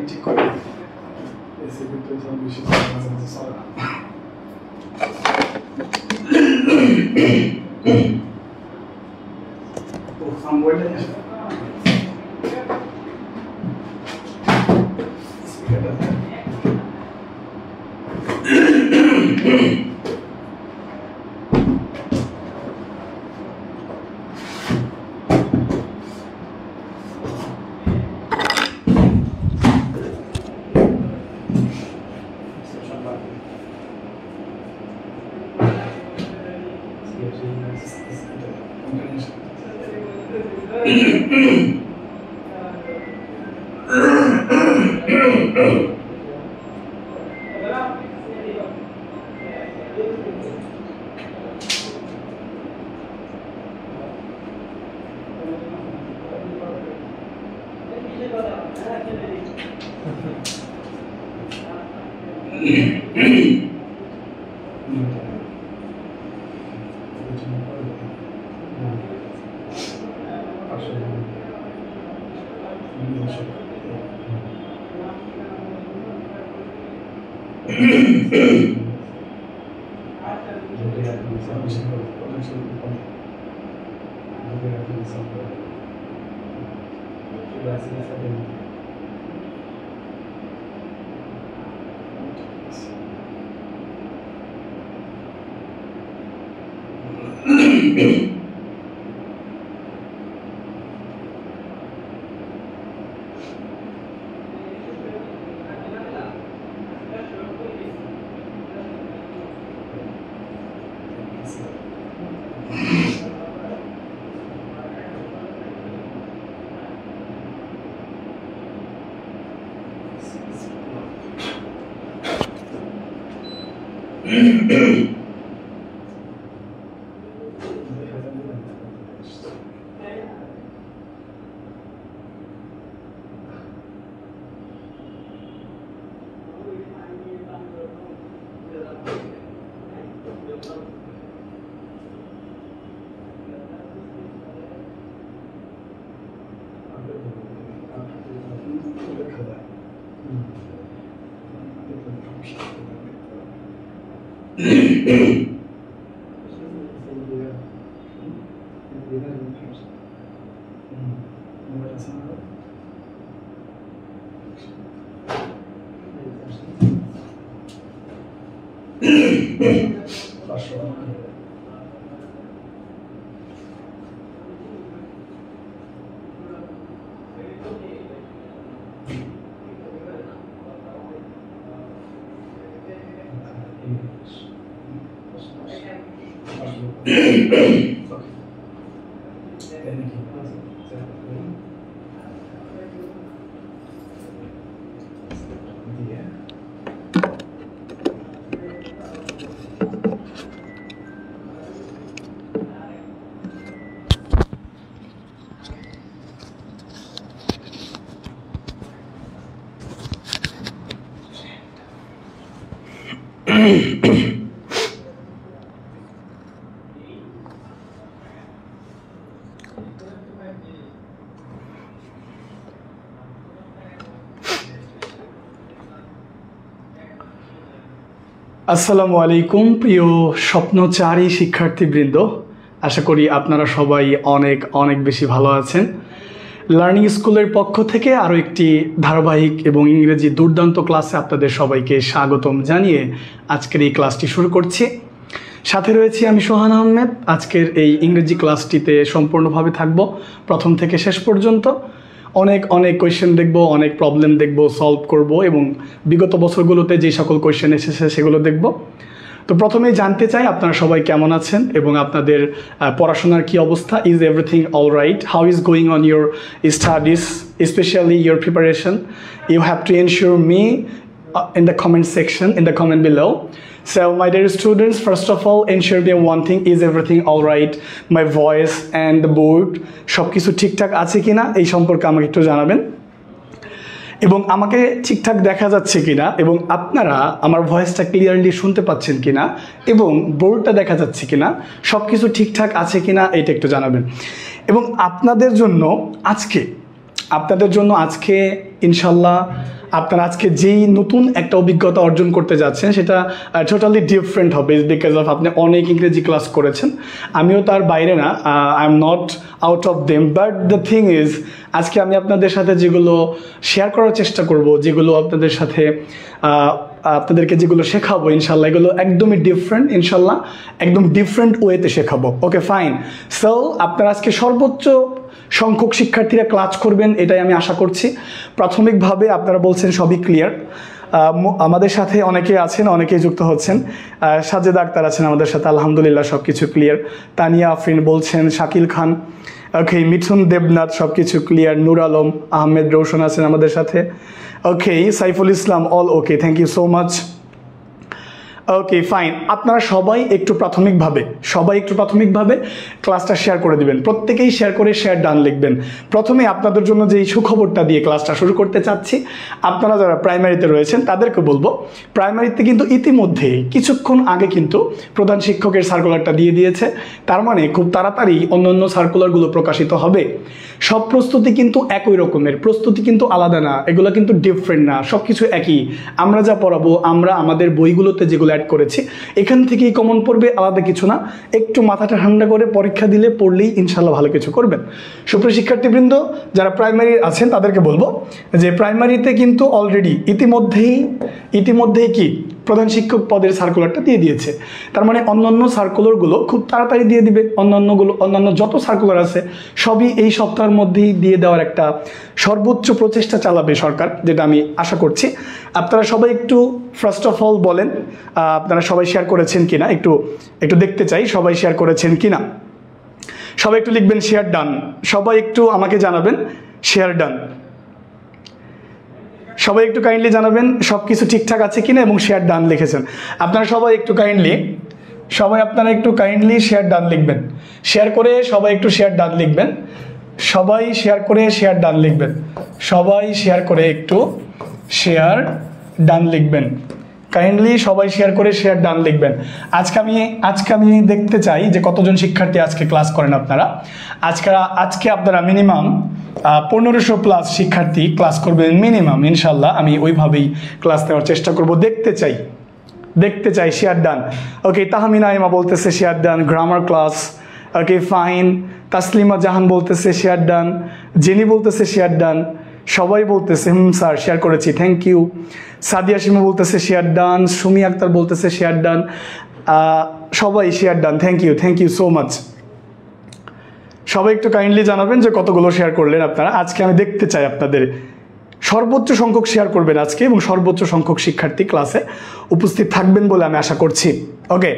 ঠিক করে এসে ভিতরে সব বেশি মাঝে চলে না। ও সামওয়েলে আসসালামু আলাইকুম প্রিয় স্বপ্নচারী শিক্ষার্থীবৃন্দ, আশা করি আপনারা সবাই অনেক অনেক বেশি ভালো আছেন। লার্নিং স্কুলের পক্ষ থেকে আরও একটি ধারাবাহিক এবং ইংরেজি দুর্দান্ত ক্লাসে আপনাদের সবাইকে স্বাগতম জানিয়ে আজকের এই ক্লাসটি শুরু করছি। সাথে রয়েছি আমি সোহান আহমেদ। আজকের এই ইংরেজি ক্লাসটিতে সম্পূর্ণভাবে থাকব প্রথম থেকে শেষ পর্যন্ত। অনেক অনেক কোয়েশ্চেন দেখব, অনেক প্রবলেম দেখব, সলভ করব এবং বিগত বছরগুলোতে যে সকল কোয়েশ্চেন এসেছে সেগুলো দেখব। তো প্রথমেই জানতে চাই আপনারা সবাই কেমন আছেন এবং আপনাদের পড়াশোনার কি অবস্থা। Is everything all right? How is going on your studies, specially your preparation? You have to ensure me in the comment section, in the comment below. So my dear students, first of all, ensure me one thing: is everything all right? My voice and the board সব কিছু ঠিকঠাক আছে কিনা এই সম্পর্কে আমাকে একটু জানাবেন। এবং আমাকে ঠিকঠাক দেখা যাচ্ছে কিনা, এবং আপনারা আমার ভয়েসটা ক্লিয়ারলি শুনতে পাচ্ছেন কিনা, এবং বোর্ডটা দেখা যাচ্ছে কিনা, সব কিছু ঠিকঠাক আছে কিনা এটা একটু জানাবেন। এবং আপনাদের জন্য আজকে ইনশাল্লাহ আপনারা আজকে যেই নতুন একটা অভিজ্ঞতা অর্জন করতে যাচ্ছেন সেটা টোটালি ডিফারেন্ট হবে, বিকজ অফ আপনি অনেক ইংরেজি ক্লাস করেছেন, আমিও তার বাইরে না, I am not out of them, but the thing is আজকে আমি আপনাদের সাথে যেগুলো শেয়ার করার চেষ্টা করব, যেগুলো আপনাদের সাথে আপনাদেরকে যেগুলো শেখাবো ইনশাল্লাহ এগুলো একদমই ডিফারেন্ট, ইনশাল্লাহ একদম ডিফারেন্ট ওয়েতে শেখাবো। Okay fine. সো আপনারা আজকে সর্বোচ্চ সংখ্যক শিক্ষার্থীরা ক্লাস করবেন এটাই আমি আশা করছি। প্রাথমিকভাবে আপনারা বলছেন সবই ক্লিয়ার, আমাদের সাথে অনেকেই আছেন, অনেকেই যুক্ত হচ্ছেন। সাজেদা আক্তার আছেন আমাদের সাথে, আলহামদুলিল্লাহ সব কিছু ক্লিয়ার। তানিয়া আফরিন বলছেন, শাকিল খান, ওকে, মিঠুন দেবনাথ সব কিছু ক্লিয়ার। নূর আলম আহমেদ রৌশন আছেন আমাদের সাথে, okay, Saiful Islam all okay, thank you so much. Okay fine. আপনারা সবাই একটু প্রাথমিকভাবে ক্লাসটা শেয়ার করে দিবেন, প্রত্যেকেই শেয়ার করে শেয়ার ডান লিখবেন। প্রথমে আপনাদের জন্য যে সুখবরটা দিয়ে ক্লাসটা শুরু করতে চাচ্ছি, আপনারা যারা প্রাইমারিতে রয়েছেন তাদেরকে বলবো, প্রাইমারিতে কিন্তু ইতিমধ্যেই কিছুক্ষণ আগে কিন্তু প্রধান শিক্ষকের সার্কুলারটা দিয়ে দিয়েছে, তার মানে খুব তাড়াতাড়ি অন্যান্য সার্কুলারগুলো প্রকাশিত হবে। সব প্রস্তুতি কিন্তু একই রকমের, প্রস্তুতি কিন্তু আলাদা না, এগুলো কিন্তু ডিফারেন্ট না, সব কিছু একই। আমরা যা পড়াবো, আমরা আমাদের বইগুলোতে যেগুলো অ্যাড করেছি এখান থেকেই কমন পড়বে, আলাদা কিছু না। একটু মাথাটা ঠান্ডা করে পরীক্ষা দিলে পড়লেই ইনশাল্লাহ ভালো কিছু করবেন। সুপ্রিয় শিক্ষার্থীবৃন্দ যারা প্রাইমারি আছেন তাদেরকে বলবো যে প্রাইমারিতে কিন্তু অলরেডি ইতিমধ্যেই কি প্রধান শিক্ষক পদের সার্কুলারটা দিয়ে দিয়েছে, তার মানে অন্যান্য সার্কুলারগুলো খুব তাড়াতাড়ি দিয়ে দিবে। অন্যান্য যত সার্কুলার আছে সবই এই সপ্তাহের মধ্যেই দিয়ে দেওয়ার একটা সর্বোচ্চ প্রচেষ্টা চালাবে সরকার, যেটা আমি আশা করছি। আপনারা সবাই একটু ফার্স্ট অফ অল বলেন আপনারা সবাই শেয়ার করেছেন কিনা, একটু দেখতে চাই সবাই শেয়ার করেছেন কিনা। সবাই একটু লিখবেন শেয়ার ডান, সবাই একটু আমাকে জানাবেন শেয়ার ডান। সবাই একটু কাইন্ডলি জানাবেন সব কিছু ঠিকঠাক আছে কিনা এবং শেয়ার ডান লিখেছেন। আপনারা একটু কাইন্ডলি শেয়ার ডান লিখবেন, শেয়ার করে সবাই একটু শেয়ার ডান লিখবেন, সবাই শেয়ার করে শেয়ার ডান লিখবেন, সবাই শেয়ার করে একটু শেয়ার ডান লিখবেন, কাইন্ডলি সবাই শেয়ার করে শেয়ার ডান লিখবেন। আজকে আমি দেখতে চাই যে কতজন শিক্ষার্থী আজকে ক্লাস করেন আপনারা। আজকে আপনারা মিনিমাম 1500 প্লাস শিক্ষার্থী ক্লাস করবেন মিনিমাম, ইনশাল্লাহ আমি ওইভাবেই ক্লাস নেওয়ার চেষ্টা করব। দেখতে চাই শেয়ার ডান। ওকে, তাহমিনা ইমা বলতেছে share done, grammar class, okay fine. Taslima Jahan বলতেছে শেয়ার ডান, জেনি বলতেছে শেয়ার ডান, সবাই বলতেছে স্যার শেয়ার করেছি, থ্যাংক ইউ। সাদিয়া সিমা বলতেছে শেয়ার ডান, সুমি আক্তার বলতেছে শেয়ার ডান, সবাই share done, thank you so much. সবাই একটু কাইন্ডলি জানাবেন যে কতগুলো শেয়ার করলেন আপনারা। আজকে আমি দেখতে চাই আপনাদের সর্বোচ্চ সংখ্যক শেয়ার করবেন আজকে, এবং সর্বোচ্চ সংখ্যক শিক্ষার্থী ক্লাসে উপস্থিত থাকবেন বলে আমি আশা করছি। ওকে,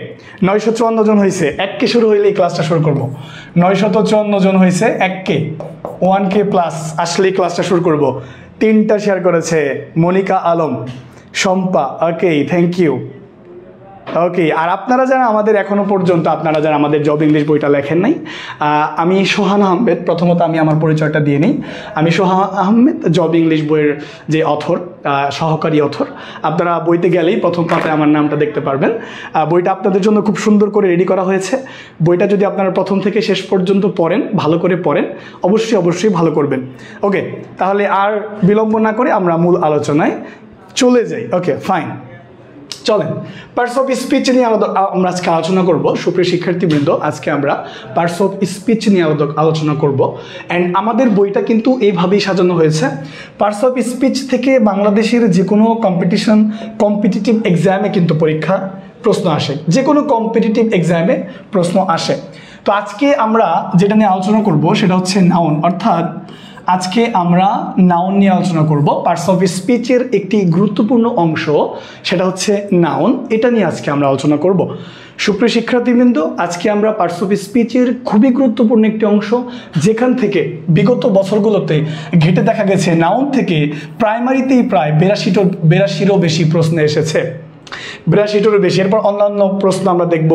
954 জন হয়েছে, 1K শুরু হইলে এই ক্লাসটা শুরু করবো। 954 জন হয়েছে, 1K প্লাস আসলেই ক্লাসটা শুরু করব। 3টা শেয়ার করেছে Monika Alam, Shampa, okay thank you. Okay, আর আপনারা যারা আমাদের এখনো পর্যন্ত আমাদের জব ইংলিশ বইটা লেখেন নাই, আমি সোহান আহমেদ, প্রথমত আমি আমার পরিচয়টা দিয়ে নিই। আমি সোহান আহমেদ, জব ইংলিশ বইয়ের যে অথর, সহকারী অথর। আপনারা বইতে গেলেই প্রথম পাতায় আমার নামটা দেখতে পারবেন। বইটা আপনাদের জন্য খুব সুন্দর করে রেডি করা হয়েছে। বইটা যদি আপনারা প্রথম থেকে শেষ পর্যন্ত পড়েন, ভালো করে পড়েন, অবশ্যই ভালো করবেন। ওকে, তাহলে আর বিলম্ব না করে আমরা মূল আলোচনায় চলে যাই। ওকে ফাইন, চলেন পার্টস অফ স্পিচ নিয়ে আমরা আজকে আলোচনা করব। সুপ্রিয় শিক্ষার্থীবৃন্দ, আজকে আমরা পার্টস অফ স্পিচ নিয়ে আলোচনা করব। অ্যান্ড আমাদের বইটা কিন্তু এইভাবেই সাজানো হয়েছে। পার্টস অফ স্পিচ থেকে বাংলাদেশের যে কোনো কম্পিটিটিভ এক্সামে কিন্তু প্রশ্ন আসে, যে কোনো কম্পিটিটিভ এক্সামে প্রশ্ন আসে। তো আজকে আমরা যেটা নিয়ে আলোচনা করব সেটা হচ্ছে নাউন, অর্থাৎ আজকে আমরা নাউন নিয়ে আলোচনা করব। পার্টস অফ স্পিচের একটি গুরুত্বপূর্ণ অংশ সেটা হচ্ছে নাউন, এটা নিয়ে আজকে আমরা আলোচনা করব। সুপ্রিয় শিক্ষার্থীবৃন্দ, আজকে আমরা পার্টস অফ স্পিচের খুবই গুরুত্বপূর্ণ একটি অংশ, যেখান থেকে বিগত বছরগুলোতে ঘেটে দেখা গেছে নাউন থেকে প্রাইমারিতেই প্রায় 82টিরও বেশি প্রশ্ন এসেছে, 82টিরও বেশি। এরপর অন্যান্য প্রশ্ন আমরা দেখব,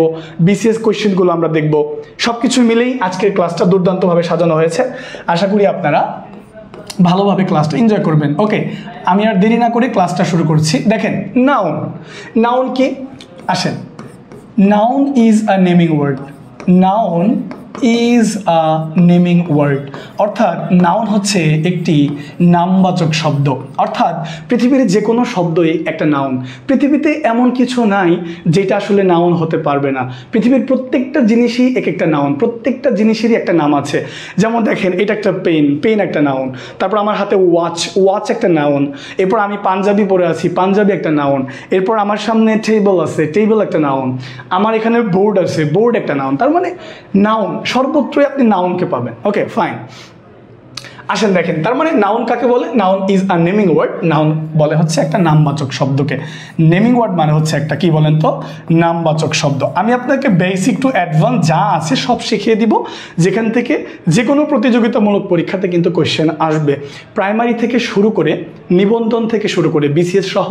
বিসিএস কোয়েশ্চেনগুলো আমরা দেখব। সব কিছু মিলেই আজকের ক্লাসটা দুর্দান্তভাবে সাজানো হয়েছে। আশা করি আপনারা ভালোভাবে ক্লাসটা এনজয় করবেন। ওকে, আমি আর দেরি না করে ক্লাসটা শুরু করছি। দেখেন, নাউন, নাউন কি? আসেন, noun is a naming word. Noun is a naming word, অর্থাৎ নাউন হচ্ছে একটি নামবাচক শব্দ। অর্থাৎ পৃথিবীর যে কোনো শব্দই একটা নাউন। পৃথিবীতে এমন কিছু নাই যেটা আসলে নাউন হতে পারবে না। পৃথিবীর প্রত্যেকটা জিনিসই এক একটা নাউন, প্রত্যেকটা জিনিসেরই একটা নাম আছে। যেমন দেখেন, এটা একটা পেন, পেন একটা নাউন। তারপর আমার হাতে ওয়াচ, ওয়াচ একটা নাউন। এরপর আমি পাঞ্জাবি পরে আছি, পাঞ্জাবি একটা নাউন। এরপর আমার সামনে টেবিল আছে, টেবিল একটা নাউন। আমার এখানে বোর্ড আছে, বোর্ড একটা নাউন। তার মানে নাউন সর্বত্রই আপনি নাউনকে পাবেন। ওকে ফাইন, আসেন দেখেন, তার মানে নাউন কাকে বলে? Noun is a naming word. Noun বলে হচ্ছে একটা নামবাচক শব্দকে। নেমিং ওয়ার্ড মানে হচ্ছে একটা কি বলেন তো? নামবাচক শব্দ। আমি আপনাকে বেসিক টু অ্যাডভান্স যা আছে সব শিখিয়ে দিব, যেখান থেকে যে কোনো প্রতিযোগিতামূলক পরীক্ষাতে কিন্তু কোয়েশ্চেন আসবে। প্রাইমারি থেকে শুরু করে, নিবন্ধন থেকে শুরু করে, বিসিএস সহ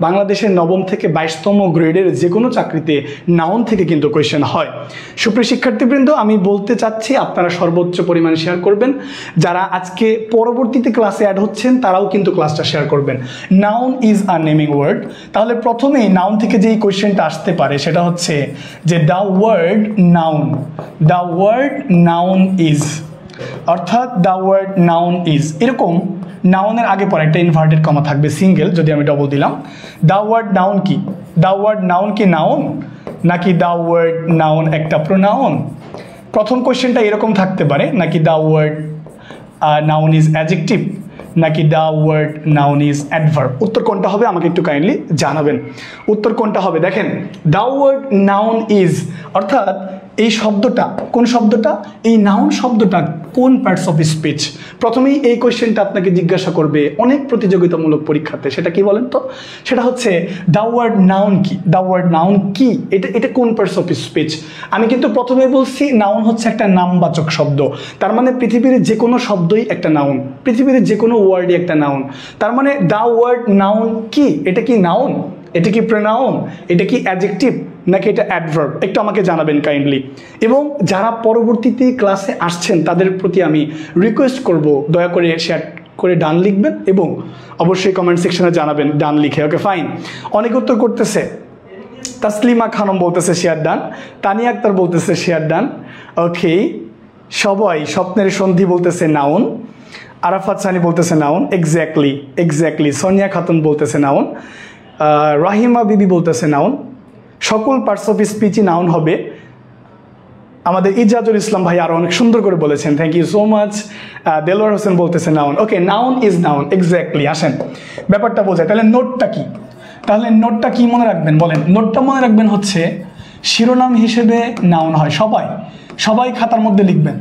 বাংলাদেশের 9ম থেকে 22তম গ্রেডের যে কোনো চাকরিতে নাউন থেকে কিন্তু কোয়েশ্চেন হয়। সুপ্রিয় শিক্ষার্থীবৃন্দ, আমি বলতে চাচ্ছি আপনারা সর্বোচ্চ পরিমাণে শেয়ার করবেন। যারা আজকে পরবর্তীতে ক্লাসে অ্যাড হচ্ছেন তারাও কিন্তু ক্লাসটা শেয়ার করবেন। Noun is a naming word. তাহলে প্রথমেই নাউন থেকে যেই কোয়েশ্চেনটা আসতে পারে সেটা হচ্ছে যে the word noun, the word noun is, অর্থাৎ দ্য ওয়ার্ড নাউন ইজ, এরকম নাউনের আগে পরে একটা ইনভার্টেড কমা থাকবে সিঙ্গেল। যদি আমি ডবল দিলাম, দ্য ওয়ার্ড নাউন কি? দ্য ওয়ার্ড নাউন কি নাউন, নাকি দ্য ওয়ার্ড নাউন একটা প্রোনাউন? প্রথম কোয়েশ্চেনটা এরকম থাকতে পারে, নাকি the word noun is adjective, নাকি the word noun is adverb. উত্তর কোনটা হবে আমাকে একটু কাইন্ডলি জানাবেন। উত্তর কোনটা হবে? দেখেন, দ্য ওয়ার্ড নাউন ইজ, অর্থাৎ এই শব্দটা, কোন শব্দটা? এই নাউন শব্দটা কোন পার্টস অফ স্পিচ? প্রথমেই এই কোয়েশ্চেনটা আপনাকে জিজ্ঞাসা করবে অনেক প্রতিযোগিতামূলক পরীক্ষাতে। সেটা কি বলেন তো? সেটা হচ্ছে দ্য ওয়ার্ড নাউন কি? দ্য ওয়ার্ড নাউন কি, এটা কোন পার্টস অফ স্পিচ? আমি কিন্তু প্রথমে বলছি নাউন হচ্ছে একটা নামবাচক শব্দ। তার মানে পৃথিবীর যে কোনো শব্দই একটা নাউন, পৃথিবীর যে কোনো ওয়ার্ডই একটা নাউন। তার মানে দ্য ওয়ার্ড নাউন কি? এটা কি নাউন? এটা কি প্রোনাউন? এটা কি অ্যাডজেক্টিভ, নাকি এটা অ্যাডভার্ব? একটু আমাকে জানাবেন কাইন্ডলি। এবং যারা পরবর্তীতে ক্লাসে আসছেন তাদের প্রতি আমি রিকোয়েস্ট করব, দয়া করে শেয়ার করে ডান লিখবেন এবং অবশ্যই কমেন্ট সেকশনে জানাবেন ডান লিখে। ওকে ফাইন, অনেক উত্তর করতেছে। তাসলিমা খানম বলতেছে শেয়ার ডান, তানিয়া আক্তার বলতেছে শেয়ার ডান। ওকে, সবাই স্বপ্নের সন্ধি বলতেছে নাউন, আরাফাত সানি বলতেছে noun, exactly exactly. Sonia Khatun বলতেছে নাউন, রাহিমা বিবি বলতেছে নাউন। সকল পার্টস অফ স্পিচই নাউন হবে। আমাদের ইজাজুল ইসলাম ভাই আরও অনেক সুন্দর করে বলেছেন, thank you so much. Delwar Hossain বলতেছে noun. Okay, noun is noun, exactly. আসেন ব্যাপারটা বোঝায়। তাহলে নোটটা কি? তাহলে নোটটা কি মনে রাখবেন বলেন? নোটটা মনে রাখবেন হচ্ছে শিরোনাম হিসেবে নাউন হয়। সবাই খাতার মধ্যে লিখবেন।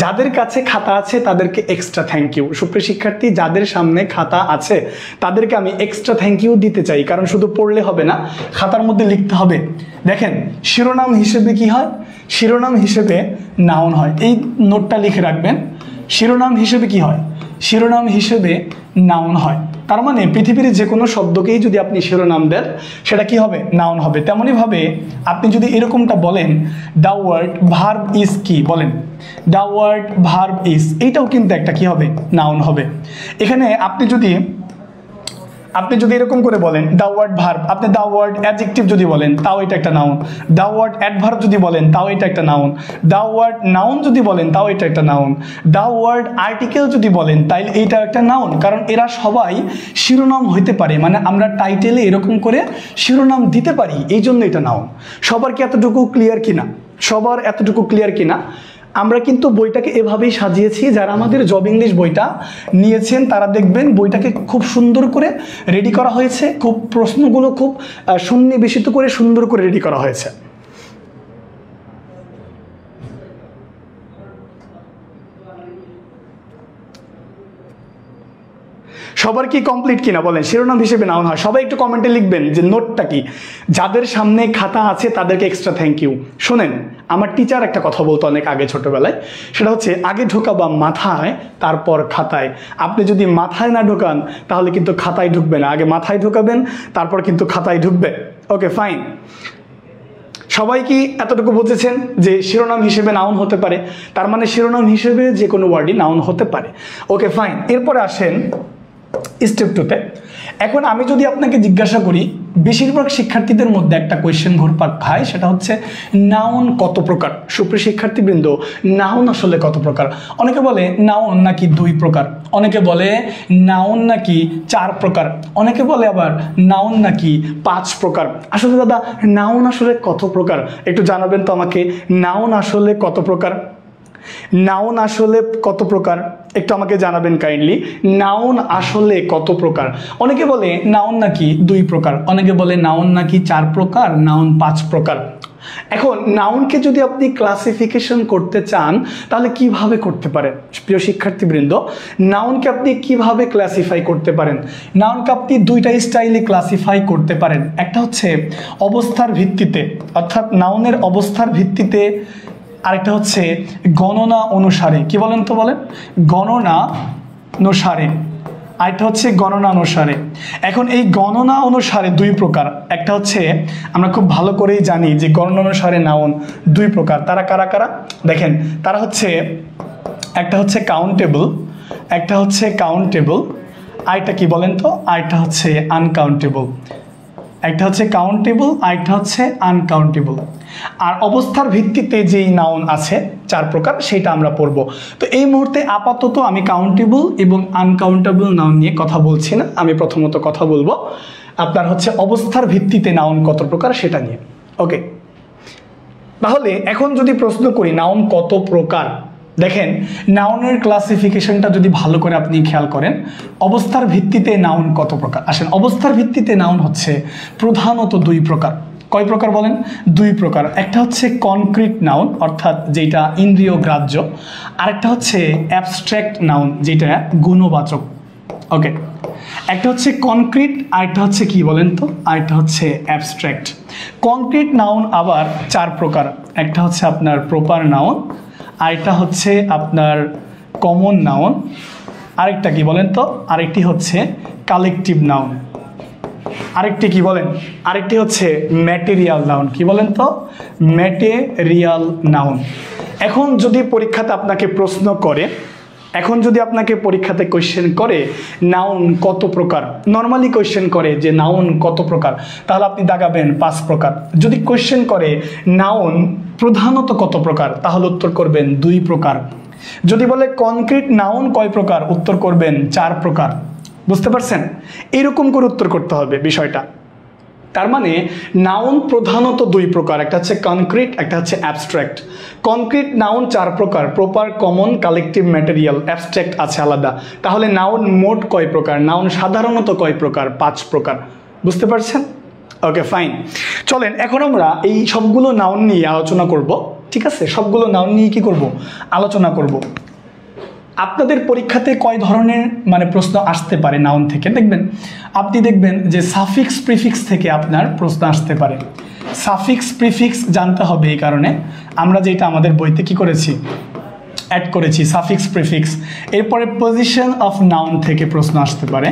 যাদের কাছে খাতা আছে তাদেরকে এক্সট্রা থ্যাংক ইউ। সুপ্রিয় শিক্ষার্থী, যাদের সামনে খাতা আছে তাদেরকে আমি এক্সট্রা থ্যাংক ইউ দিতে চাই, কারণ শুধু পড়লে হবে না, খাতার মধ্যে লিখতে হবে। দেখেন, শিরোনাম হিসেবে কি হয়? শিরোনাম হিসেবে নাউন হয়। এই নোটটা লিখে রাখবেন। শিরোনাম হিসেবে কি হয়? শিরোনাম হিসেবে নাউন হয়। তার মানে পৃথিবীর যে কোনো শব্দকেই যদি আপনি শিরোনাম দেন সেটা কি হবে? নাউন হবে। তেমনইভাবে আপনি যদি এরকমটা বলেন, দ্য ওয়ার্ড ভার্ব ইজ কি? বলেন, দ্য ওয়ার্ড ভার্ব ইজ, এইটাও কিন্তু একটা কি হবে? নাউন হবে। এখানে আপনি যদি এরকম করে বলেন দ্য ওয়ার্ড ভার্ব, আপনি দ্য ওয়ার্ড অ্যাডজেক্টিভ যদি বলেন তাও এটা একটা নাউন, দ্য ওয়ার্ড অ্যাডভার্ব যদি বলেন তাও এটা একটা নাউন, দ্য ওয়ার্ড নাউন যদি বলেন তাও এটা একটা নাউন, দ্য ওয়ার্ড আর্টিকেল যদি বলেন তাইলে এইটা একটা নাউন। কারণ এরা সবাই শিরোনাম হইতে পারে, মানে আমরা টাইটেলে এরকম করে শিরোনাম দিতে পারি, এই জন্য এটা নাউন। সবার কি এতটুকু ক্লিয়ার কিনা? সবার এতটুকু ক্লিয়ার কিনা? আমরা কিন্তু বইটাকে এভাবেই সাজিয়েছি। যারা আমাদের জব ইংলিশ বইটা নিয়েছেন তারা দেখবেন বইটাকে খুব সুন্দর করে রেডি করা হয়েছে, খুব প্রশ্নগুলো খুব সন্নিবেশিত করে সুন্দর করে রেডি করা হয়েছে। সবার কি কমপ্লিট কিনা বলেন? শিরোনাম হিসেবে নাউন হয়। সবাই একটু কমেন্টে লিখবেন যে নোটটা কি। যাদের সামনে খাতা আছে তাদেরকে এক্সট্রা থ্যাংক ইউ। শোনেন, আমার টিচার একটা কথা বলতো অনেক আগে ছোটবেলায়, সেটা হচ্ছে আগে ঢোকাবা মাথায় তারপর খাতায়। আপনি যদি মাথায় না ঢোকান তাহলে কিন্তু খাতায় ঢুকবে না, আগে মাথায় ঢোকাবেন তারপর কিন্তু খাতায় ঢুকবে। ওকে ফাইন, সবাই কি এতটুকু বুঝেছেন যে শিরোনাম হিসেবে নাউন হতে পারে? তার মানে শিরোনাম হিসেবে যে কোনো ওয়ার্ডই নাউন হতে পারে। ওকে ফাইন, এরপরে আসেন স্টেপ 2-তে। এখন আমি যদি আপনাকে জিজ্ঞাসা করি, বেশিরভাগ শিক্ষার্থীদের মধ্যে একটা কোয়েশ্চেন ঘুরপাক খায়, সেটা হচ্ছে নাউন কত প্রকার? সুপ্রিয় শিক্ষার্থীবৃন্দ, নাউন আসলে কত প্রকার? অনেকে বলে নাউন নাকি 2 প্রকার, অনেকে বলে নাউন নাকি 4 প্রকার, অনেকে বলে আবার নাউন নাকি 5 প্রকার। আসলে দাদা নাউন আসলে কত প্রকার একটু জানাবেন তো আমাকে, নাউন আসলে কত প্রকার? নাউন আসলে কত প্রকার একটু আমাকে জানাবেন কাইন্ডলি। নাউন আসলে কত প্রকার? অনেকে বলে নাউন নাকি 2 প্রকার, অনেকে বলে নাউন নাকি 4 প্রকার, নাউন 5 প্রকার। এখন নাউনকে যদি আপনি ক্লাসিফিকেশন করতে চান তাহলে কিভাবে করতে পারেন? প্রিয় শিক্ষার্থীবৃন্দ, নাউনকে আপনি কিভাবে ক্লাসিফাই করতে পারেন? নাউনকে আপনি 2টা স্টাইলে ক্লাসিফাই করতে পারেন। একটা হচ্ছে অবস্থার ভিত্তিতে, অর্থাৎ নাউনের অবস্থার ভিত্তিতে, আরেকটা হচ্ছে গণনা অনুসারে। কি বলেন তো বলেন? গণনা অনুসারে। আরেকটা হচ্ছে গণনা অনুসারে। এখন এই গণনা অনুসারে 2 প্রকার। একটা হচ্ছে আমরা খুব ভালো করেই জানি যে গণনা অনুসারে নাউন 2 প্রকার। তারা কারা কারা? দেখেন, তারা হচ্ছে একটা হচ্ছে কাউন্টেবল, একটা হচ্ছে কাউন্টেবল, আরেকটা কি বলেন তো? আরেকটা হচ্ছে আনকাউন্টেবল। একটা হচ্ছে কাউন্টেবল, আরেকটা হচ্ছে আনকাউন্টেবল। আর অবস্থার ভিত্তিতে যেই নাউন আছে 4 প্রকার, সেটা আমরা পড়ব। তো এই মুহূর্তে আপাতত আমি কাউন্টেবল এবং আনকাউন্টেবল নাউন নিয়ে কথা বলছি না, আমি প্রথমত কথা বলবো আপনার হচ্ছে অবস্থার ভিত্তিতে নাউন কত প্রকার সেটা নিয়ে। ওকে, তাহলে এখন যদি প্রশ্ন করি নাউন কত প্রকার, দেখেন নাউনের ক্লাসিফিকেশনটা যদি ভালো করে আপনি খেয়াল করেন, অবস্থার ভিত্তিতে নাউন কত প্রকার। আসেন, অবস্থার ভিত্তিতে নাউন হচ্ছে প্রধানত 2 প্রকার। কয় প্রকার বলেন? 2 প্রকার। একটা হচ্ছে কনক্রিট নাউন, অর্থাৎ যেটা ইন্দ্রিয় গ্রাহ্য, আরেকটা হচ্ছে অ্যাবস্ট্রাক্ট নাউন, যেটা গুণবাচক। ওকে, একটা হচ্ছে কনক্রিট, আরেকটা হচ্ছে কি বলেন তো? আরেকটা হচ্ছে অ্যাবস্ট্রাক্ট। কনক্রিট নাউন আবার 4 প্রকার। একটা হচ্ছে আপনার প্রপার নাউন, আরেকটা হচ্ছে আপনার কমন নাউন, আরেকটা কি বলেন তো? আরেকটি হচ্ছে কালেকটিভ নাউন, আরেকটি কি বলেন? আরেকটি হচ্ছে ম্যাটেরিয়াল নাউন। কি বলেন তো? Material noun. এখন যদি পরীক্ষাতে আপনাকে প্রশ্ন করে, এখন যদি আপনাকে পরীক্ষাতে কোয়েশ্চেন করে নাউন কত প্রকার, নর্মালি কোয়েশ্চেন করে যে নাউন কত প্রকার, তাহলে আপনি দাগাবেন 5 প্রকার। যদি কোয়েশ্চেন করে নাউন প্রধানত কত প্রকার, তাহলে উত্তর করবেন 2 প্রকার। যদি বলে কনক্রিট নাউন কয় প্রকার, উত্তর করবেন 4 প্রকার। বুঝতে পারছেন? এরকম করে উত্তর করতে হবে বিষয়টা। তার মানে নাউন প্রধানত 2 প্রকার, একটা হচ্ছে কনক্রিট, একটা হচ্ছে অ্যাবস্ট্রাক্ট। কনক্রিট নাউন 4 প্রকার, proper, common, collective, material, abstract আছে আলাদা। তাহলে নাউন মোট কয় প্রকার? নাউন সাধারণত কয় প্রকার? 5 প্রকার। বুঝতে পারছেন? ওকে ফাইন, চলেন এখন আমরা এই সবগুলো নাউন নিয়ে আলোচনা করব। ঠিক আছে, সবগুলো নাউন নিয়ে কি করব? আলোচনা করব। আপনাদের পরীক্ষাতে কয় ধরনের প্রশ্ন আসতে পারে নাউন থেকে? দেখবেন, আপনি দেখবেন যে সাফিক্স প্রিফিক্স থেকে আপনার প্রশ্ন আসতে পারে। সাফিক্স প্রিফিক্স জানতে হবে, এই কারণে আমরা যেটা আমাদের বইতে কি করেছি, অ্যাড করেছি সাফিক্স প্রিফিক্স। এরপরে পজিশন অফ নাউন থেকে প্রশ্ন আসতে পারে,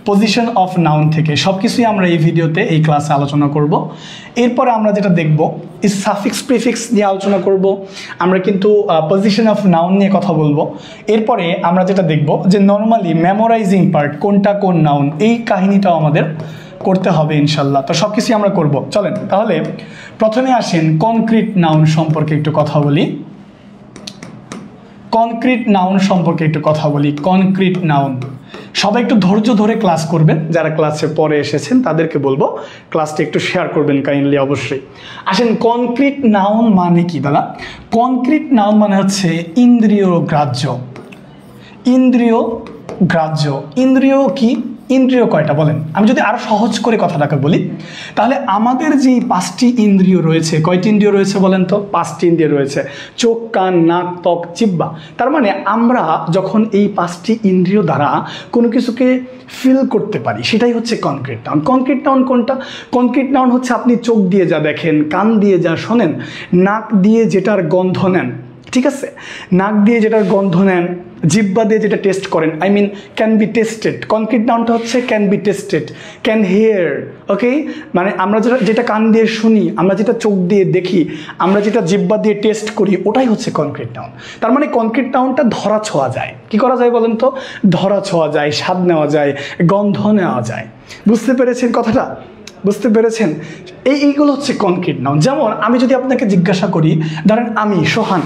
পজিশন অফ নাউন থেকে। সব কিছুই আমরা এই ভিডিওতে, এই ক্লাসে আলোচনা করব। এরপরে আমরা যেটা দেখব এই সাফিক্স প্রিফিক্স নিয়ে আলোচনা করব, আমরা কিন্তু পজিশন অফ নাউন নিয়ে কথা বলবো। এরপরে আমরা যেটা দেখব যে নর্মালি মেমোরাইজিং পার্ট, কোনটা কোন নাউন, এই কাহিনীটাও আমাদের করতে হবে ইনশাল্লাহ। তো সব কিছুই আমরা করব। চলেন তাহলে প্রথমে আসেন কনক্রিট নাউন সম্পর্কে একটু কথা বলি। কনক্রিট নাউন সম্পর্কে একটু কথা বলি। কনক্রিট নাউন, সবাই একটু ধৈর্য ধরে ক্লাস করবেন, যারা ক্লাসে পরে এসেছেন তাদেরকে বলবো ক্লাসটা একটু শেয়ার করবেন কাইন্ডলি, অবশ্যই। আসেন, কনক্রিট নাউন মানে কি দাদা? কনক্রিট নাউন মানে হচ্ছে ইন্দ্রিয় গ্রাহ্য। ইন্দ্রিয় গ্রাহ্য, ইন্দ্রিয় কি? ইন্দ্রিয় কয়টা বলেন? আমি যদি আরো সহজ করে কথাটাকে বলি, তাহলে আমাদের যে 5টি ইন্দ্রিয় রয়েছে, কয়টি ইন্দ্রিয় রয়েছে বলেন তো? 5টি ইন্দ্রিয় রয়েছে, চোখ, কান, নাক, ত্বক, জিহ্বা। তার মানে আমরা যখন এই 5টি ইন্দ্রিয় দ্বারা কোনো কিছুকে ফিল করতে পারি, সেটাই হচ্ছে কনক্রিট নাউন। কনক্রিট নাউন কোনটা? কনক্রিট নাউন হচ্ছে আপনি চোখ দিয়ে যা দেখেন, কান দিয়ে যা শোনেন, নাক দিয়ে যেটার গন্ধ নেন, ঠিক আছে, নাক দিয়ে যেটার গন্ধ নেন, জিহ্বা দিয়ে যেটা টেস্ট করেন, I mean can be tested. Concrete নাউনটা হচ্ছে can be tested, can hear, okay, মানে আমরা যেটা কান দিয়ে শুনি, আমরা যেটা চোখ দিয়ে দেখি, আমরা যেটা জিহ্বা দিয়ে টেস্ট করি, ওটাই হচ্ছে কনক্রিট নাউন। তার মানে কনক্রিট নাউনটা ধরা ছোঁয়া যায়। কি করা যায় বলেন তো? ধরা ছোঁয়া যায়, স্বাদ নেওয়া যায়, গন্ধ নেওয়া যায়। বুঝতে পেরেছেন কথাটা? বুঝতে পেরেছেন? এইগুলো হচ্ছে কনক্রিট নাউন। যেমন আমি যদি আপনাকে জিজ্ঞাসা করি, ধরেন আমি সোহান,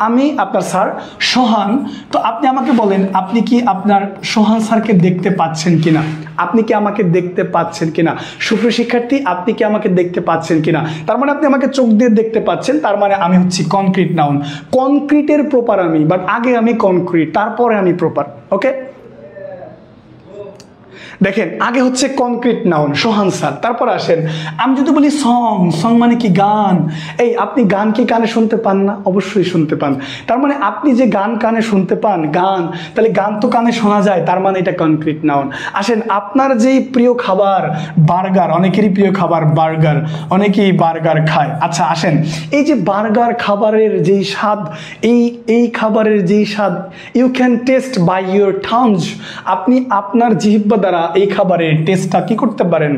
আমি আপনার স্যার সোহান, তো আপনি আমাকে বলেন আপনি কি আপনার সোহান স্যারকে দেখতে পাচ্ছেন কিনা, আপনি কি আমাকে দেখতে পাচ্ছেন কিনা? সুপ্রিয় শিক্ষার্থী, আপনি কি আমাকে দেখতে পাচ্ছেন কিনা? তার মানে আপনি আমাকে চোখ দিয়ে দেখতে পাচ্ছেন, তার মানে আমি হচ্ছি কনক্রিট নাউন। কনক্রিটের প্রপার আমি, বাট আগে আমি কনক্রিট, তারপরে আমি প্রপার। ওকে, দেখেন আগে হচ্ছে কনক্রিট নাউন সোহান স্যার, তারপর আসেন আমি যদি বলি সং, সং মানে কি গান। এই আপনি গান কি কানে শুনতে পান না? অবশ্যই শুনতে পান। তার মানে আপনি যে গান কানে শুনতে পান, গান, তাহলে গান তো কানে শোনা যায়, তার মানে এটা কনক্রিট নাউন। আসেন আপনার যেই প্রিয় খাবার বার্গার, অনেকেরই প্রিয় খাবার বার্গার, অনেকেই বার্গার খায়। আচ্ছা আসেন, এই যে বার্গার খাবারের যেই স্বাদ, এই খাবারের যেই স্বাদ, you can taste by your tongues, আপনি আপনার জিহ্বা দ্বারা এই খাবারের টেস্টটা কি করতে পারেন?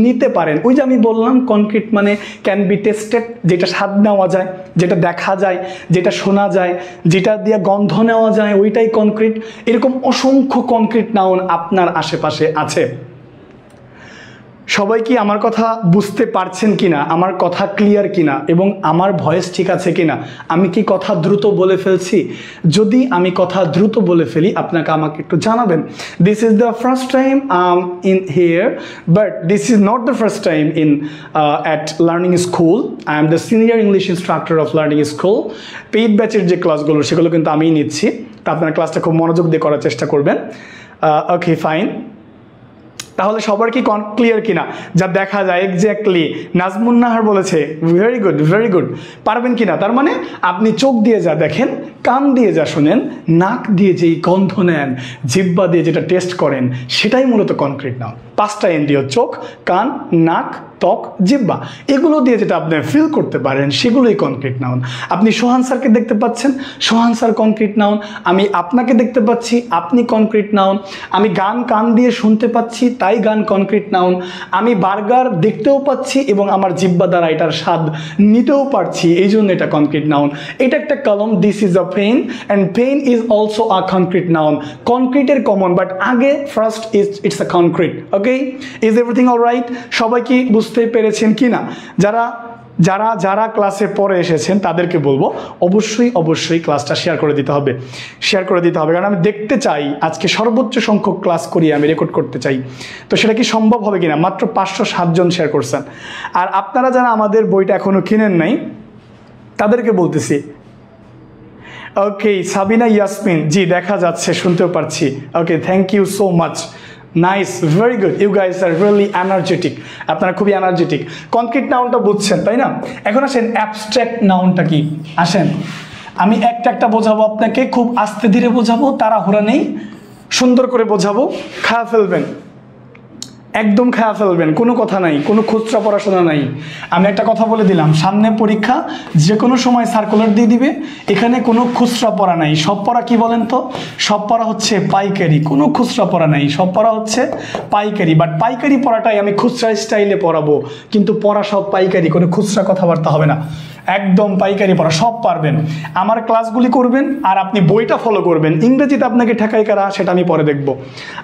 নিতে পারেন। ওই যে আমি বললাম কনক্রিট মানে ক্যান বি টেস্টেড, যেটা স্বাদ নেওয়া যায়, যেটা দেখা যায়, যেটা শোনা যায়, যেটা দিয়ে গন্ধ নেওয়া যায়, ওইটাই কনক্রিট। এরকম অসংখ্য কনক্রিট নাউন আপনার আশেপাশে আছে। সবাই কি আমার কথা বুঝতে পারছেন কিনা, আমার কথা ক্লিয়ার কিনা, এবং আমার ভয়েস ঠিক আছে কিনা? আমি কি কথা দ্রুত বলে ফেলছি? যদি আমি কথা দ্রুত বলে ফেলি আপনাকে আমাকে একটু জানাবেন। This is the first time in here, but this is not the first time in at learning school. I am the senior English instructor of learning school. Paid ব্যাচের যে ক্লাসগুলো সেগুলো কিন্তু আমিই নিচ্ছি, তা আপনার ক্লাসটা খুব মনোযোগ দিয়ে করার চেষ্টা করবেন। ওকে ফাইন, তাহলে সবার কি ক্লিয়ার কিনা? যা দেখা যায় এক্স্যাক্টলি নাজমুন নাহার বলেছে ভেরি গুড, ভেরি গুড। পারবেন কিনা? তার মানে আপনি চোখ দিয়ে যা দেখেন, কান দিয়ে যা শোনেন, নাক দিয়ে যেই গন্ধ নেন, জিহ্বা দিয়ে যেটা টেস্ট করেন, সেটাই মূলত কনক্রিট নাউন। 5টা ইন্দ্রিয়, চোখ, কান, নাক, ত্বক, জিহ্বা, এগুলো দিয়ে যেটা আপনি ফিল করতে পারেন সেগুলোই কনক্রিট নাউন। আপনি সোহান স্যারকে দেখতে পাচ্ছেন, সোহান স্যার কনক্রিট নাউন। আমি আপনাকে দেখতে পাচ্ছি, আপনি কনক্রিট নাউন। আমি গান কান দিয়ে শুনতে পাচ্ছি, তাই গান কনক্রিট নাউন। আমি বার্গার দেখতেও পাচ্ছি এবং আমার জিহ্বা দ্বারা এটার স্বাদ নিতেও পারছি, এই জন্য এটা কনক্রিট নাউন। এটা একটা কলম, this is a pen, and pen is also a concrete noun. কনক্রিটের কমন, বাট আগে first it's a concrete. Okay, is everything alright? সবাই কি বুঝতে পেরেছেন কিনা? যারা ক্লাসে পরে এসেছেন তাদেরকে বলবো অবশ্যই ক্লাসটা শেয়ার করে দিতে হবে, কারণ আমি দেখতে চাই আজকে সর্বোচ্চ সংখ্যক ক্লাস করিয়ে আমি রেকর্ড করতে চাই। তো সেটা কি সম্ভব হবে কিনা? মাত্র 507 জন শেয়ার করছেন। আর আপনারা যারা আমাদের বইটা এখনো কিনেন নাই তাদেরকে বলতেছি, ওকে সাবিনা ইয়াসমিন, জি দেখা যাচ্ছে, শুনতেও পারছি। Okay, thank you so much, nice, very good, you guys are really energetic. আপনারা খুবই এনার্জেটিক। কনক্রিট নাউনটা বুঝছেন তাই না? এখন আসেন অ্যাবস্ট্রাক্ট নাউনটা কি। আসেন আমি একটা বোঝাবো আপনাকে, খুব আস্তে ধীরে বোঝাবো, তাড়াহুড়া নেই, সুন্দর করে বোঝাবো, খাওয়া ফেলবেন, একদম খাওয়া ফেলবেন, কোনো কথা নাই, কোনো খুচরা পড়াশোনা নাই। আমি একটা কথা বলে দিলাম, সামনে পরীক্ষা, যে কোনো সময় সার্কুলার দিয়ে দিবে, এখানে কোনো খুচরা পড়া নাই। সব পড়া কি বলেন তো? সব পড়া হচ্ছে পাইকারি, কোনো খুচরা পড়া নাই, সব পড়া হচ্ছে পাইকারি। বাট পাইকারি পড়াটাই আমি খুচরা স্টাইলে পড়াবো, কিন্তু পড়া সব পাইকারি, কোনো খুচরা কথাবার্তা হবে না, একদম পাইকারি পড়া, সব পারবেন। আমার ক্লাসগুলি করবেন আর আপনি বইটা ফলো করবেন। ইংরেজিতে আপনাকে ঠেকাই কারা সেটা আমি পরে দেখব।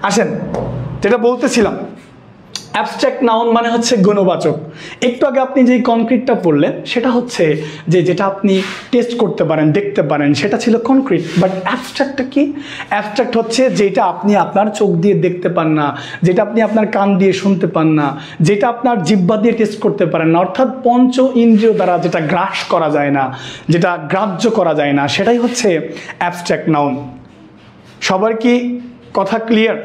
আসেন, যেটা বলতেছিলাম, অ্যাবস্ট্রাক্ট নাউন মানে হচ্ছে গুণবাচক। একটু আগে আপনি যেই কনক্রিটটা পড়লেন সেটা হচ্ছে যেটা আপনি টেস্ট করতে পারেন, দেখতে পারেন, সেটা ছিল কনক্রিট। বাট অ্যাবস্ট্রাক্টটা কি? অ্যাবস্ট্রাক্ট হচ্ছে যেটা আপনি আপনার চোখ দিয়ে দেখতে পান না, যেটা আপনি আপনার কান দিয়ে শুনতে পান না, যেটা আপনার জিহ্বা দিয়ে টেস্ট করতে পারেন না, অর্থাৎ পঞ্চ ইন্দ্রিয় দ্বারা যেটা গ্রাস করা যায় না, যেটা গ্রাহ্য করা যায় না, সেটাই হচ্ছে অ্যাবস্ট্রাক্ট নাউন। সবার কি কথা ক্লিয়ার?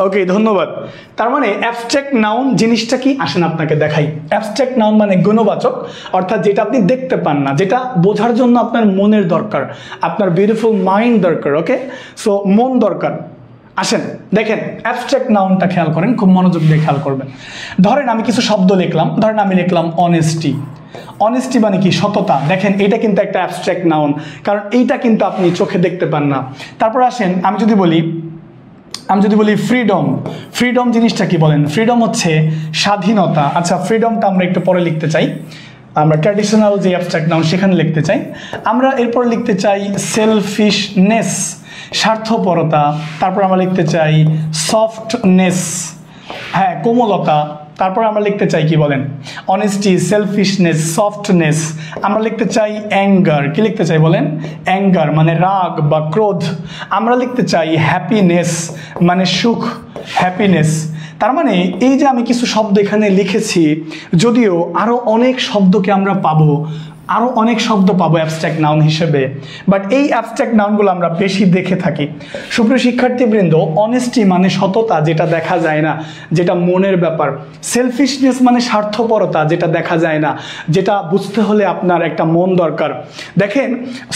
ওকে, ধন্যবাদ। তার মানে অ্যাবস্ট্রাক্ট নাউন জিনিসটা কি আসেন আপনাকে দেখাই। অ্যাবস্ট্রাক্ট নাউন মানে গুণবাচক, অর্থাৎ যেটা আপনি দেখতে পান না, যেটা বোঝার জন্য আপনার মনের দরকার, আপনার বিউটিফুল মাইন্ড দরকার। ওকে, সো মন দরকার। আসেন দেখেন অ্যাবস্ট্রাক্ট নাউনটা খেয়াল করেন, খুব মনোযোগ দিয়ে খেয়াল করবেন। ধরেন আমি কিছু শব্দ লিখলাম, ধরেন আমি লিখলাম অনেস্টি। অনেস্টি মানে কি? সততা। দেখেন এটা কিন্তু একটা অ্যাবস্ট্রাক্ট নাউন, কারণ এইটা কিন্তু আপনি চোখে দেখতে পান না। তারপর আসেন আমি যদি বলি ফ্রিডম। ফ্রিডম জিনিসটা কি বলেন? ফ্রিডম হচ্ছে স্বাধীনতা। আচ্ছা, ফ্রিডমটা আমরা একটু পরে লিখতে চাই, আমরা ট্র্যাডিশনাল যে অ্যাবস্ট্রাক্ট নাউন সেখানে লিখতে চাই। আমরা এরপর লিখতে চাই সেলফিশনেস, স্বার্থপরতা। তারপর আমরা লিখতে চাই সফটনেস, হ্যাঁ কোমলতা। তারপর আমরা লিখতে চাই কি বলেন? Honesty, selfishness, softness. আমরা লিখতে চাই অ্যাঙ্গার। কি লিখতে চাই বলেন? অ্যাঙ্গার মানে রাগ বা ক্রোধ। আমরা লিখতে চাই হ্যাপিনেস মানে সুখ, হ্যাপিনেস। তার মানে এই যে আমি কিছু শব্দ এখানে লিখেছি, যদিও আরও অনেক শব্দকে আমরা পাবো, আরও অনেক শব্দ পাবো অ্যাবস্ট্রাক্ট নাউন হিসেবে, বাট এই অ্যাবস্ট্রাক্ট নাউনগুলো আমরা বেশি দেখে থাকি। সুপ্রিয় শিক্ষার্থীবৃন্দ, অনেস্টি মানে সততা, যেটা দেখা যায় না, যেটা মনের ব্যাপার। সেলফিশনেস মানে স্বার্থপরতা, যেটা দেখা যায় না, যেটা বুঝতে হলে আপনার একটা মন দরকার। দেখেন,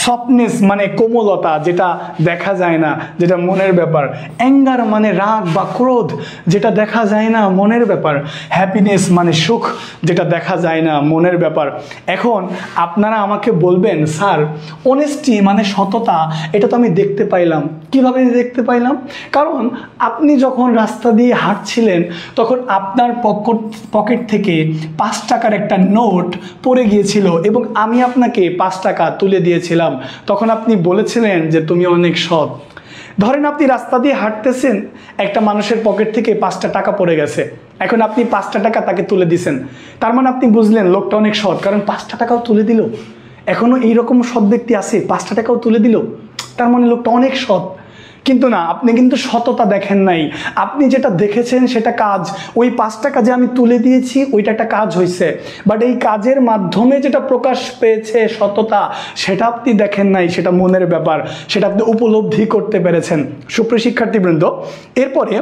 সফটনেস মানে কোমলতা, যেটা দেখা যায় না, যেটা মনের ব্যাপার। অ্যাঙ্গার মানে রাগ বা ক্রোধ, যেটা দেখা যায় না, মনের ব্যাপার। হ্যাপিনেস মানে সুখ, যেটা দেখা যায় না, মনের ব্যাপার। এখন আপনারা আমাকে বলবেন, স্যার অনেস্টি মানে সততা, এটা তো আমি দেখতে পাইলাম। কিভাবে দেখতে পাইলাম? কারণ আপনি যখন রাস্তা দিয়ে হাঁটছিলেন তখন আপনার পকেট থেকে 5 টাকার একটা নোট পড়ে গিয়েছিল এবং আমি আপনাকে 5 টাকা তুলে দিয়েছিলাম। তখন আপনি বলেছিলেন যে তুমি অনেক সৎ। ধরেন আপনি রাস্তা দিয়ে হাঁটতেছেন, একটা মানুষের পকেট থেকে 5টা টাকা পড়ে গেছে, এখন আপনি 5টা টাকা তাকে তুলে দিছেন। তার মানে আপনি বুঝলেন লোকটা অনেক সৎ, কারণ 5টা টাকাও তুলে দিল। এখনো এইরকম সৎ ব্যক্তি আছে, 5টা টাকাও তুলে দিল, তার মানে লোকটা অনেক সৎ। কিন্তু না, আপনি কিন্তু সততা দেখেন নাই। আপনি যেটা দেখেছেন সেটা কাজ। ওই 5 টাকা যে আমি তুলে দিয়েছি ওইটা একটা কাজ হয়েছে, বাট এই কাজের মাধ্যমে যেটা প্রকাশ পেয়েছে সততা, সেটা আপনি দেখেন নাই, সেটা মনের ব্যাপার, সেটা আপনি উপলব্ধি করতে পেরেছেন। সুপ্রিয় শিক্ষার্থীবৃন্দ, এরপরে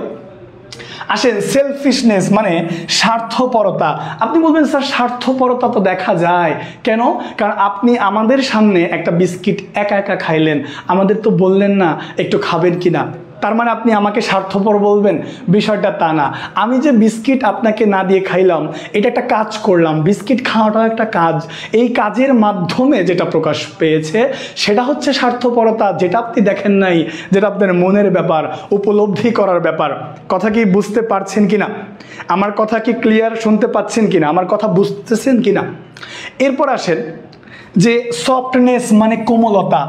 আসেন সেলফিশনেস মানে স্বার্থপরতা। আপনি বলবেন স্যার স্বার্থপরতা তো দেখা যায় কেন? কারণ আপনি আমাদের সামনে একটা বিস্কিট একা একা খাইলেন, আমাদের তো বললেন না একটু খাবেন কিনা। তার মানে আপনি আমাকে স্বার্থপর বলবেন? বিষয়টা তা না। আমি যে বিস্কিট আপনাকে না দিয়ে খাইলাম, এটা একটা কাজ করলাম। বিস্কিট খাওয়াটাও একটা কাজ। এই কাজের মাধ্যমে যেটা প্রকাশ পেয়েছে সেটা হচ্ছে স্বার্থপরতা, যেটা আপনি দেখেন নাই, যেটা আপনার মনের ব্যাপার, উপলব্ধি করার ব্যাপার। কথা কি বুঝতে পারছেন কিনা? আমার কথা কি ক্লিয়ার শুনতে পাচ্ছেন কিনা? আমার কথা বুঝতেছেন কিনা? এরপর আসেন যে সফটনেস মানে কোমলতা,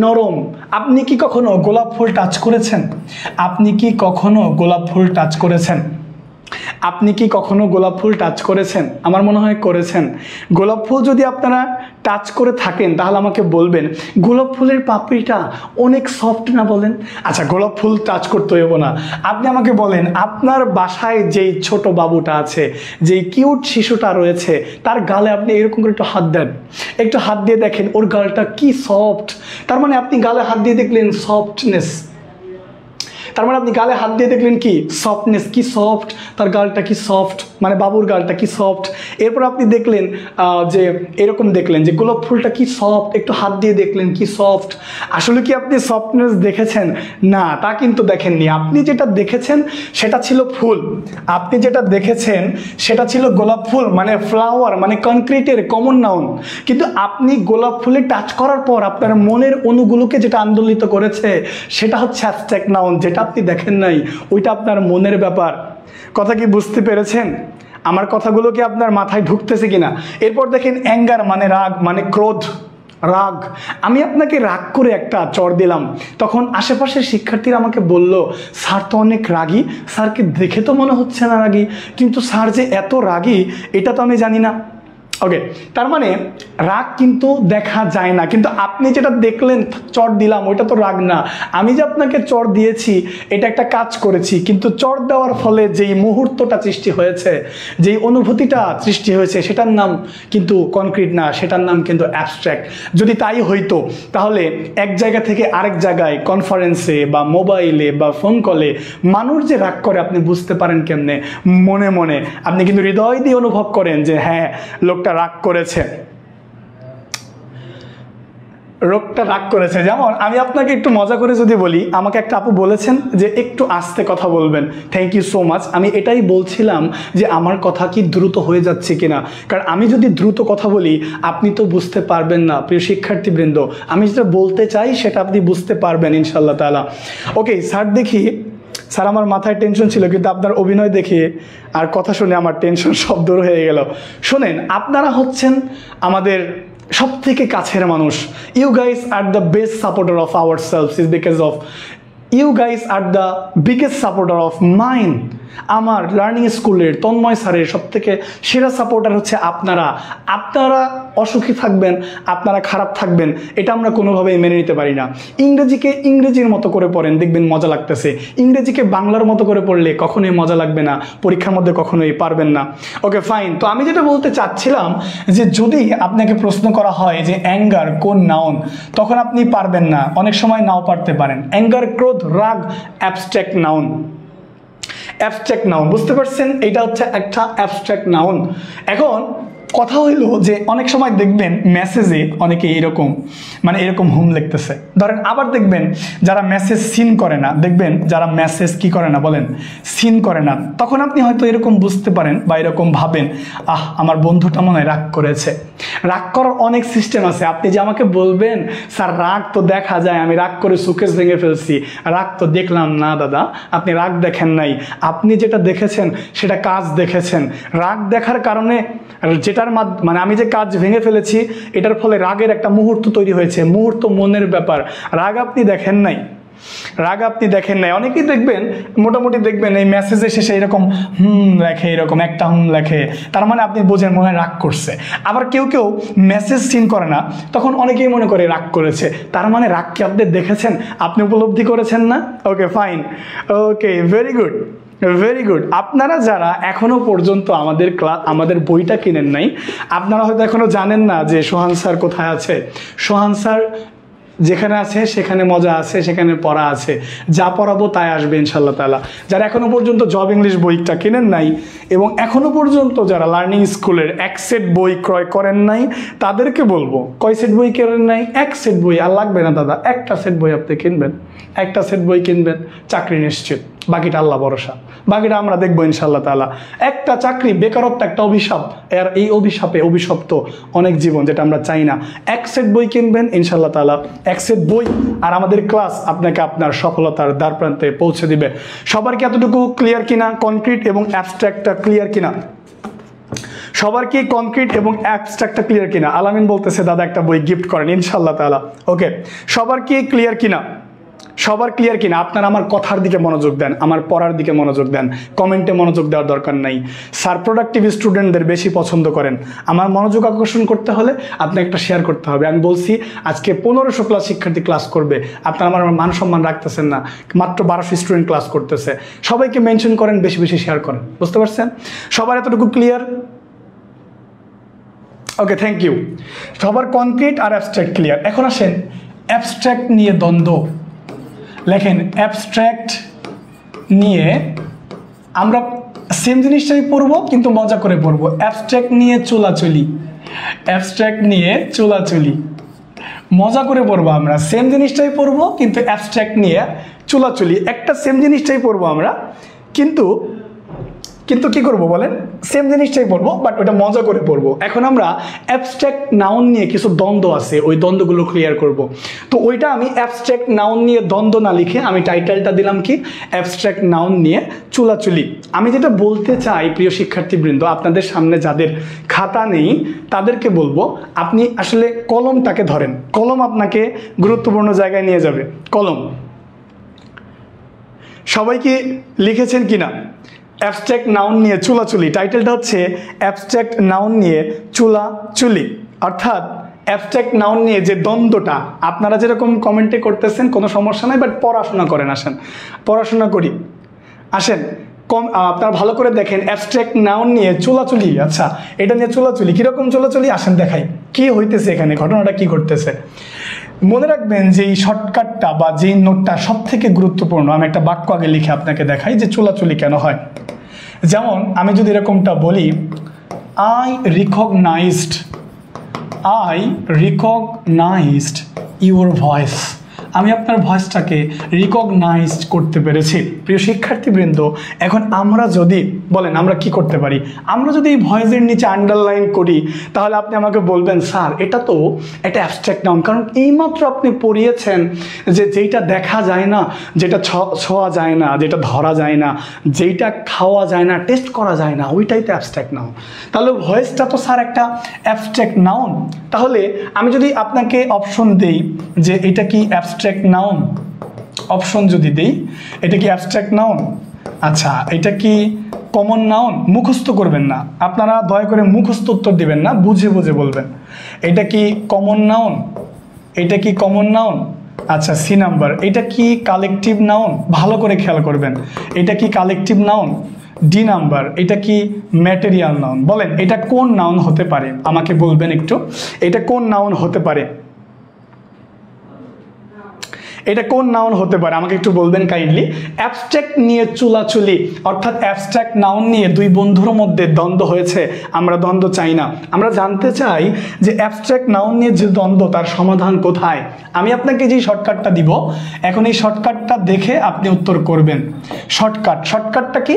নরম। আপনি কি কখনো গোলাপ ফুল টাচ করেছেন? আপনি কি কখনো গোলাপ ফুল টাচ করেছেন? আপনি কি কখনো গোলাপ ফুল টাচ করেছেন? আমার মনে হয় করেছেন। গোলাপ ফুল যদি আপনারা টাচ করে থাকেন তাহলে আমাকে বলবেন গোলাপ ফুলের পাপড়িটা অনেক সফট না বলেন? আচ্ছা, গোলাপ ফুল টাচ করতে হইব না, আপনি আমাকে বলেন আপনার বাসায় যেই ছোট বাবুটা আছে, যেই কিউট শিশুটা রয়েছে, তার গালে আপনি এরকম করে একটু হাত দেন, একটু হাত দিয়ে দেখেন ওর গালটা কি সফট। তার মানে আপনি গালে হাত দিয়ে দেখলেন সফটনেস, তার মানে আপনি গালে হাত দিয়ে দেখলেন কি সফটনেস, কি সফট, তার গালটা কি সফট, মানে বাবুর গালটা কি সফট। এরপর আপনি দেখলেন যে এরকম দেখলেন যে গোলাপ ফুলটা কি সফট, একটু হাত দিয়ে দেখলেন কি সফট। আসলে কি আপনি সফটনেস দেখেছেন? না, তা কিন্তু দেখেননি। আপনি যেটা দেখেছেন সেটা ছিল ফুল, আপনি যেটা দেখেছেন সেটা ছিল গোলাপ ফুল, মানে ফ্লাওয়ার, মানে কনক্রিটের কমন নাউন। কিন্তু আপনি গোলাপ ফুলে টাচ করার পর আপনার মনের অণুগুলোকে যেটা আন্দোলিত করেছে সেটা হচ্ছে অ্যাবস্ট্রাক্ট নাউন, যেটা আপনি দেখেন নাই, ওইটা আপনার মনের ব্যাপার। কথা কি বুঝতে পেরেছেন? আমার কথাগুলো কি আপনার মাথায় ঢুকতেছে কিনা? এরপর দেখেন অ্যাঙ্গার মানে রাগ, মানে ক্রোধ, রাগ। আমি আপনাকে রাগ করে একটা চড় দিলাম, তখন আশেপাশের শিক্ষার্থীরা আমাকে বলল স্যার তো অনেক রাগী, স্যারকে দেখে তো মনে হচ্ছে না রাগী, কিন্তু স্যার যে এত রাগী এটা তো আমি জানি না। ওকে, তার মানে রাগ কিন্তু দেখা যায় না, কিন্তু আপনি যেটা দেখলেন চড় দিলাম ওইটা তো রাগ না। আমি যে আপনাকে চড় দিয়েছি এটা একটা কাজ করেছি, কিন্তু চড় দেওয়ার ফলে যেই মুহূর্তটা সৃষ্টি হয়েছে, যেই অনুভূতিটা সৃষ্টি হয়েছে, সেটার নাম কিন্তু কনক্রিট না, সেটার নাম কিন্তু অ্যাবস্ট্রাক্ট। যদি তাই হইতো তাহলে এক জায়গা থেকে আরেক জায়গায় কনফারেন্সে বা মোবাইলে বা ফোন কলে মানুষ যে রাগ করে আপনি বুঝতে পারেন কেমনে? মনে মনে আপনি কিন্তু হৃদয় দিয়ে অনুভব করেন যে হ্যাঁ লোকটা রাগ করেছে। রোগটা রাগ করেছে। যেমন আমি আপনাকে একটু মজা করে যদি বলি, আমাকে একটা আপু বলেছেন যে একটু আস্তে কথা বলবেন, থ্যাংক ইউ সো মাচ। আমি এটাই বলছিলাম যে আমার কথা কি দ্রুত হয়ে যাচ্ছে কিনা, কারণ আমি যদি দ্রুত কথা বলি আপনি তো বুঝতে পারবেন না প্রিয় শিক্ষার্থীবৃন্দ, আমি যেটা বলতে চাই সেটা আপনি বুঝতে পারবেন ইনশাল্লাহ তাআলা। ওকে স্যার, দেখি স্যার আমার মাথায় টেনশন ছিল, কিন্তু আপনার অভিনয় দেখে আর কথা শুনে আমার টেনশন সব দূর হয়ে গেল। শোনেন, আপনারা হচ্ছেন আমাদের সব থেকে কাছের মানুষ। You guys are the best supporter of our selfs is because of you guys are the biggest supporter of mine. আমার লার্নিং স্কুলের তন্ময় স্যারের সব থেকে সেরা সাপোর্টার হচ্ছে আপনারা। আপনারা অসুখী থাকবেন, আপনারা খারাপ থাকবেন, এটা আমরা কোনোভাবেই মেনে নিতে পারি না। ইংরেজিকে ইংরেজির মতো করে পড়েন, দেখবেন মজা লাগতেছে। ইংরেজিকে বাংলার মতো করে পড়লে কখনোই মজা লাগবে না, পরীক্ষার মধ্যে কখনোই পারবেন না। Okay fine. তো আমি যেটা বলতে চাচ্ছিলাম যে যদি আপনাকে প্রশ্ন করা হয় যে অ্যাঙ্গার কোন নাউন, তখন আপনি পারবেন না, অনেক সময় নাও পারতে পারেন। অ্যাঙ্গার, ক্রোধ, রাগ অ্যাবস্ট্রাক্ট নাউন। অ্যাবস্ট্রাক্ট নাউন, বুঝতে পারছেন? এটা হচ্ছে একটা অ্যাবস্ট্রাক্ট নাউন। এখন কথা হইল যে অনেক সময় দেখবেন মেসেজে অনেকে এরকম এরকম হুম লিখতেছে, ধরেন। আবার দেখবেন যারা মেসেজ সিন করে না, দেখবেন যারা মেসেজ কি করে না বলেন, সিন করে না, তখন আপনি হয়তো এরকম বুঝতে পারেন বা এরকম ভাবেন, আমার বন্ধুটা মনে হয় রাগ করেছে। রাগ করার অনেক সিস্টেম আছে। আপনি যে আমাকে বলবেন স্যার রাগ তো দেখা যায়, আমি রাগ করে সুকেশ ভেঙে ফেলছি, রাগ তো দেখলাম না দাদা, আপনি রাগ দেখেন নাই। আপনি যেটা দেখেছেন সেটা কাজ দেখেছেন। রাগ দেখার কারণে যেটার আমি যে কাজ ভেঙে ফেলেছি, এটার ফলে রাগের একটা মুহূর্ত তৈরি হয়েছে। মুহূর্ত মনের ব্যাপার, রাগ আপনি দেখেন নাই, রাগ আপনি দেখেন নাই। অনেকেই দেখবেন মোটামুটি দেখবেন এই মেসেজের শেষে এরকম লেখে, এরকম একটা লেখে, তার মানে আপনি বোঝেন মনে হয় রাগ করছে। আবার কেউ কেউ মেসেজ সিন করে না, তখন অনেকেই মনে করে রাগ করেছে, তার মানে রাগ কি আপনি দেখেছেন, আপনি উপলব্ধি করেছেন না? Okay fine, okay very good, very good. আপনারা যারা এখনো পর্যন্ত আমাদের বইটা কিনেন নাই, আপনারা হয়তো এখনো জানেন না যে সোহান স্যার কোথায় আছে। সোহান স্যার যেখানে আছে সেখানে মজা আছে, সেখানে পড়া আছে, যা পড়াবো তাই আসবে ইনশাল্লাহ তাআলা। যারা এখনো পর্যন্ত জব ইংলিশ বইটা কিনেন নাই এবং এখনো পর্যন্ত যারা লার্নিং স্কুলের এক সেট বই ক্রয় করেন নাই, তাদেরকে বলবো, কয় সেট বই কেনেন নাই? এক সেট বই। আর লাগবে না দাদা, একটা সেট বই আপনি কিনবেন, একটা সেট বই কিনবেন, চাকরি নিশ্চিত, বাকিটা আল্লাহ ভরসা, বাকিটা আমরা দেখবো ইনশাল্লাহ তাআলা। একটা চাকরি, বেকারত্ব একটা অভিশাপ, আর এই অভিশাপে অভিশপ্ত অনেক জীবন, যেটা আমরা চাই না। এক সেট বই কিনবেন ইনশাল্লাহ তাআলা, এক সেট বই, আর আমাদের ক্লাস আপনাকে আপনার সফলতার দ্বার প্রান্তে পৌঁছে দিবে। সবার কি এতটুকু ক্লিয়ার কিনা? কনক্রিট এবং অ্যাবস্ট্রাক্টটা ক্লিয়ার কিনা? সবার কি কনক্রিট এবং অ্যাবস্ট্রাক্টটা ক্লিয়ার কিনা? আলামিন বলতেছে দাদা একটা বই গিফট করেন ইনশাল্লাহ তাআলা। ওকে, সবার কি ক্লিয়ার কিনা? সবার ক্লিয়ার কিনা? আপনারা আমার কথার দিকে মনোযোগ দেন, আমার পড়ার দিকে মনোযোগ দেন, কমেন্টে মনোযোগ দেওয়ার দরকার নাই। স্যার প্রোডাক্টিভ স্টুডেন্টদের বেশি পছন্দ করেন। আমার মনোযোগ আকর্ষণ করতে হলে আপনাকে একটা শেয়ার করতে হবে। আমি বলছি আজকে 1500 প্লাস শিক্ষার্থী ক্লাস করবে, আপনারা আমার মান সম্মান রাখতেছেন না, মাত্র 1200 স্টুডেন্ট ক্লাস করতেছে। সবাইকে মেনশন করেন, বেশি বেশি শেয়ার করেন, বুঝতে পারছেন? সবার এতটুকু ক্লিয়ার? Okay, thank you. সবার কনক্রিট আর অ্যাবস্ট্রাক্ট ক্লিয়ার। এখন আসেন অ্যাবস্ট্রাক্ট নিয়ে দ্বন্দ্ব। লেখেন অ্যাবস্ট্রাক্ট নিয়ে আমরা সেম জিনিসটাই পড়বো, কিন্তু মজা করে পড়বো। অ্যাবস্ট্রাক্ট নিয়ে চোলাচুলি, অ্যাবস্ট্রাক্ট নিয়ে চোলাচুলি, মজা করে পড়বো আমরা। সেম জিনিসটাই পড়বো, কিন্তু অ্যাবস্ট্রাক্ট নিয়ে চোলাচুলি। একটা সেম জিনিসটাই পড়বো আমরা, কিন্তু কি করবো বলেন? সেম জিনিসটাই পড়বো, বাট ওটা মজা করে পড়বো। এখন আমরা অ্যাবস্ট্রাক্ট নাউন নিয়ে কিছু দ্বন্দ্ব আছে, ওই দ্বন্দ্বগুলো ক্লিয়ার করব। তো ওইটা আমি অ্যাবস্ট্রাক্ট নাউন নিয়ে দ্বন্দ্ব না লিখে আমি টাইটেলটা দিলাম কি, অ্যাবস্ট্রাক্ট নাউন নিয়ে চুলাচুলি। আমি যেটা বলতে চাই প্রিয় শিক্ষার্থীবৃন্দ, আপনাদের সামনে যাদের খাতা নেই তাদেরকে বলবো, আপনি আসলে কলমটাকে ধরেন, কলম আপনাকে গুরুত্বপূর্ণ জায়গায় নিয়ে যাবে। কলম সবাই কি লিখেছেন কিনা? অ্যাবস্ট্রাক্ট নাউন নিয়ে চুলাচুলি, টাইটেলটা হচ্ছে অ্যাবস্ট্রাক্ট নাউন নিয়ে চুলাচুলি। অর্থাৎ অ্যাবস্ট্রাক্ট নাউন নিয়ে যে দ্বন্দ্বটা, আপনারা যেরকম কমেন্টে করতেছেন কোনো সমস্যা নাই, বাট পড়াশোনা করেন, আসেন পড়াশোনা করি, আসেন আপনারা ভালো করে দেখেন। অ্যাবস্ট্রাক্ট নাউন নিয়ে চুলাচুলি, আচ্ছা এটা নিয়ে চুলাচুলি, কীরকম চুলাচুলি আসেন দেখাই, কি হইতেছে এখানে, ঘটনাটা কি ঘটতেছে। মনে রাখবেন যে এই শর্টকাটটা বা যেই নোটটা সব থেকে গুরুত্বপূর্ণ। আমি একটা বাক্য আগে লিখে আপনাকে দেখাই যে চুলাচুলি কেন হয়। যেমন আমি যদি এরকমটা বলি, I recognised I recognised your voice, আমি আপনার ভয়েসটাকে রিকগনাইজ করতে পেরেছি। প্রিয় শিক্ষার্থীবৃন্দ, এখন আমরা যদি বলেন আমরা কি করতে পারি, আমরা যদি এই ভয়েসের নিচে আন্ডারলাইন করি তাহলে আপনি আমাকে বলবেন স্যার এটা তো একটা অ্যাবস্ট্রাক্ট নাউন, কারণ এইমাত্র আপনি পড়িয়েছেন যে যেটা দেখা যায় না, যেটা ছোঁয়া যায় না, যেটা ধরা যায় না, যেটা খাওয়া যায় না, টেস্ট করা যায় না, ওইটাই তো অ্যাবস্ট্রাক্ট নাউন। তাহলে ভয়েসটা তো স্যার একটা অ্যাবস্ট্রাক্ট নাউন। তাহলে আমি যদি আপনাকে অপশন দেই যে এটা কি অ্যাবস্ট্রাক্ট নাউন, অপশন যদি দেই এটা কি অ্যাবস্ট্রাক্ট নাউন, আচ্ছা এটা কি কমন নাউন, মুখস্থ করবেন না আপনারা, দয়া করে মুখস্থ উত্তর দিবেন না, বুঝে বুঝে বলবেন। এটা কি কমন নাউন, এটা কি কমন নাউন, আচ্ছা সি নাম্বার, এটা কি কালেকটিভ নাউন, ভালো করে খেয়াল করবেন, এটা কি কালেকটিভ নাউন, ডি নাম্বার, এটা কি ম্যাটেরিয়াল নাউন। বলেন এটা কোন নাউন হতে পারে, আমাকে বলবেন একটু, এটা কোন নাউন হতে পারে, এটা কোন নাউন হতে পারে আমাকে একটু বলবেন কাইন্ডলি। অ্যাবস্ট্রাক্ট নিয়ে চুলাচুলি, অর্থাৎ অ্যাবস্ট্রাক্ট নাউন নিয়ে দুই বন্ধুর মধ্যে দ্বন্দ্ব হয়েছে, আমরা দ্বন্দ্ব চাই না, আমরা জানতে চাই যে অ্যাবস্ট্রাক্ট নাউন নিয়ে যে দ্বন্দ্ব তার সমাধান কোথায়। আমি আপনাকে যে শর্টকাটটা দিব এখন, এই শর্টকাটটা দেখে আপনি উত্তর করবেন। শর্টকাটটা কি,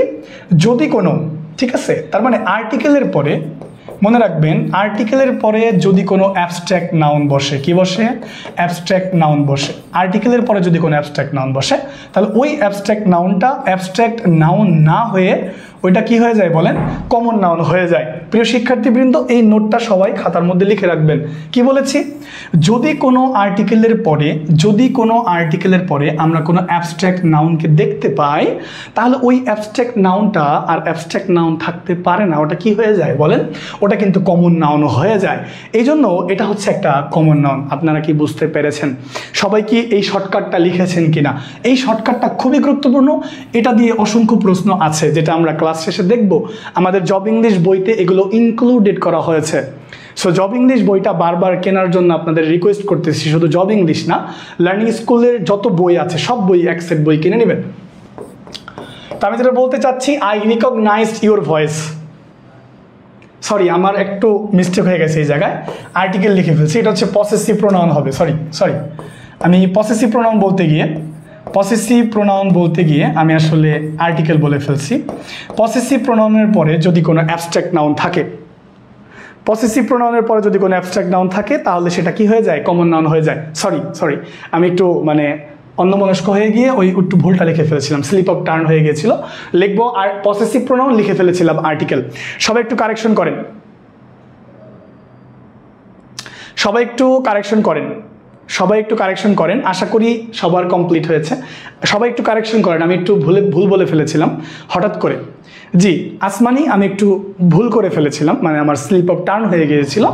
যদি কোনো, ঠিক আছে, তার মানে আর্টিকেলের পরে মনে রাখবেন, আর্টিকেলের পরে যদি কোনো অ্যাবস্ট্রাক্ট নাউন বসে, কি বসে, অ্যাবস্ট্রাক্ট নাউন বসে, আর্টিকেলের পরে যদি কোনো অ্যাবস্ট্রাক্ট নাউন বসে তাহলে ওই অ্যাবস্ট্রাক্ট নাউনটা অ্যাবস্ট্রাক্ট নাউন না হয়ে ওইটা কি হয়ে যায় বলেন, কমন নাউন হয়ে যায়। প্রিয় শিক্ষার্থীবৃন্দ, এই নোটটা সবাই খাতার মধ্যে লিখে রাখবেন। কি বলেছি, যদি কোনো আর্টিকেলের পরে আমরা কোনো অ্যাবস্ট্রাক্ট নাউনকে দেখতে পাই তাহলে ওই অ্যাবস্ট্রাক্ট নাউনটা আর অ্যাবস্ট্রাক্ট নাউন থাকতে পারে না, ওটা কি হয়ে যায় বলেন, ওটা কিন্তু কমন নাউন হয়ে যায়। এই জন্য এটা হচ্ছে একটা কমন নাউন। আপনারা কি বুঝতে পেরেছেন? সবাই কি এই শর্টকাটটা লিখেছেন কিনা? এই শর্টকাটটা খুবই গুরুত্বপূর্ণ, এটা দিয়ে অসংখ্য প্রশ্ন আছে যেটা আমরা ক্লাস শেষে দেখব। আমাদের জব ইংলিশ বইতে এগুলো ইনক্লুডেড করা হয়েছে। সো জব ইংলিশ বইটা বারবার কেনার জন্য আপনাদের রিকোয়েস্ট করতেছি, শুধু জব ইংলিশ না, লার্নিং স্কুলের যত বই আছে সব বই, এক সেট বই কিনে নেবেন। তো আমি যেটা বলতে চাচ্ছি, I recognised your voice, sorry আমার একটু মিস্টেক হয়ে গেছে, এই জায়গায় আর্টিকেল লিখে ফেলছি, এটা হচ্ছে পসেসিভ প্রোনাউন হবে, সরি আমি পসেসিভ প্রোনাউন বলতে গিয়ে আমি আসলে আর্টিকেল বলে ফেলছি। পসেসিভ প্রোনাউনের পরে যদি কোনো অ্যাবস্ট্রাক্ট নাউন থাকে, তাহলে সেটা কি হয়ে যায়, কমন নাউন হয়ে যায়। সরি আমি একটু অন্যমনস্ক হয়ে গিয়ে একটু ভুলটা লিখে ফেলেছিলাম, স্লিপ অফ টার্ন হয়ে গিয়েছিল, লিখবো আর পসেসিভ প্রোনাউন লিখে ফেলেছিলাম আর্টিকেল। সবাই একটু কারেকশন করেন, আশা করি সবার কমপ্লিট হয়েছে। সবাই একটু কারেকশন করেন, আমি একটু ভুল বলে ফেলেছিলাম হঠাৎ করে। জি আসমানি, আমি একটু ভুল করে ফেলেছিলাম, আমার স্লিপ অফ টার্ন হয়ে গিয়েছিল।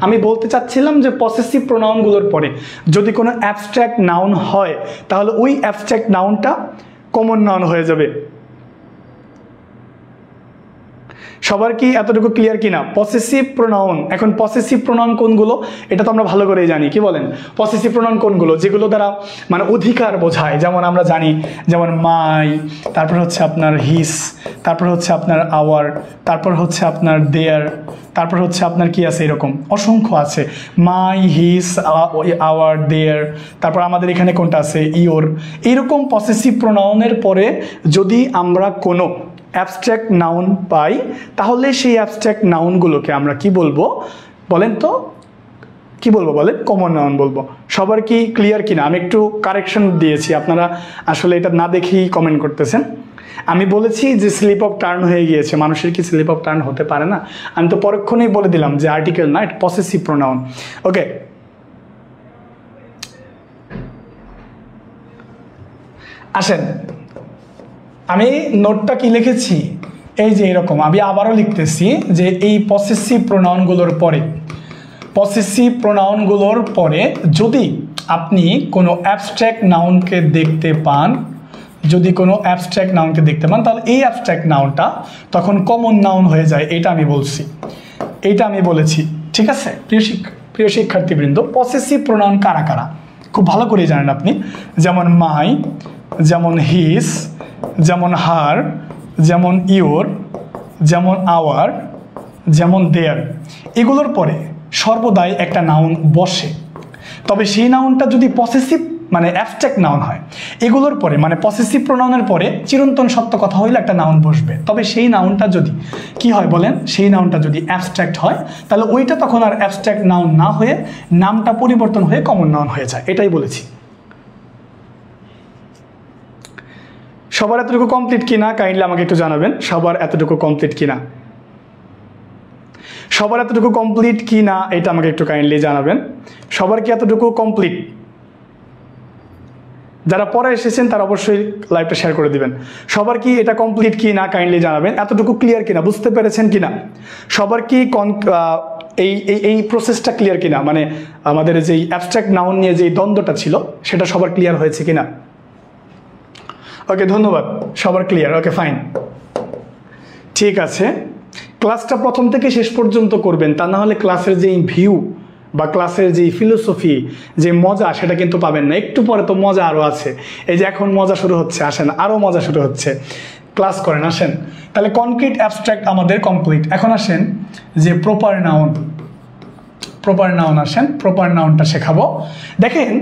আমি বলতে চাচ্ছিলাম যে পসেসিভ প্রোনাউনগুলোর পরে যদি কোনো অ্যাবস্ট্রাক্ট নাউন হয় তাহলে ওই অ্যাবস্ট্রাক্ট নাউনটা কমন নাউন হয়ে যাবে। সবার কি এতটুকু ক্লিয়ার কিনা? পসেসিভ প্রোনাউন, এখন পসেসিভ প্রোনাউন কোনগুলো এটা তো আমরা ভালো করেই জানি, কি বলেন? পসেসিভ প্রোনাউন কোনগুলো, যেগুলো দ্বারা অধিকার বোঝায়, যেমন আমরা জানি, যেমন মাই, তারপর হচ্ছে আপনার হিস, তারপর হচ্ছে আপনার আওয়ার, তারপর হচ্ছে আপনার দেয়ার, তারপর হচ্ছে আপনার কি আছে, এরকম অসংখ্য আছে, মাই, হিস, আওয়ার, দেয়ার, তারপর আমাদের এখানে কোনটা আছে, ইওর। এইরকম পসেসিভ প্রোনাউনের পরে যদি আমরা কোনো অ্যাবস্ট্রাক্ট নাউন পাই তাহলে সেই অ্যাবস্ট্রাক্ট নাউনগুলোকে আমরা কি বলবো বলেন তো, কি বলবো বলেন? কমন নাউন বলবো। সবার কি ক্লিয়ার কিনা? আমি একটু কারেকশন দিয়েছি, আপনারা আসলে এটা না দেখেই কমেন্ট করতেছেন। আমি বলেছি যে স্লিপ অফ টার্ন হয়ে গিয়েছে, মানুষের কি স্লিপ অফ টার্ন হতে পারে না? আমি তো পরক্ষণেই বলে দিলাম যে আর্টিকেল না, এটা পসেসিভ প্রোনাউন। ওকে, আসেন আমি নোটটা কি লিখেছি, এই যে এরকম আমি আবারও লিখতেছি যে এই পসেসিভ প্রোনাউনগুলোর পরে যদি আপনি কোনো অ্যাবস্ট্রাক্ট নাউনকে দেখতে পান, তাহলে এই অ্যাবস্ট্রাক্ট নাউনটা তখন কমন নাউন হয়ে যায়। এটা আমি বলেছি, ঠিক আছে? প্রিয় শিক্ষার্থীবৃন্দ, পসেসিভ প্রোনাউন কারা কারা খুব ভালো করে জানেন আপনি, যেমন মাই, যেমন হিস, যেমন হার, যেমন ইওর, যেমন আওয়ার, যেমন দেয়ার। এগুলোর পরে সর্বদাই একটা নাউন বসে, তবে সেই নাউনটা যদি পসেসিভ মানে অ্যাবস্ট্রাক্ট নাউন হয়, এগুলোর পরে মানে পসেসিভ প্রোনাউনের পরে চিরন্তন সত্য কথা হইলে একটা নাউন বসবে। তবে সেই নাউনটা যদি কি হয় বলেন, সেই নাউনটা যদি অ্যাবস্ট্রাক্ট হয় তাহলে ওইটা তখন আর অ্যাবস্ট্রাক্ট নাউন না হয়ে নামটা পরিবর্তন হয়ে কমন নাউন হয়ে যায়। এটাই বলেছি। সবার এতটুকু কমপ্লিট কিনা কাইন্ডলি আমাকে একটু জানাবেন। সবার এতটুকু কমপ্লিট কিনা, সবার এতটুকু কমপ্লিট কিনা এটা আমাকে একটু কাইন্ডলি জানাবেন। সবার কি এতটুকু কমপ্লিট? যারা পরে এসেছেন তারা অবশ্যই লাইভটা শেয়ার করে দিবেন। সবার কি এটা কমপ্লিট কি না কাইন্ডলি জানাবেন। এতটুকু ক্লিয়ার কিনা, বুঝতে পেরেছেন কিনা? সবার কি এই প্রসেসটা ক্লিয়ার কিনা, মানে আমাদের যেই অ্যাবস্ট্রাক্ট নাউন নিয়ে যেই দ্বন্দ্বটা ছিল সেটা সবার ক্লিয়ার হয়েছে কিনা? ওকে, ধন্যবাদ, সবার ক্লিয়ার। ওকে, ফাইন, ঠিক আছে। ক্লাসটা প্রথম থেকে শেষ পর্যন্ত করবেন, তা না হলে ক্লাসের যেই ভিউ বা ক্লাসের যে ফিলোসফি, যে মজা, সেটা কিন্তু পাবেন না। একটু পরে তো মজা আরও আছে। এই যে এখন মজা শুরু হচ্ছে, আসেন আরও মজা শুরু হচ্ছে, ক্লাস করেন, আসেন। তাহলে কনক্রিট অ্যাবস্ট্রাক্ট আমাদের কমপ্লিট। এখন আসেন যে প্রপার নাউন, প্রপার নাউন আসেন, প্রপার নাউনটা শেখাবো। দেখেন,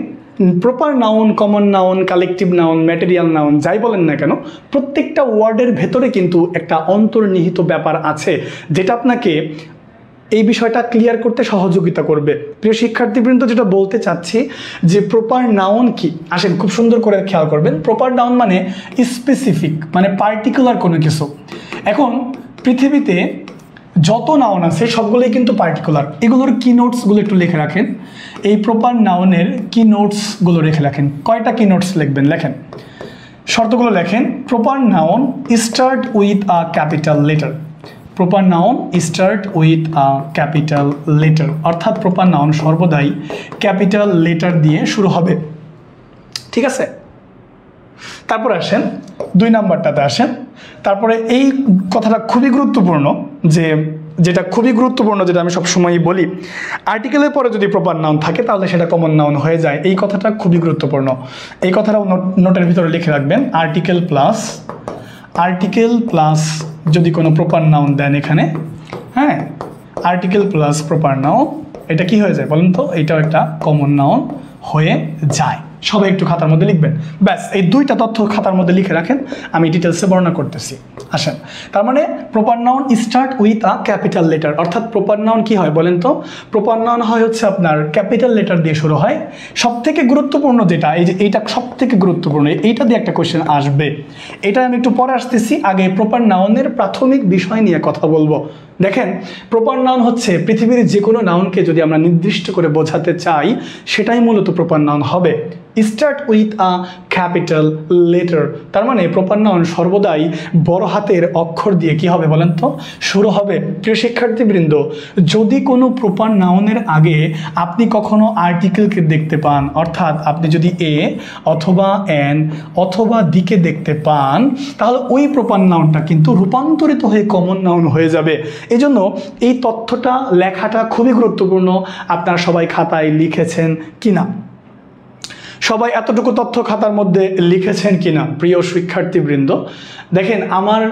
proper noun, common noun, collective noun, material noun, যাই বলেন না কেন, প্রত্যেকটা ওয়ার্ডের ভেতরে কিন্তু একটা অন্তর্নিহিত ব্যাপার আছে যেটা আপনাকে এই বিষয়টা ক্লিয়ার করতে সহযোগিতা করবে। প্রিয় শিক্ষার্থীবৃন্দ, যেটা বলতে চাচ্ছি যে প্রপার নাউন কি, আসেন খুব সুন্দর করে খেয়াল করবেন। প্রপার নাউন মানে স্পেসিফিক, মানে পার্টিকুলার কোনো কিছু। এখন পৃথিবীতে যত নাউন আছে সবগুলোই কিন্তু পার্টিকুলার। এগুলোর কি নোটসগুলো একটু লিখে রাখেন। এই প্রপার নাউনের কি নোটসগুলো রেখে রাখেন। কয়টা কি নোটস লিখবেন, লেখেন, শর্তগুলো লেখেন। Proper noun start with a capital letter. Proper noun start with a capital letter, অর্থাৎ প্রপার নাউন সর্বদাই ক্যাপিটাল লেটার দিয়ে শুরু হবে, ঠিক আছে? তারপরে আসেন 2 নাম্বারটাতে আসেন। তারপরে এই কথাটা খুবই গুরুত্বপূর্ণ, যেটা খুবই গুরুত্বপূর্ণ, যেটা আমি সবসময়ই বলি, আর্টিকেলের পরে যদি প্রপার নাউন থাকে তাহলে সেটা কমন নাউন হয়ে যায়। এই কথাটা খুবই গুরুত্বপূর্ণ, এই কথাটাও নোটের ভিতরে লিখে রাখবেন। আর্টিকেল প্লাস যদি কোনো প্রপার নাউন দেন এখানে, হ্যাঁ, আর্টিকেল প্লাস প্রপার নাউন, এটা কি হয়ে যায় বলেন তো? এটাও একটা কমন নাউন হয়ে যায়। সবাই একটু খাতার মধ্যে লিখবেন। ব্যাস, এই 2টা তথ্য খাতার মধ্যে লিখে রাখেন, আমি ডিটেলসে বর্ণনা করতেছি। আসেন, তার মানে proper noun start with a capital letter, অর্থাৎ প্রপার নাউন কি হয় বলেন তো? প্রপার নাউন হয় হচ্ছে আপনার ক্যাপিটাল লেটার দিয়ে শুরু হয়। সব থেকে গুরুত্বপূর্ণ যেটা, এই যে এইটা সব থেকে গুরুত্বপূর্ণ, এইটা দিয়ে একটা কোয়েশ্চেন আসবে, এটা আমি একটু পরে আসতেছি। আগে প্রপার নাউনের প্রাথমিক বিষয় নিয়ে কথা বলবো। দেখেন, প্রপার নাউন হচ্ছে পৃথিবীর যে কোনো নাউনকে যদি আমরা নির্দিষ্ট করে বোঝাতে চাই, সেটাই মূলত প্রপার নাউন হবে। Start with a capital letter, তার মানে প্রপার নাউন সর্বদাই বড় হাতের অক্ষর দিয়ে কি হবে বলেন তো? শুরু হবে। প্রিয় শিক্ষার্থীবৃন্দ, যদি কোনো প্রপার নাউনের আগে আপনি কখনো আর্টিকেলকে দেখতে পান, অর্থাৎ আপনি যদি এ অথবা এন অথবা দিকে দেখতে পান, তাহলে ওই প্রপার নাউনটা কিন্তু রূপান্তরিত হয়ে কমন নাউন হয়ে যাবে। এই জন্য এই তথ্যটা লেখাটা খুবই গুরুত্বপূর্ণ। আপনারা সবাই খাতায় লিখেছেন কিনা? সবাই এতটুকু তথ্য খাতার মধ্যে লিখেছেন কিনা প্রিয় শিক্ষার্থীবৃন্দ? দেখেন, আমার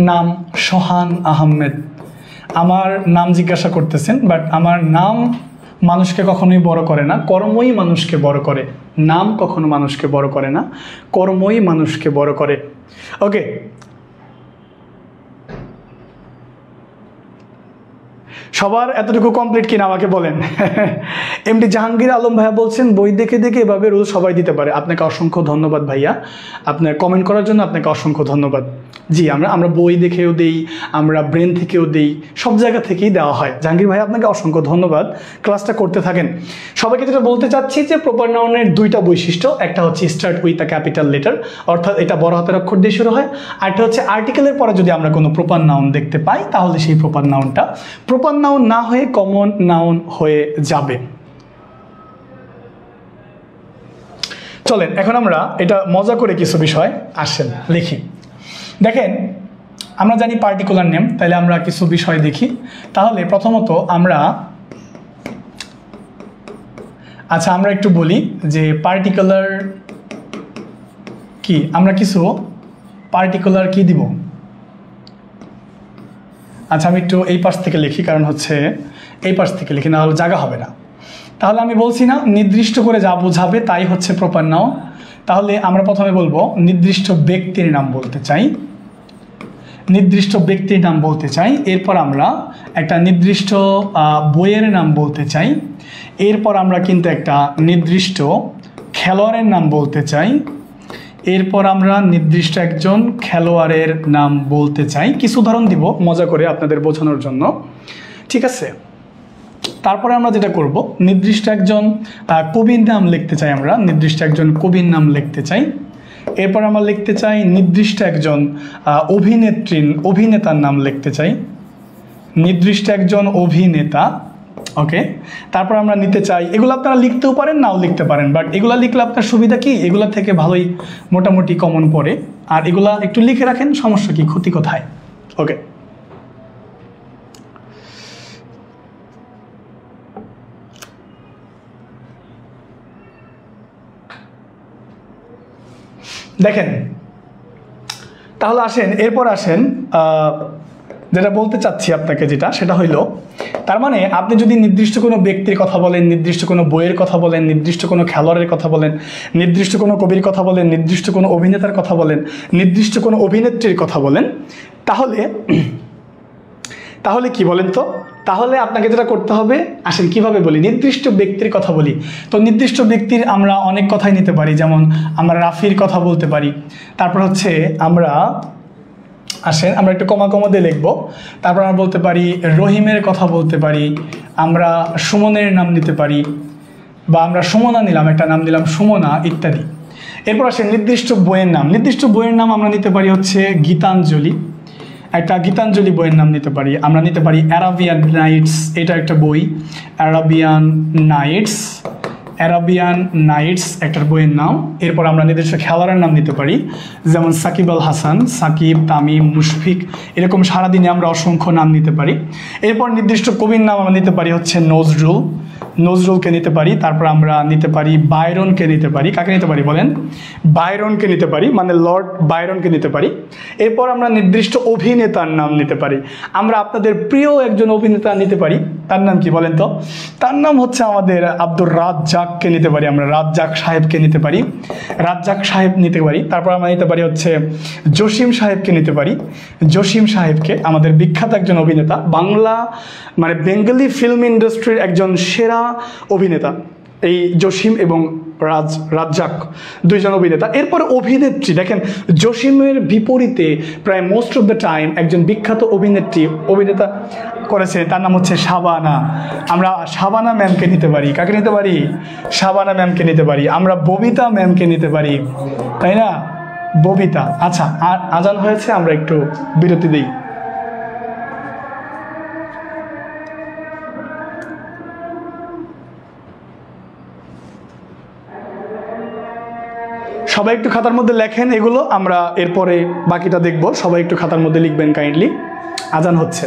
নাম সোহান আহমেদ, আমার নাম জিজ্ঞাসা করতেছেন, বাট আমার নাম মানুষকে কখনোই বড় করে না, কর্মই মানুষকে বড় করে। নাম কখনো মানুষকে বড় করে না, কর্মই মানুষকে বড় করে। ওকে, সবার এতটুকু কমপ্লিট কিনা আমাকে বলেন। এমডি জাহাঙ্গীর আলম ভাইয়া বলছেন, বই দেখে দেখে এভাবে রোজ সবাই দিতে পারে। আপনাকে অসংখ্য ধন্যবাদ ভাইয়া, আপনার কমেন্ট করার জন্য আপনাকে অসংখ্য ধন্যবাদ। জি, আমরা বই দেখেও দেই, আমরা ব্রেন থেকেও দেই, সব জায়গা থেকেই দেওয়া হয়। জাহাঙ্গীর ভাই, আপনাকে অসংখ্য ধন্যবাদ, ক্লাসটা করতে থাকেন। সবাইকে যেটা বলতে চাচ্ছি যে প্রপার নাউনের 2টা বৈশিষ্ট্য, একটা হচ্ছে start with a capital letter, অর্থাৎ এটা বড় হাতের অক্ষর দিয়ে শুরু হয়। আর একটা হচ্ছে আর্টিকেলের পরে যদি আমরা কোনো প্রপার নাউন দেখতে পাই, তাহলে সেই প্রপার নাউনটা প্রপার নাউন না হয়ে কমন নাউন হয়ে যাবে। চলেন এখন আমরা এটা মজা করে কিছু বিষয় আসেন লিখি। দেখেন, আমরা জানি পার্টিকুলার নেম, তাহলে আমরা কিছু বিষয় দেখি। তাহলে প্রথমত আমরা একটু বলি যে পার্টিকুলার কি, আমরা কিছু পার্টিকুলার কি দিব। আচ্ছা, আমি একটু এই পাশ থেকে লিখি, কারণ হচ্ছে এই পাশ থেকে লিখি, না হলে জায়গা হবে না। তাহলে আমি বলছি না নির্দিষ্ট করে যা বোঝাবে তাই হচ্ছে প্রপার নাউন। তাহলে আমরা প্রথমে বলবো নির্দিষ্ট ব্যক্তির নাম বলতে চাই, নির্দিষ্ট ব্যক্তির নাম বলতে চাই। এরপর আমরা একটা নির্দিষ্ট বইয়ের নাম বলতে চাই। এরপর আমরা কিন্তু একটা নির্দিষ্ট খেলোয়াড়ের নাম বলতে চাই। এরপর আমরা নির্দিষ্ট একজন খেলোয়াড়ের নাম বলতে চাই। কিছু উদাহরণ দিব মজা করে আপনাদের বোঝানোর জন্য, ঠিক আছে? তারপরে আমরা যেটা করব, নির্দিষ্ট একজন কবির নাম লিখতে চাই, আমরা নির্দিষ্ট একজন কবির নাম লিখতে চাই। এরপর আমরা লিখতে চাই নির্দিষ্ট একজন অভিনেতার নাম লিখতে চাই, নির্দিষ্ট একজন অভিনেতা। ওকে, তারপর আমরা নিতে চাই, এগুলো আপনারা লিখতেও পারেন নাও লিখতে পারেন, বাট এগুলো লিখলে আপনার সুবিধা কি, এগুলো থেকে ভালোই মোটামুটি কমন পড়ে। আর এগুলা একটু লিখে রাখেন, সমস্যা কি, ক্ষতি কোথায়? ওকে, দেখেন তাহলে আসেন, এরপর আসেন যেটা বলতে চাচ্ছি আপনাকে, সেটা হইল, তার মানে আপনি যদি নির্দিষ্ট কোনো ব্যক্তির কথা বলেন, নির্দিষ্ট কোনো বইয়ের কথা বলেন, নির্দিষ্ট কোনো খেলোয়াড়ের কথা বলেন, নির্দিষ্ট কোনো কবির কথা বলেন, নির্দিষ্ট কোনো অভিনেতার কথা বলেন, নির্দিষ্ট কোনো অভিনেত্রীর কথা বলেন, তাহলে কি বলেন তো, তাহলে আপনাকে যেটা করতে হবে, আসেন কিভাবে বলি, নির্দিষ্ট ব্যক্তির কথা বলি। তো নির্দিষ্ট ব্যক্তির আমরা অনেক কথাই নিতে পারি, যেমন আমরা রাফির কথা বলতে পারি। তারপর হচ্ছে আমরা একটু কমা দিয়ে লিখবো। তারপর আমরা বলতে পারি রহিমের কথা বলতে পারি, আমরা সুমনের নাম নিতে পারি, বা আমরা সুমনা নিলাম, একটা নাম দিলাম সুমনা, ইত্যাদি। এরপর আসেন নির্দিষ্ট বইয়ের নাম। নির্দিষ্ট বইয়ের নাম আমরা নিতে পারি হচ্ছে গীতাঞ্জলি, একটা গীতাঞ্জলি বইয়ের নাম নিতে পারি। আমরা নিতে পারি অ্যারাবিয়ান নাইটস, এটা একটা বই, অ্যারাবিয়ান নাইটস একটা বইয়ের নাম। এরপর আমরা নির্দিষ্ট খেলোয়াড়ের নাম নিতে পারি, যেমন সাকিব আল হাসান, সাকিব, তামিম, মুশফিক, এরকম সারাদিনে আমরা অসংখ্য নাম নিতে পারি। এরপর নির্দিষ্ট কবির নাম আমরা নিতে পারি হচ্ছে নজরুলকে নিতে পারি। তারপর আমরা নিতে পারি বাইরনকে নিতে পারি। কাকে নিতে পারি বলেন? বাইরনকে নিতে পারি, মানে লর্ড বাইরনকে নিতে পারি। এরপর আমরা নির্দিষ্ট অভিনেতার নাম নিতে পারি। আমরা আপনাদের প্রিয় একজন অভিনেতা নিতে পারি, তার নাম কি বলেন তো? তার নাম হচ্ছে আমাদের আব্দুর রাজ্জাককে নিতে পারি, আমরা রাজ্জাক সাহেবকে নিতে পারি, রাজ্জাক সাহেব নিতে পারি। তারপর আমরা নিতে পারি হচ্ছে জসিম সাহেবকে নিতে পারি, জসিম সাহেবকে, আমাদের বিখ্যাত একজন অভিনেতা, মানে বেঙ্গলি ফিল্ম ইন্ডাস্ট্রির একজন সেরা অভিনেতা, এই জসিম এবং রাজ্জাক দুইজন অভিনেতা। এরপর অভিনেত্রী, দেখেন জসিমের বিপরীতে প্রায় মোস্ট অফ দ্য টাইম একজন বিখ্যাত অভিনেতা করেছে, তার নাম হচ্ছে শাবানা। আমরা শাবানা ম্যামকে নিতে পারি। কাকে নিতে পারি? শাবানা ম্যামকে নিতে পারি। আমরা ববিতা ম্যামকে নিতে পারি, তাই না? ববিতা। আচ্ছা, আর আজান হয়েছে, আমরা একটু বিরতি দিই। সবাই একটু খাতার মধ্যে লেখেন এগুলো, আমরা এরপরে বাকিটা দেখব। সবাই একটু খাতার মধ্যে লিখবেন কাইন্ডলি। আজান হচ্ছে।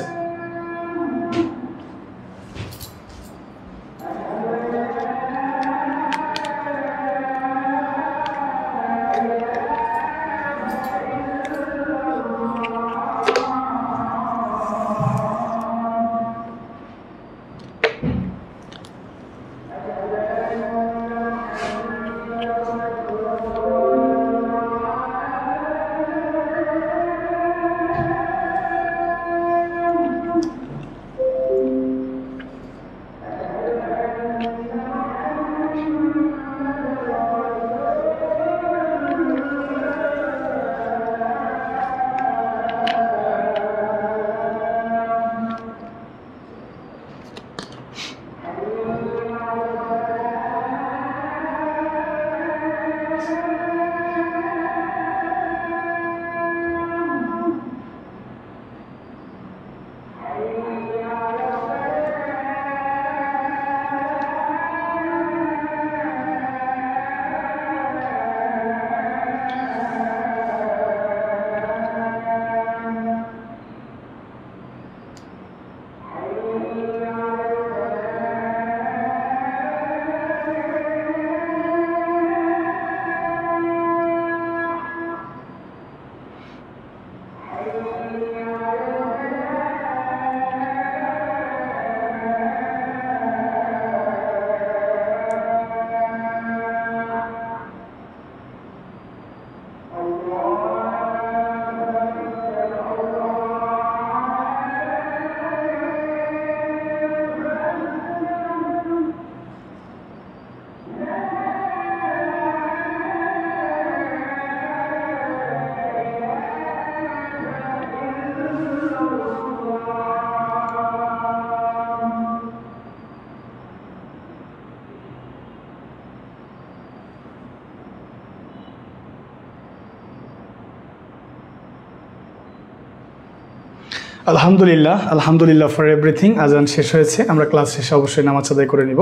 আলহামদুলিল্লাহ ফর এভরিথিং। আজান শেষ হয়েছে, আমরা ক্লাস শেষে অবশ্যই নামাজ আদায় করে নিব।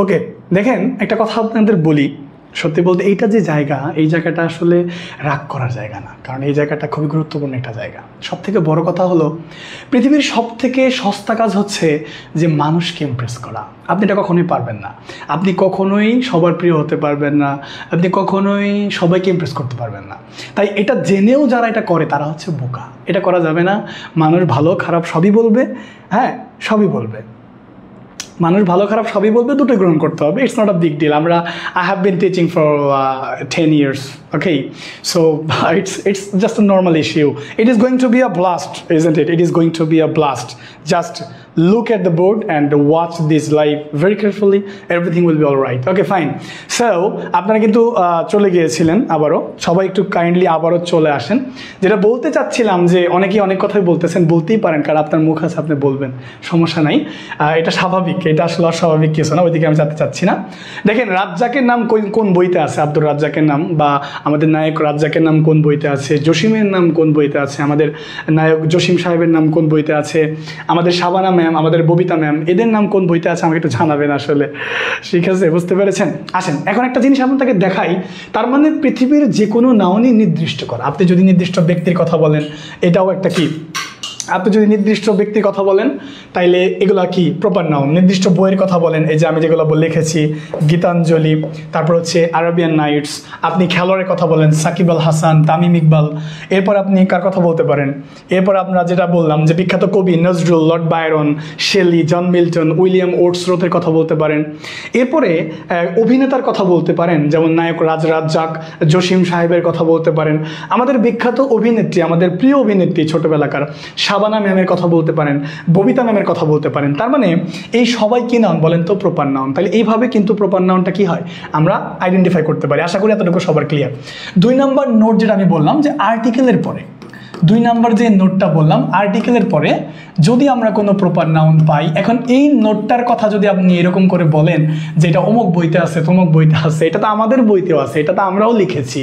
ওকে, দেখেন একটা কথা আপনাদের বলি, সত্যি বলতে এইটা যে জায়গা, এই জায়গাটা আসলে রাগ করার জায়গা না, কারণ এই জায়গাটা খুবই গুরুত্বপূর্ণ একটা জায়গা। সব থেকে বড় কথা হলো, পৃথিবীর সব থেকে সস্তা কাজ হচ্ছে যে মানুষকে ইমপ্রেস করা। আপনি এটা কখনোই পারবেন না, আপনি কখনোই সবার প্রিয় হতে পারবেন না, আপনি কখনোই সবাইকে ইমপ্রেস করতে পারবেন না। তাই এটা জেনেও যারা এটা করে তারা হচ্ছে বোকা। এটা করা যাবে না। মানুষ ভালো খারাপ সবই বলবে, হ্যাঁ সবই বলবে, মানুষ ভালো খারাপ সবই বলবে, দুটোই গ্রহণ করতে হবে। It's not a big deal. I have been teaching for 10 years, okay, so it's just a normal issue. It is going to be a blast, isn't it? It is going to be a blast. Just look at the board and watch this live very carefully. Everything will be all right. Okay, fine. So আপনারা কিন্তু চলে গিয়েছিলেন, আবারও সবাই একটু kindly আবারও চলে আসেন। যেটা বলতে চাচ্ছিলাম যে অনেকেই অনেক কথাই বলতেছেন, বলতেই পারেন, কারণ আপনার মুখ আছে, আপনি বলবেন, সমস্যা নাই, এটা স্বাভাবিক, এটা আসলে অস্বাভাবিক কিছু না, ওইদিকে আমি যেতে চাচ্ছি না। দেখেন রাজ্জাকের নাম কোন বইতে আছে, আব্দুর রাজ্জাকের নাম, বা আমাদের নায়ক রাজ্জাকের নাম কোন বইতে আছে, জসিমের নাম কোন বইতে আছে, আমাদের নায়ক জসিম সাহেবের নাম কোন বইতে আছে, আমাদের শাবানা ম্যাম, আমাদের ববিতা ম্যাম, এদের নাম কোন বইতে আছে আমাকে একটু জানাবেন আসলে। ঠিক আছে, বুঝতে পেরেছেন? আসেন এখন একটা জিনিস আপনাকে দেখাই। তার মানে পৃথিবীর যে কোনো নাউনই নির্দিষ্ট করা। আপনি যদি নির্দিষ্ট ব্যক্তির কথা বলেন, এটাও একটা কি, আপনি যদি নির্দিষ্ট ব্যক্তির কথা বলেন তাইলে এগুলো কি প্রপার নাউন। নির্দিষ্ট বইয়ের কথা বলেন, এই যে আমি যেগুলো লিখেছি, গীতাঞ্জলি, তারপর হচ্ছে আরবিয়ান নাইটস। আপনি খেলোয়াড়ের কথা বলেন, সাকিব আল হাসান, তামিম ইকবাল। এরপর আপনি কার কথা বলতে পারেন, এরপর আমরা যেটা বললাম যে বিখ্যাত কবি Nazrul, Lord Byron, Shelley, John Milton, William ওর্ডসওয়ার্থের কথা বলতে পারেন। এরপরে অভিনেতার কথা বলতে পারেন, যেমন নায়ক রাজ্জাক, জসিম সাহেবের কথা বলতে পারেন। আমাদের বিখ্যাত অভিনেত্রী, আমাদের প্রিয় অভিনেত্রী ছোটবেলাকার শাবানা ম্যামের কথা বলতে পারেন, ববিতা ম্যামের কথা বলতে পারেন। তার মানে এই সবাই কি নাউন বলেন তো? Proper noun. তাহলে এইভাবে কিন্তু প্রপার নাউনটা কি হয় আমরা আইডেন্টিফাই করতে পারি। আশা করি এতটুকু সবার ক্লিয়ার। 2 নম্বর নোট যেটা আমি বললাম যে আর্টিকেলের পরে, 2 নম্বর যে নোটটা বললাম, আর্টিকেলের পরে যদি আমরা কোনো প্রপার নাউন পাই, এখন এই নোটটার কথা যদি আপনি এরকম করে বলেন যে এটা অমুক বইতে আছে, তমুক বইতে আছে, এটা তো আমাদের বইতেও আছে, এটা তো আমরাও লিখেছি,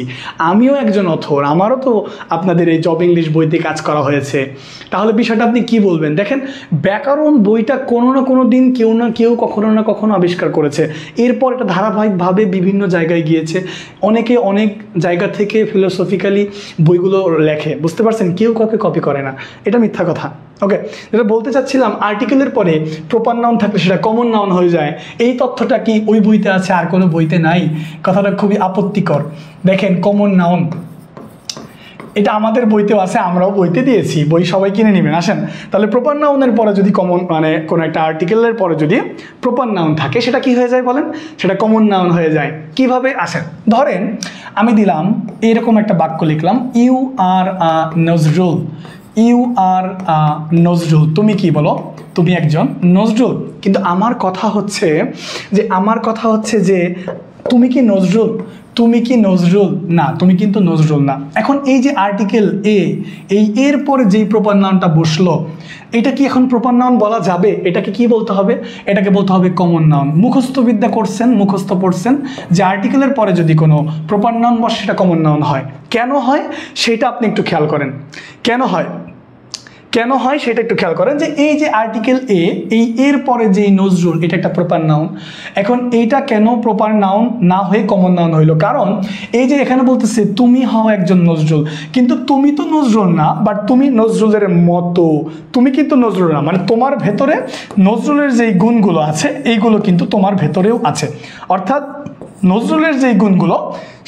আমিও একজন অথর, আমারও তো আপনাদের এই জব ইংলিশ বইতে কাজ করা হয়েছে, তাহলে বিষয়টা আপনি কি বলবেন? দেখেন ব্যাকরণ বইটা কোনো না কোনো দিন কেউ না কেউ কখনো না কখনো আবিষ্কার করেছে, এরপর এটা ধারাবাহিকভাবে বিভিন্ন জায়গায় গিয়েছে, অনেকে অনেক জায়গা থেকে ফিলোসফিক্যালি বইগুলো লেখে, বুঝতে পারছেন? কেউ কাউকে কপি করে না, এটা মিথ্যা কথা। ওকে, যেটা বলতে চাচ্ছিলাম, আর্টিকেলের পরে প্রপার নাউন থাকলে সেটা কমন নাউন হয়ে যায়। এই তথ্যটা কি ওই বইতে আছে আর কোনো বইতে নাই? কথাটা খুবই আপত্তিকর। দেখেন কমন নাউন এটা আমাদের বইতেও আছে, আমরাও বইতে দিয়েছি, বই সবাই কিনে নেবেন। আসেন তাহলে প্রপার নাউনের পরে যদি কমন, মানে কোনো একটা আর্টিকেলের পরে যদি প্রপার নাউন থাকে, সেটা কি হয়ে যায় বলেন? সেটা কমন নাউন হয়ে যায়। কিভাবে? আসেন ধরেন আমি দিলাম এরকম একটা বাক্য লিখলাম, you are Nazrul, you are Nazrul, তুমি কি বলো? তুমি একজন নজরুল। কিন্তু আমার কথা হচ্ছে যে তুমি কি নজরুল? তুমি কি নজরুল? না, তুমি কিন্তু নজরুল না। এখন এই যে আর্টিকেল এ, এই এর পরে যেই প্রপার নাউনটা বসলো, এটা কি এখন প্রপার নাউন বলা যাবে? এটাকে কি বলতে হবে? এটাকে বলতে হবে কমন নাউন। মুখস্থ বিদ্যা করছেন, মুখস্থ পড়ছেন যে আর্টিকেলের পরে যদি কোনো প্রপার নাউন বসে সেটা কমন নাউন হয়। কেন হয় সেটা আপনি একটু খেয়াল করেন। কেন হয় সেটা একটু খেয়াল করেন যে এই যে আর্টিকেল এ, এই এর পরে যে নজরুল, এটা একটা প্রপার নাউন। এখন এইটা কেন প্রপার নাউন না হয়ে কমন নাউন হইলো? কারণ এই যে এখানে বলতেছে তুমি হও একজন নজরুল, কিন্তু তুমি তো নজরুল না, বাট তুমি নজরুলের মতো, তুমি কিন্তু নজরুল না, মানে তোমার ভেতরে নজরুলের যেই গুণগুলো আছে এইগুলো কিন্তু তোমার ভেতরেও আছে। অর্থাৎ নজরুলের যেই গুণগুলো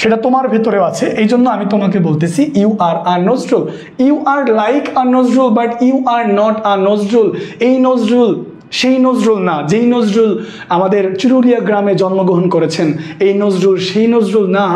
সেটা তোমার ভেতরেও আছে। এই জন্য আমি তোমাকে বলতেছি you are Nazrul, you are like a Nazrul, but you are not a Nazrul. এই নজরুল সেই নজরুল না যেই নজরুল আমাদের চুরুলিয়া গ্রামে জন্মগ্রহণ করেছেন, এই নজরুল সেই নজরুল না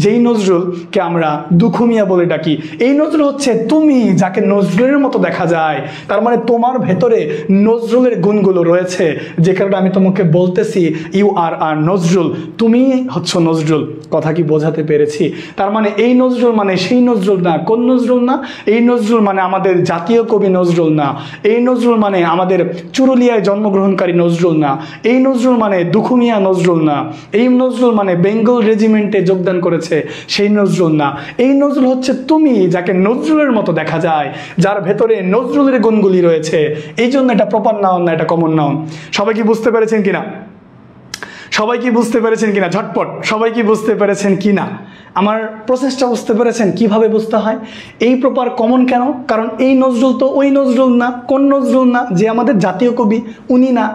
যেই নজরুলকে আমরা দুখুমিয়া বলে ডাকি। এই নজরুল হচ্ছে তুমি, যাকে নজরুলের মতো দেখা যায়। তার মানে তোমার ভেতরে নজরুলের গুণগুলো রয়েছে, যে কারণে আমি তোমাকে বলতেছি ইউ আর নজরুল, তুমি হচ্ছ নজরুল। কথা কি বোঝাতে পেরেছি? তার মানে এই নজরুল মানে সেই নজরুল না। কোন নজরুল না? এই নজরুল মানে আমাদের জাতীয় কবি নজরুল না। এই নজরুল মানে আমাদের চুরুলিয়ায় জন্মগ্রহণকারী নজরুল না, এই নজরুল মানে দুখুমিয়া নজরুল না, এই নজরুল মানে বেঙ্গল রেজিমেন্টে যোগদান করেছে সেই নজরুল না, এই নজরুল হচ্ছে তুমি, যাকে নজরুলের মতো দেখা যায়, যার ভেতরে নজরুলের গুণগুলি রয়েছে। এই জন্য এটা প্রপার নাউন না, এটা কমন নাউন। সবাই কি বুঝতে পেরেছেন কিনা? সবাই কি বুঝতে পেরেছেন কিনা? ঝটপট সবাই কি বুঝতে পেরেছেন কিনা? আমার প্রসেসটা বুঝতে পেরেছেন কিভাবে বুঝতে হয়? এই প্রপার কমন কেন? কারণ এই নজরুল তো ওই নজরুল না। কোন নজরুল না? যে আমাদের জাতীয় কবি, উনি না।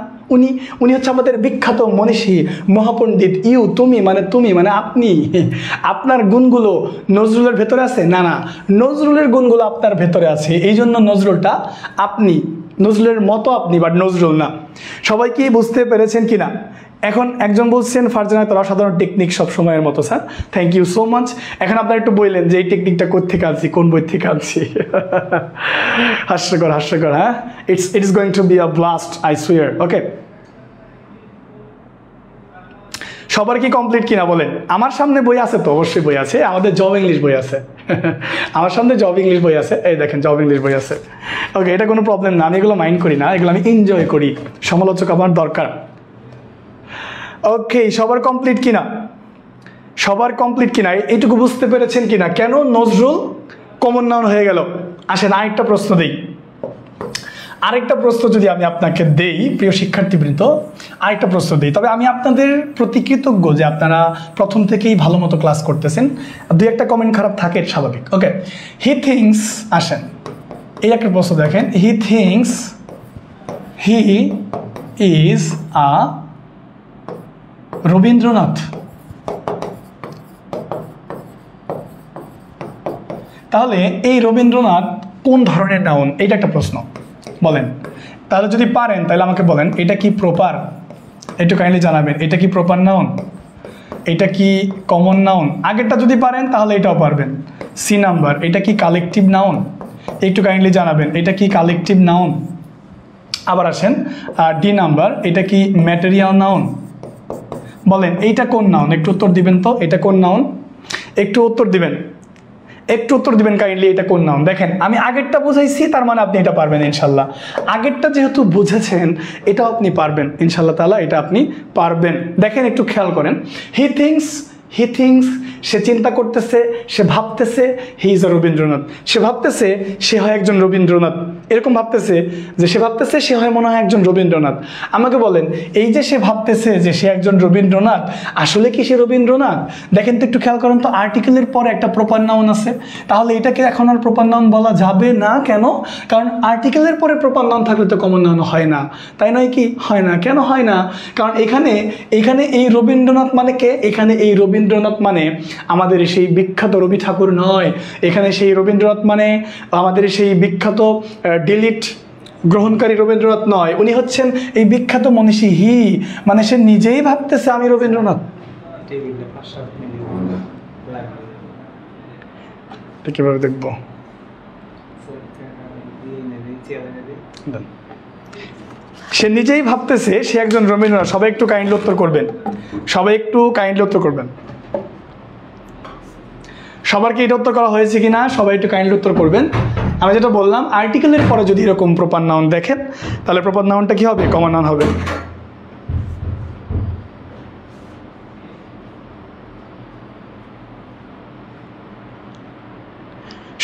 উনি হচ্ছে আমাদের বিখ্যাত মনীষী, মহাপণ্ডিত। তুমি মানে আপনি, আপনার গুণগুলো নজরুলের ভেতরে আছে? না না, নজরুলের গুণগুলো আপনার ভেতরে আছে, এই জন্য নজরুলটা আপনি, নজরুলের মতো আপনি, বাট নজরুল না। সবাই কি বুঝতে পেরেছেন কিনা? এখন একজন বলছেন ফারজানা তোর অসাধারণ টেকনিক সব সময়ের মতো। Sir thank you so much. এখন আপনারা একটু বললেন যে এই টেকনিকটা কোত্থেকে আনছি, কোন বই থেকে আনছি? হাস্যকর হাস্যকর। হ্যাঁ, it's going to be a blast, I sure. Okay, সবার কি কমপ্লিট কিনা বলেন? আমার সামনে বই আছে তো, অবশ্যই বই আছে, আমাদের জব ইংলিশ বই আছে। আমার সামনে জব ইংলিশ বই আছে, এই দেখেন জব ইংলিশ বই আছে। ওকে, এটা কোনো প্রবলেম না, আমি এগুলো মাইন্ড করি না, এগুলো আমি এনজয় করি। সমালোচক আমার দরকার। ওকে, সবার কমপ্লিট কিনা? সবার কমপ্লিট কিনা? এইটুকু বুঝতে পেরেছেন কিনা কেন নজরুল কমন নাউন হয়ে গেল? আসেন আরেকটা প্রশ্ন দিই। আরেকটা প্রশ্ন যদি আমি আপনাকে দেই, প্রিয় শিক্ষার্থীবৃন্দ, আরেকটা প্রশ্ন দিই। তবে আমি আপনাদের প্রতি কৃতজ্ঞ যে আপনারা প্রথম থেকেই ভালো মতো ক্লাস করতেছেন। দুই একটা কমেন্ট খারাপ থাকে, স্বাভাবিক। ওকে, হি থিংস, আসেন এই একটা প্রশ্ন দেখেন। He thinks he is a Rabindranath. তাহলে এই রবীন্দ্রনাথ কোন ধরনের নাউন? এইটা একটা প্রশ্ন, বলেন। তাহলে যদি পারেন তাহলে আমাকে বলেন এটা কি প্রপার, একটু কাইন্ডলি জানাবেন। এটা কি প্রপার নাউন? এটা কি কমন নাউন? আগেরটা যদি পারেন তাহলে এটাও পারবেন। সি নাম্বার, এটা কি কালেকটিভ নাউন? একটু কাইন্ডলি জানাবেন এটা কি কালেকটিভ নাউন। আবার আসেন ডি নাম্বার, এটা কি ম্যাটেরিয়াল নাউন? বলেন এইটা কোন নাউন? একটু উত্তর দিবেন তো, এটা কোন নাউন? একটু উত্তর দিবেন, একটু উত্তর দিবেন কাইন্ডলি, এটা কোন নাউন? দেখেন আমি আগেরটা বুঝাইছি, তার মানে আপনি এটা পারবেন ইনশাল্লাহ। আগেরটা যেহেতু বুঝেছেন, এটাও আপনি পারবেন ইনশাল্লাহ তাআলা, এটা আপনি পারবেন। দেখেন একটু খেয়াল করেন। হি থিংস, সে চিন্তা করতেছে, সে ভাবতেছে হি ইজ আ রবীন্দ্রনাথ। সে ভাবতেছে সে হয় একজন রবীন্দ্রনাথ, এরকম ভাবতেছে যে সে ভাবতেছে সে হয় মনে হয় একজন রবীন্দ্রনাথ। আমাকে বলেন এই যে সে ভাবতেছে যে সে একজন রবীন্দ্রনাথ, আসলে কি সে রবীন্দ্রনাথ? দেখেন তো একটু খেয়াল করেন তো, আর্টিকেলের পরে একটা প্রপার নাউন আছে, তাহলে এটাকে এখন আর প্রপার নাউন বলা যাবে না। কেন? কারণ আর্টিকেলের পরে প্রপার নাউন থাকলে তো কমন নাউন হয় না, তাই নয় কি? হয় না। কেন হয় না? কারণ এখানে এই রবীন্দ্রনাথ মানে কে? এখানে এই রবীন্দ্রনাথ মানে আমাদের সেই বিখ্যাত রবি ঠাকুর নয়। এখানে সেই রবীন্দ্রনাথ মানে আমাদের সেই বিখ্যাত ডিলিট গ্রহণকারী রবীন্দ্রনাথ নয়। উনি হচ্ছেন এই বিখ্যাত মনীষী। হি মানে সে নিজেই ভাবতেছে আমি রবীন্দ্রনাথ। কিভাবে দেখবো? সে নিজেই ভাবতেছে সে একজন রবীন্দ্রনাথ। সবাই একটু কাইন্ডলি উত্তর করবেন, সবাই একটু কাইন্ডলি উত্তর করবেন। সবার কি এটা উত্তর করা হয়েছে কিনা? সবাই একটু কাইন্ডলি উত্তর করবেন। আমি যেটা বললাম, আর্টিকেলের পরে যদি এরকম প্রপার নাউন দেখেন, তাহলে প্রপার নাউনটা কি হবে? কমন নাউন হবে।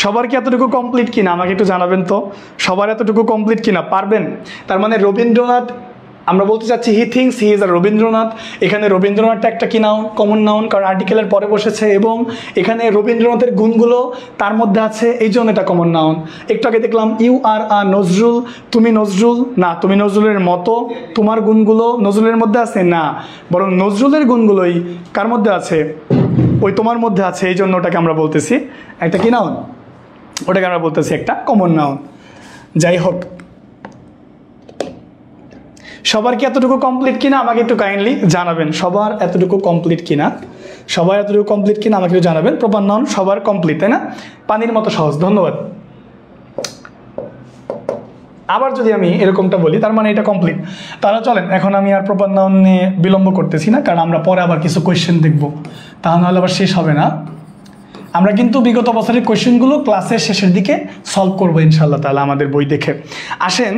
সবার কি এতটুকু কমপ্লিট কিনা আমাকে একটু জানাবেন তো। সবার এতটুকু কমপ্লিট কিনা? পারবেন? তার মানে রবীন্দ্রনাথ, আমরা বলতে চাচ্ছি he thinks he is a Rabindranath. এখানে রবীন্দ্রনাথটা একটা কি নাউন? কমন নাউন, কারণ আর্টিকেলের পরে বসেছে এবং এখানে রবীন্দ্রনাথের গুণগুলো তার মধ্যে আছে, এই জন্য এটা কমন নাউন। একটু আগে দেখলাম ইউ আর আ নজরুল, তুমি নজরুল না, তুমি নজরুলের মতো। তোমার গুণগুলো নজরুলের মধ্যে আছে না, বরং নজরুলের গুণগুলোই কার মধ্যে আছে? ওই তোমার মধ্যে আছে, এই জন্য ওটাকে আমরা বলতেছি একটা কি নাউন? ওটাকে আমরা বলতেছি একটা কমন নাউন। যাই হোক, সবার কি এতটুকু কমপ্লিট কিনা আমাকে একটু কাইন্ডলি জানাবেন। সবার এতটুকু কমপ্লিট কিনা? সবার এতটুকু কমপ্লিট কিনা আমাকে একটু জানাবেন। প্রপার নাউন সবার কমপ্লিট, তাই না? পানির মতো সহজ। ধন্যবাদ। আবার যদি আমি এরকমটা বলি, তার মানে এটা কমপ্লিট। তাহলে চলেন, এখন আমি আর প্রপার নাউন নিয়ে বিলম্ব করতেছি না, কারণ আমরা পরে আবার কিছু কোয়েশ্চেন দেখব, তা নাহলে আবার শেষ হবে না। আমরা কিন্তু বিগত বছরের কোয়েশ্চেনগুলো ক্লাসের শেষের দিকে সলভ করবো ইনশাআল্লাহ তাআলা আমাদের বই দেখে। আসেন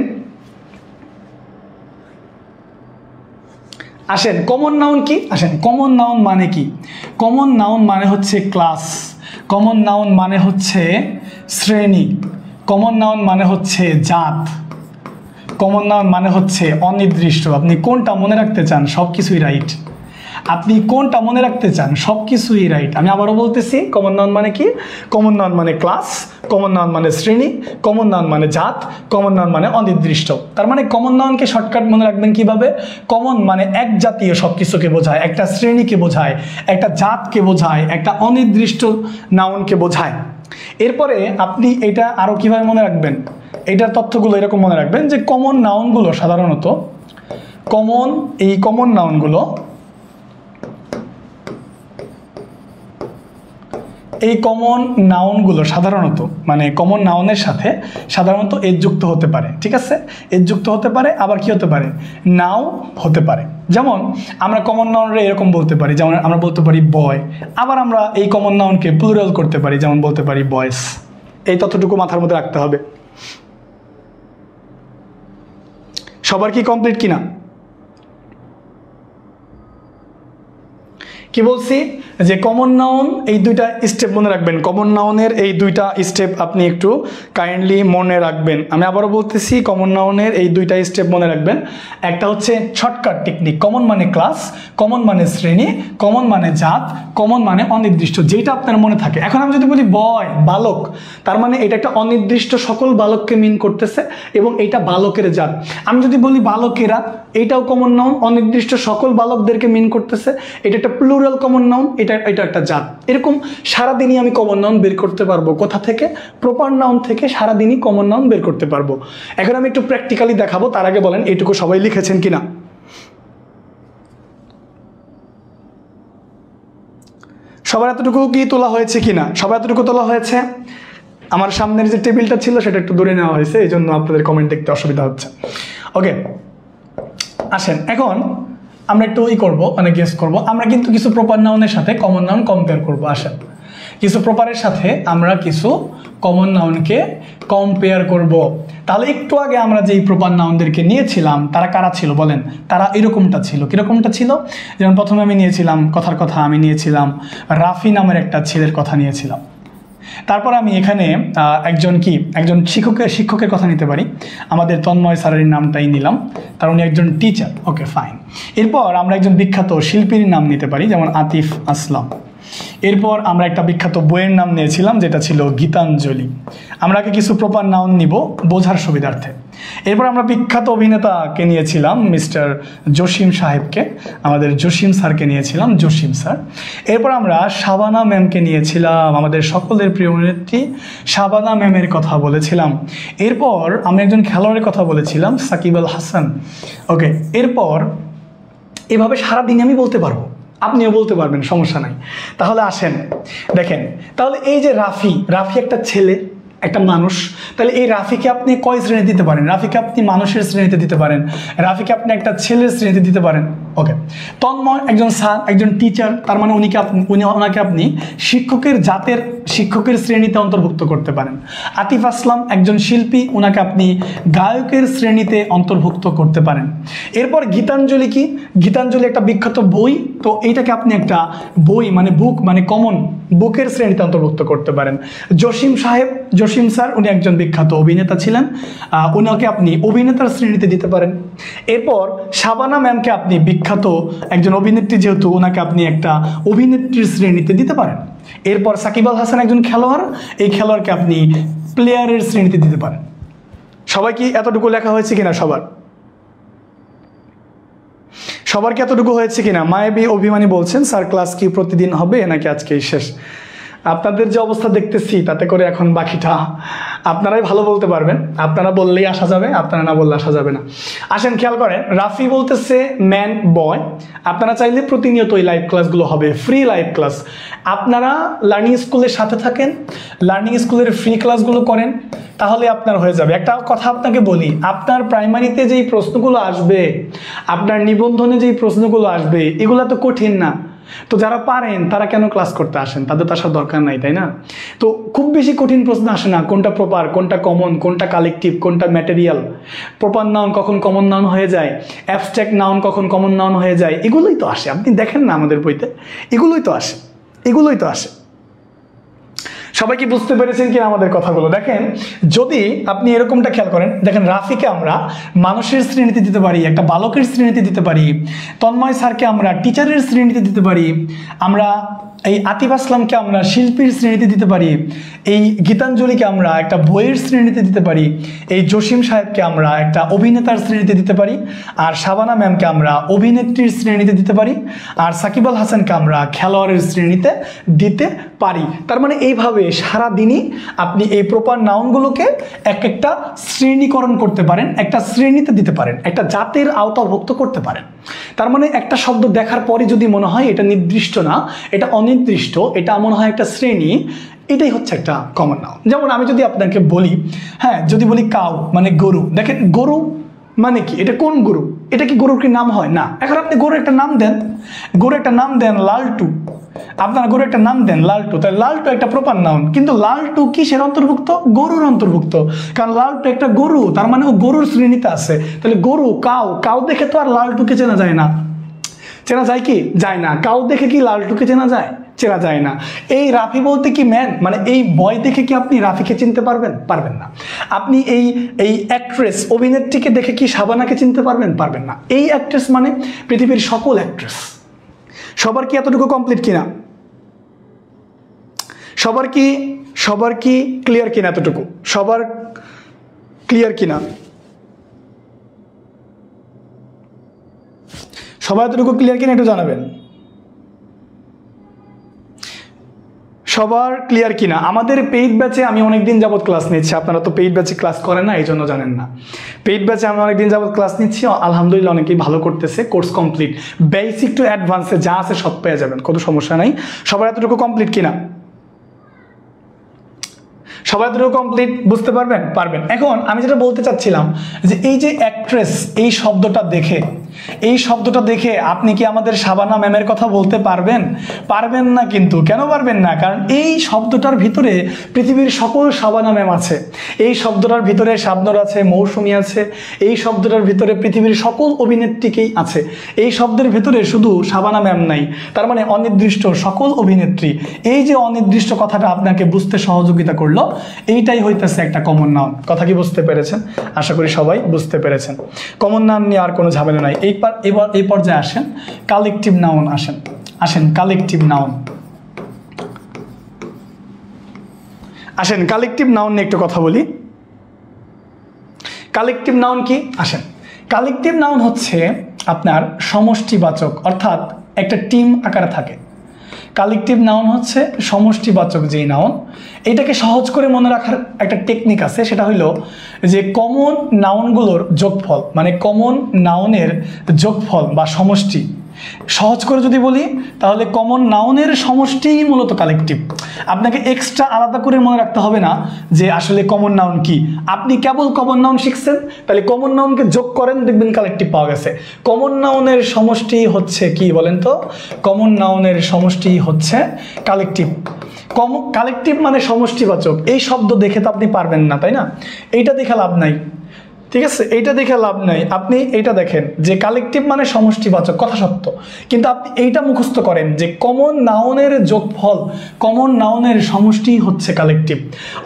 আসেন কমন নাউন কি? আসেন কমন নাউন মানে কি? কমন নাউন মানে হচ্ছে ক্লাস, কমন নাউন মানে হচ্ছে শ্রেণী, কমন নাউন মানে হচ্ছে জাত, কমন নাউন মানে হচ্ছে অনির্দিষ্ট। আপনি কোনটা মনে রাখতে চান সব কিছুই রাইট, আপনি কোনটা মনে রাখতে চান সব কিছুই রাইট। আমি আবারও বলতেছি, কমন নাউন মানে কি? কমন নাউন মানে ক্লাস, কমন নাউন মানে শ্রেণী, কমন নাউন মানে জাত, কমন নাউন মানে অনির্দিষ্ট। তার মানে কমন নাউনকে শর্টকাট মনে রাখবেন কিভাবে? কমন মানে এক জাতীয় সব কিছুকে বোঝায়, একটা শ্রেণীকে বোঝায়, একটা জাতকে বোঝায়, একটা অনির্দিষ্ট নাউনকে বোঝায়। এরপরে আপনি এটা আরও কিভাবে মনে রাখবেন? এটার তথ্যগুলো এরকম মনে রাখবেন যে কমন নাউনগুলো সাধারণত এই কমন নাউনগুলো সাধারণত মানে কমন নাউনের সাথে সাধারণত এজ যুক্ত হতে পারে, ঠিক আছে? এজ যুক্ত হতে পারে, আবার কি হতে পারে? নাও হতে পারে। যেমন আমরা কমন নাউনরে এরকম বলতে পারি, যেমন আমরা বলতে পারি বয়, আবার আমরা এই কমন নাউনকে প্লুরাল করতে পারি, যেমন বলতে পারি বয়েস। এই তথ্যটুকু মাথার মধ্যে রাখতে হবে। সবার কি কমপ্লিট কিনা? কি বলছি যে কমন নাউন এই দুইটা স্টেপ মনে রাখবেন, কমন নাউনের এই দুইটা স্টেপ আপনি একটু কাইন্ডলি মনে রাখবেন। আমি আবারও বলতেছি, কমন নাউনের এই দুইটা স্টেপ মনে রাখবেন। একটা হচ্ছে শর্টকাট টেকনিক, কমন মানে ক্লাস, কমন মানে শ্রেণী, কমন মানে জাত, কমন মানে অনির্দিষ্ট, যেটা আপনার মনে থাকে। এখন আমি যদি বলি বয়, বালক, তার মানে এটা একটা অনির্দিষ্ট সকল বালককে মিন করতেছে এবং এটা বালকের জাত। আমি যদি বলি বালকেরা, এইটাও কমন নাউন, অনির্দিষ্ট সকল বালকদেরকে মিন করতেছে, এটা একটা প্লুরাল কমন নাউন, এটা একটা জাত। এরকম সারাদিনই আমি কমন নাউন বের করতে পারবো। কোথা থেকে? প্রপার নাউন থেকে সারাদিনই কমন নাউন বের করতে পারবো। এখন আমি একটু প্র্যাকটিক্যালি দেখাবো, তার আগে বলেন এইটুকু সবাই লিখেছেন কিনা? সবার এতটুকু কি তোলা হয়েছে কিনা? সবার এতটুকু তোলা হয়েছে? আমার সামনের যে টেবিলটা ছিল সেটা একটু দূরে নেওয়া হয়েছে, এই জন্য আপনাদের কমেন্ট দেখতে অসুবিধা হচ্ছে। ওকে, আসেন এখন আমরা একটু করবো, মানে গেস করবো। আমরা কিন্তু কিছু প্রপার নাউনের সাথে কমন নাউন কম্পেয়ার করবো। আসেন, কিছু প্রপারের সাথে আমরা কিছু কমন নাউনকে কম্পেয়ার করব। তাহলে একটু আগে আমরা যেই প্রপার নাউনদেরকে নিয়েছিলাম তারা কারা ছিল বলেন? তারা এরকমটা ছিল। কিরকমটা ছিল? যেমন প্রথমে আমি নিয়েছিলাম, কথার কথা আমি নিয়েছিলাম রাফি নামের একটা ছেলের কথা নিয়েছিলাম। তারপর আমি এখানে একজন শিক্ষকের কথা নিতে পারি। আমাদের তন্ময় স্যারের নামটাই নিলাম, তার উনি একজন টিচার। ওকে, ফাইন। এরপর আমরা একজন বিখ্যাত শিল্পীর নাম নিতে পারি, যেমন আতিফ আসলাম। এরপর আমরা একটা বিখ্যাত বইয়ের নাম নিয়েছিলাম, যেটা ছিল গীতাঞ্জলি। আমরা কিছু প্রপার নাউন নিব বোঝার সুবিধার্থে। এরপর আমরা বিখ্যাত অভিনেতাকে নিয়েছিলাম মিস্টার জসিম সাহেবকে, আমাদের জসিম স্যারকে নিয়েছিলাম, জসিম স্যার। এরপর আমরা শাবানা ম্যামকে নিয়েছিলাম, আমাদের সকলের প্রিয় অভিনেত্রী শাবানা ম্যামের কথা বলেছিলাম। এরপর আমরা একজন খেলোয়াড়ের কথা বলেছিলাম, সাকিব আল হাসান। ওকে, এরপর এভাবে সারাদিন আমি বলতে পারবো, আপনিও বলতে পারবেন, সমস্যা নাই। তাহলে আসেন দেখেন, তাহলে এই যে রাফি একটা ছেলে, একটা মানুষ, তাহলে এই রাফিকে আপনি কয় শ্রেণী দিতে পারেন? রাফিকে আপনি মানুষের শ্রেণীতে দিতে পারেন, রাফিকে আপনি একটা ছেলের শ্রেণীতে দিতে পারেন। ওকে, তন্ময় একজন স্যার, একজন টিচার, তার মানে ওনাকে আপনি শিক্ষকের শ্রেণীতে অন্তর্ভুক্ত করতে পারেন। আতিফ আসলাম একজন শিল্পী, ওনাকে আপনি গায়কের শ্রেণীতে অন্তর্ভুক্ত করতে পারেন। এরপর গীতাঞ্জলি কি? গীতাঞ্জলি একটা বিখ্যাত বই, তো এইটাকে আপনি একটা বই মানে বুক মানে কমন বুকের শ্রেণীতে অন্তর্ভুক্ত করতে পারেন। জসিম স্যার উনি একজন বিখ্যাত অভিনেতা ছিলেন, ওনাকে আপনি অভিনেতার শ্রেণীতে দিতে পারেন। এরপর শাবানা ম্যামকে আপনি বিখ্যাত একজন অভিনেত্রী, যেহেতু ওনাকে আপনি একটা অভিনেত্রীর শ্রেণীতে দিতে পারেন। এরপর সাকিব আল হাসান একজন খেলোয়াড়, এই খেলোয়াড়কে আপনি প্লেয়ারের শ্রেণীতে দিতে পারেন। সবাই কি এতটুকু লেখা হয়েছে কিনা? সবার কি এতটুকু হয়েছে কিনা? মায়াবী অভিমানী বলছেন, স্যার ক্লাস কি প্রতিদিন হবে নাকি আজকেই শেষ? আপনাদের যে অবস্থা দেখতেছি তাতে করে এখন বাকিটা আপনারাই ভালো বলতে পারবেন। আপনারা বললেই আসা যাবে, আপনারা না বললে আসা যাবে না। আসেন খেয়াল করেন, রাফি বলতেছে ম্যান বয়। আপনারা চাইলে প্রতিনিয়ত এই লাইভ ক্লাসগুলো হবে, ফ্রি লাইভ ক্লাস। আপনারা লার্নিং স্কুলের সাথে থাকেন, লার্নিং স্কুলের ফ্রি ক্লাসগুলো করেন, তাহলে আপনার হয়ে যাবে। একটা কথা আপনাকে বলি, আপনার প্রাইমারিতে যেই প্রশ্নগুলো আসবে, আপনার নিবন্ধনে যেই প্রশ্নগুলো আসবে, এগুলো তো কঠিন না। তো যারা পারেন তারা কেন ক্লাস করতে আসেন? তাদের তো আসার দরকার নাই, তাই না? তো খুব বেশি কঠিন প্রশ্ন আসে না, কোনটা প্রপার, কোনটা কমন, কোনটা কালেকটিভ, কোনটা ম্যাটেরিয়াল, প্রপার নাউন কখন কমন নাউন হয়ে যায়, অ্যাবস্ট্রাক্ট নাউন কখন কমন নাউন হয়ে যায়, এগুলোই তো আসে। আপনি দেখেন না আমাদের বইতে, এগুলোই তো আসে, এগুলোই তো আসে। সবাই কি বুঝতে পেরেছেন কিনা আমাদের কথাগুলো? দেখেন, যদি আপনি এরকমটা খেয়াল করেন, দেখেন রাফিকে আমরা মানুষের শ্রেণীতে দিতে পারি, একটা বালকের শ্রেণীতে দিতে পারি, তন্ময় স্যারকে আমরা টিচারের শ্রেণীতে দিতে পারি, আমরা এই আতিফ আসলামকে আমরা শিল্পীর শ্রেণীতে দিতে পারি, এই গীতাঞ্জলিকে আমরা একটা বইয়ের শ্রেণীতে দিতে পারি, এই জসিম সাহেবকে আমরা একটা অভিনেতার শ্রেণীতে দিতে পারি, আর শাবানা ম্যামকে আমরা অভিনেত্রীর শ্রেণীতে দিতে পারি, আর সাকিব আল হাসানকে আমরা খেলোয়াড়ের শ্রেণীতে দিতে পারি। তার মানে এইভাবে সারাদিনই আপনি এই প্রপার নাউনগুলোকে এক একটা শ্রেণীকরণ করতে পারেন, একটা শ্রেণীতে দিতে পারেন, একটা জাতের আওতাভুক্ত করতে পারেন। তার মানে একটা শব্দ দেখার পরে যদি মনে হয় এটা নির্দিষ্ট না, এটা অনির্দিষ্ট, এটা মনে হয় একটা শ্রেণী, এটাই হচ্ছে একটা কমন নাউন। যেমন আমি যদি আপনাকে বলি, হ্যাঁ, যদি বলি কাউ মানে গরু, দেখেন গরু মানে কি, এটা কোন গরু? এটা কি গরুর কি নাম হয়? না। এখন আপনি গরুর একটা নাম দেন, গরু একটা নাম দেন লালটু, আপনার গরু একটা নাম দেন লালটু, তাই লালটু একটা প্রপার নাউন, কিন্তু লালটু কিসের অন্তর্ভুক্ত? গরুর অন্তর্ভুক্ত, কারণ লালটু একটা গরু, তার মানে ও গরুর শ্রেণীতে আছে। তাহলে গরু, কাউ, কাউ দেখে তো আর লালটুকে চেনা যায় না, চেনা যায় কি? যায় না। কাউ দেখে কি লালটুকে চেনা যায়? চেনা যায় না। এই রাফি বলতে কি ম্যান, মানে এই বয় দেখে কি আপনি রাফিকে চিনতে পারবেন? পারবেন না। আপনি এই অ্যাক্ট্রেস, অভিনেত্রীকে দেখে কি শাবানাকে চিনতে পারবেন? পারবেন না। এই অ্যাক্ট্রেস মানে পৃথিবীর সকল অ্যাক্ট্রেস। সবার কি এতটুকু কমপ্লিট কিনা? সবার কি ক্লিয়ার কিনা? এতটুকু সবার ক্লিয়ার কিনা? সবাই এতটুকু ক্লিয়ার কিনা একটু জানাবেন। সবার ক্লিয়ার কিনা? আমাদের পেইড ব্যাচে আমি অনেকদিন যাবত ক্লাস নিচ্ছি, আপনারা তো পেইড ব্যাচে ক্লাস করেন না, এই জন্য জানেন না। পেইড ব্যাচে আমি অনেকদিন যাবত ক্লাস নিচ্ছি, আলহামদুলিল্লাহ অনেকেই ভালো করতেছে। কোর্স কমপ্লিট, বেসিক টু অ্যাডভান্সে যা আছে সব পেয়ে যাবেন, কোনো সমস্যা নাই। সবার এতটুকু কমপ্লিট কিনা? সবাই এতটুকু কমপ্লিট? বুঝতে পারবেন? পারবেন। এখন আমি যেটা বলতে চাচ্ছিলাম যে এই যে অ্যাক্ট্রেস, এই শব্দটা দেখে আপনি কি আমাদের শাবানা ম্যামের কথা বলতে পারবেন? পারবেন না। কিন্তু কেন পারবেন না? কারণ এই শব্দটার ভিতরে পৃথিবীর সকল শাবানা ম্যাম আছে, এই শব্দটার ভিতরে শাবনূর আছে, মৌসুমী আছে, এই শব্দটার ভিতরে পৃথিবীর সকল অভিনেত্রীকেই আছে, এই শব্দের ভিতরে শুধু শাবানা ম্যাম নাই। তার মানে অনির্দিষ্ট সকল অভিনেত্রী। এই যে অনির্দিষ্ট কথাটা আপনাকে বুঝতে সহযোগিতা করলো, এইটাই হইতেছে একটা কমন নাউন। কথা কি বুঝতে পেরেছেন? আশা করি সবাই বুঝতে পেরেছেন। কমন নাউন নিয়ে আর কোনো ঝামেলা নাই। এবার এই পর্যায়ে আসেন কালেকটিভ নাউন। আসেন কালেকটিভ নাউন। আসেন কালেকটিভ নাউন নিয়ে একটু কথা বলি। কালেকটিভ নাউন কি? আসেন, কালেকটিভ নাউন হচ্ছে আপনার সমষ্টিবাচক, অর্থাৎ একটা টিম আকারে থাকে। কালেকটিভ নাউন হচ্ছে সমষ্টিবাচক যেই নাউন, এটাকে সহজ করে মনে রাখার একটা টেকনিক আছে, সেটা হলো যে কমন নাউনগুলোর যোগফল, মানে কমন নাউনের যোগফল বা সমষ্টি। সহজ করে যদি বলি তাহলে কমন নাউনের সমষ্টিই মূলত কালেকটিভ। আপনাকে এক্সট্রা আলাদা করে মনে রাখতে হবে না যে আসলে কমন নাউন কি। আপনি কেবল কমন নাউন শিখছেন, তাহলে কমন নাউনকে যোগ করেন, দেখবেন কালেকটিভ পাওয়া গেছে। কমন নাউনের সমষ্টি হচ্ছে কি বলেন তো? কমন নাউনের সমষ্টি হচ্ছে কালেকটিভ। কালেকটিভ মানে সমষ্টিবাচক। এই শব্দ দেখে তো আপনি পারবেন না, তাই না? এইটা দেখে লাভ নাই, ঠিক আছে? এইটা দেখে লাভ নাই। আপনি এইটা দেখেন যে কালেকটিভ মানে সমষ্টিবাচক, কথা সত্য, কিন্তু আপনি এইটা মুখস্থ করেন যে কমন নাউনের যোগফল, কমন নাউনের সমষ্টি হচ্ছে কালেকটিভ।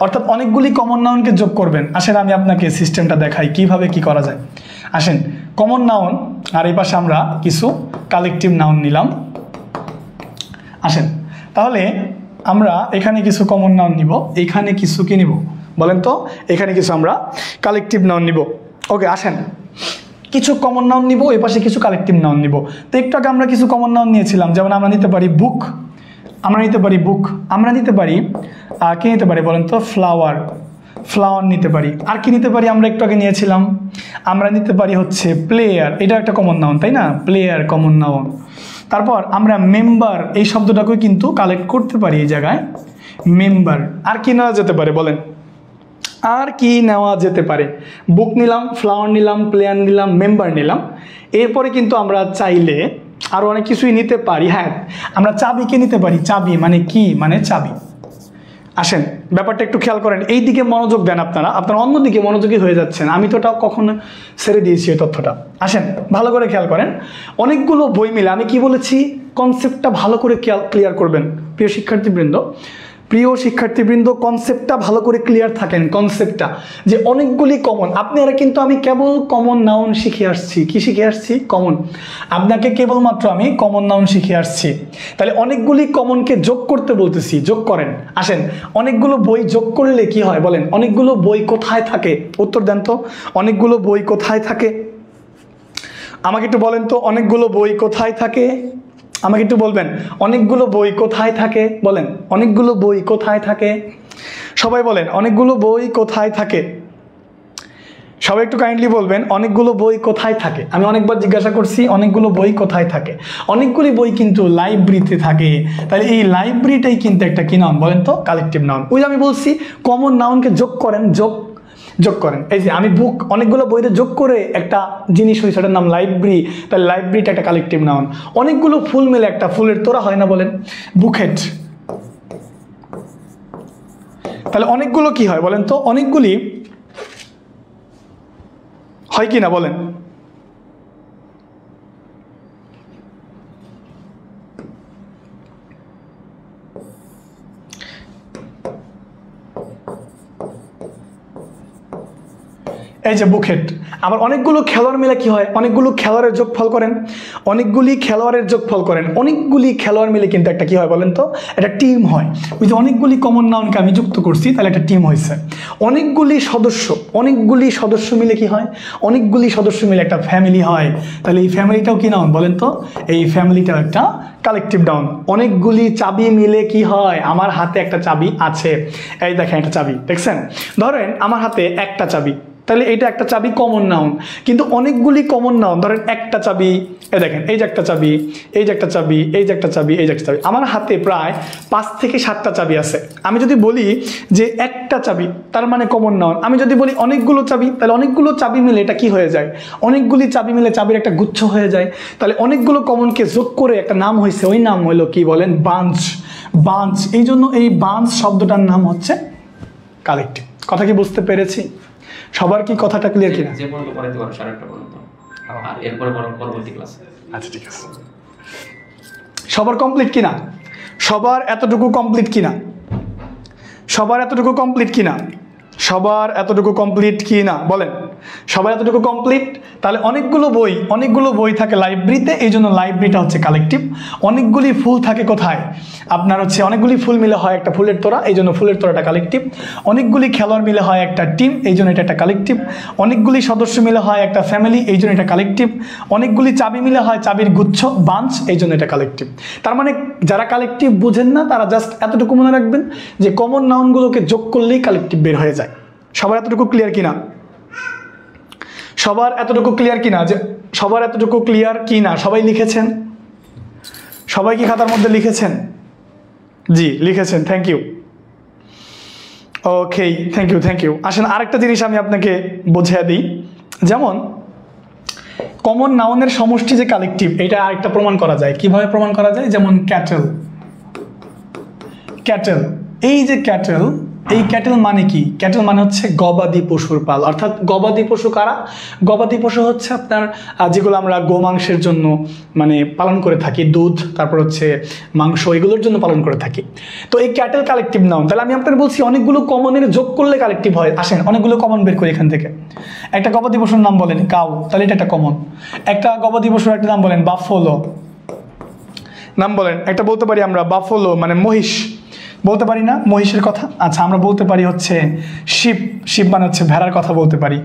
অর্থাৎ অনেকগুলি কমন নাউনকে যোগ করবেন। আসেন আমি আপনাকে সিস্টেমটা দেখাই কিভাবে কি করা যায়। আসেন, কমন নাউন আর এই পাশে আমরা কিছু কালেকটিভ নাউন নিলাম। আসেন তাহলে আমরা এখানে কিছু কমন নাউন নিব, এখানে কিছু কি নিব বলেন তো? এখানে কিছু আমরা কালেকটিভ নাউন নিব। ওকে, আসেন কিছু কমন নাউন নিব, এই পাশে কিছু কালেকটিভ নাউন নিব। তো একটু আগে আমরা কিছু কমন নাউন নিয়েছিলাম, যেমন আমরা নিতে পারি বুক, আমরা নিতে পারি বুক, আমরা নিতে পারি কি নিতে পারি বলেন তো? ফ্লাওয়ার, ফ্লাওয়ার নিতে পারি। আর কি নিতে পারি? আমরা একটু আগে নিয়েছিলাম, আমরা নিতে পারি হচ্ছে প্লেয়ার, এটা একটা কমন নাউন, তাই না? Player common noun. তারপর আমরা মেম্বার, এই শব্দটাকেও কিন্তু কালেক্ট করতে পারি এই জায়গায়, মেম্বার। আর কি নেওয়া যেতে পারে বলেন? আর কি নেওয়া যেতে পারে? বুক নিলাম, ফ্লাওয়ার নিলাম, প্লেয়ার নিলাম, মেম্বার নিলাম। এরপরে কিন্তু আমরা চাইলে আরও অনেক কিছুই নিতে পারি। হ্যাঁ, আমরা চাবিকে নিতে পারি। চাবি মানে কি? মানে চাবি। আসেন, ব্যাপারটা একটু খেয়াল করেন, এই দিকে মনোযোগ দেন। আপনারা অন্যদিকে মনোযোগী হয়ে যাচ্ছেন। আমি তো ওটা কখনো ছেড়ে দিয়েছি এই তথ্যটা। আসেন, ভালো করে খেয়াল করেন। অনেকগুলো বই মিলে আমি কি বলেছি, কনসেপ্টটা ভালো করে ক্লিয়ার করবেন প্রিয় শিক্ষার্থীবৃন্দ। কনসেপ্টটা ভালো করে ক্লিয়ার থাকেন। কনসেপ্টটা যে অনেকগুলি কমন, আপনারা কিন্তু আমি কেবল কমন নাউন শিখে আসছি। কি শিখে আসছি? কমন। আপনাকে কেবলমাত্র আমি কমন নাউন শিখে আসছি। তাহলে অনেকগুলি কমনকে যোগ করতে বলতেছি, যোগ করেন। আসেন, অনেকগুলো বই যোগ করলে কি হয় বলেন? অনেকগুলো বই কোথায় থাকে? উত্তর দেন তো, অনেকগুলো বই কোথায় থাকে? আমাকে একটু বলেন তো, অনেকগুলো বই কোথায় থাকে? আমাকে একটু বলবেন, অনেকগুলো বই কোথায় থাকে? বলেন, অনেকগুলো বই কোথায় থাকে? সবাই বলেন, অনেকগুলো বই কোথায় থাকে? সবাই একটু কাইন্ডলি বলবেন, অনেকগুলো বই কোথায় থাকে? আমি অনেকবার জিজ্ঞাসা করছি, অনেকগুলো বই কোথায় থাকে? অনেকগুলি বই কিন্তু লাইব্রেরিতে থাকে। তাহলে এই লাইব্রেরিটাই কিন্তু একটা কি নাউন বলেন তো? Collective noun. ওই যে আমি বলছি, কমন নাউনকে যোগ করেন, যোগ করেন। এই যে আমি বুক অনেকগুলো বইতে যোগ করে একটা জিনিস হয়েছে, ওটার নাম লাইব্রেরি। তাহলে লাইব্রেরিটা একটা কালেকটিভ নাউন। অনেকগুলো ফুল মিলে একটা ফুলের তোড়া হয় না বলেন? বুকেট। তাহলে অনেকগুলো কি হয় বলেন তো? অনেকগুলি হয় কি না বলেন? এই যে বুকেট। আবার অনেকগুলো খেলোয়াড় মিলে কি হয়? অনেকগুলো খেলোয়াড়ের যোগফল করেন, অনেকগুলি খেলোয়াড়ের যোগফল করেন। অনেকগুলি খেলোয়াড় মিলে কিন্তু একটা কি হয় বলেন তো? একটা টিম হয়। ওই যে অনেকগুলি কমন নাউনকে আমি যুক্ত করছি, তাহলে একটা টিম হয়েছে। অনেকগুলি সদস্য মিলে কি হয়? অনেকগুলি সদস্য মিলে একটা ফ্যামিলি হয়। তাহলে এই ফ্যামিলিটাও কি নাউন বলেন তো? এই ফ্যামিলিটাও একটা কালেকটিভ নাউন। অনেকগুলি চাবি মিলে কি হয়? আমার হাতে একটা চাবি আছে। এই দেখেন একটা চাবি, দেখছেন? ধরেন আমার হাতে একটা চাবি, তাহলে এটা একটা চাবি, কমন নাউন। কিন্তু অনেকগুলি কমন নাউন, ধরেন একটা চাবি, এই দেখেন, এই যে একটা চাবি, এই যে একটা চাবি, এই যে একটা চাবি, এই যে একটা চাবি। আমার হাতে প্রায় 5 থেকে 7টা চাবি আছে। আমি যদি বলি যে একটা চাবি, তার মানে কমন নাউন। আমি যদি বলি অনেকগুলো চাবি, তাহলে অনেকগুলো চাবি মিলে এটা কি হয়ে যায়? অনেকগুলি চাবি মিলে চাবির একটা গুচ্ছ হয়ে যায়। তাহলে অনেকগুলো কমনকে যোগ করে একটা নাম হয়েছে, ওই নাম হলো কি বলেন? বাঞ্চ। এই জন্য এই বাঞ্চ শব্দটার নাম হচ্ছে কালেকটিভ। কথা কি বুঝতে পেরেছি? সবার কি কথাটা ক্লিয়ার কিনা? যে পর্যন্ত পড়াইতে পারো 8:30 পর্যন্ত, আর এরপরে পরবর্তী ক্লাসে। আচ্ছা, ঠিক আছে। সবার কমপ্লিট কিনা? সবার এতটুকু কমপ্লিট কিনা? সবার এতটুকু কমপ্লিট কিনা? সবার এতটুকু কমপ্লিট কিনা বলেন? সবার এতটুকু কমপ্লিট। তাহলে অনেকগুলো বই থাকে লাইব্রেরিতে, এই জন্য লাইব্রেরিটা হচ্ছে কালেকটিভ। অনেকগুলি ফুল থাকে কোথায়? আপনার হচ্ছে অনেকগুলি ফুল মিলে হয় একটা ফুলের তোড়া, এই জন্য ফুলের তোড়াটা কালেকটিভ। অনেকগুলি খেলোয়াড় মিলে হয় একটা টিম, এই জন্য এটা একটা কালেকটিভ। অনেকগুলি সদস্য মিলে হয় একটা ফ্যামিলি, এই জন্য এটা কালেকটিভ। অনেকগুলি চাবি মিলে হয় চাবির গুচ্ছ, বাঞ্চ, এই জন্য এটা কালেকটিভ। তার মানে যারা কালেকটিভ বুঝেন না, তারা জাস্ট এতটুকু মনে রাখবেন যে কমন নাউনগুলোকে যোগ করলেই কালেকটিভ বের হয়ে যায়। সবার এতটুকু ক্লিয়ার কিনা? সবার এতটুকু ক্লিয়ার কিনা? যে সবার এতটুকু ক্লিয়ার কিনা? সবাই লিখেছেন? সবাই কি খাতার মধ্যে লিখেছেন? জি, লিখেছেন, thank you. Okay, thank you. আসেন, আরেকটা জিনিস আমি আপনাকে বুঝিয়ে দিই। যেমন কমন নাউনের সমষ্টি যে কালেকটিভ, এটা আরেকটা প্রমাণ করা যায়। কিভাবে প্রমাণ করা যায়? যেমন ক্যাটেল। এই যে ক্যাটেল, এই ক্যাটেল মানে কি? ক্যাটেল মানে হচ্ছে গবাদি পশুর পাল। অর্থাৎ গবাদি পশু কারা? গবাদি পশু হচ্ছে আপনার যেগুলো আমরা গোমাংসের জন্য মানে পালন করে থাকি, দুধ, তারপর হচ্ছে মাংস, এগুলোর জন্য পালন করে থাকি। তো এই ক্যাটেল কালেকটিভ নাউন। তাহলে আমি আপনাদের বলছি অনেকগুলো কমনের যোগ করলে কালেকটিভ হয়। আসেন, অনেকগুলো কমন বের করি এখান থেকে। একটা গবাদি পশুর নাম বলেন কাউ, তাহলে এটা একটা কমন। একটা গবাদি পশুর একটা নাম বলেন বাফলো, নাম বলেন একটা বলতে পারি আমরা বাফলো মানে মহিষ, বলতে পারি না মহিষের কথা? আচ্ছা, আমরা বলতে পারি হচ্ছে শিপ মানে হচ্ছে ভেড়ার কথা বলতে পারি।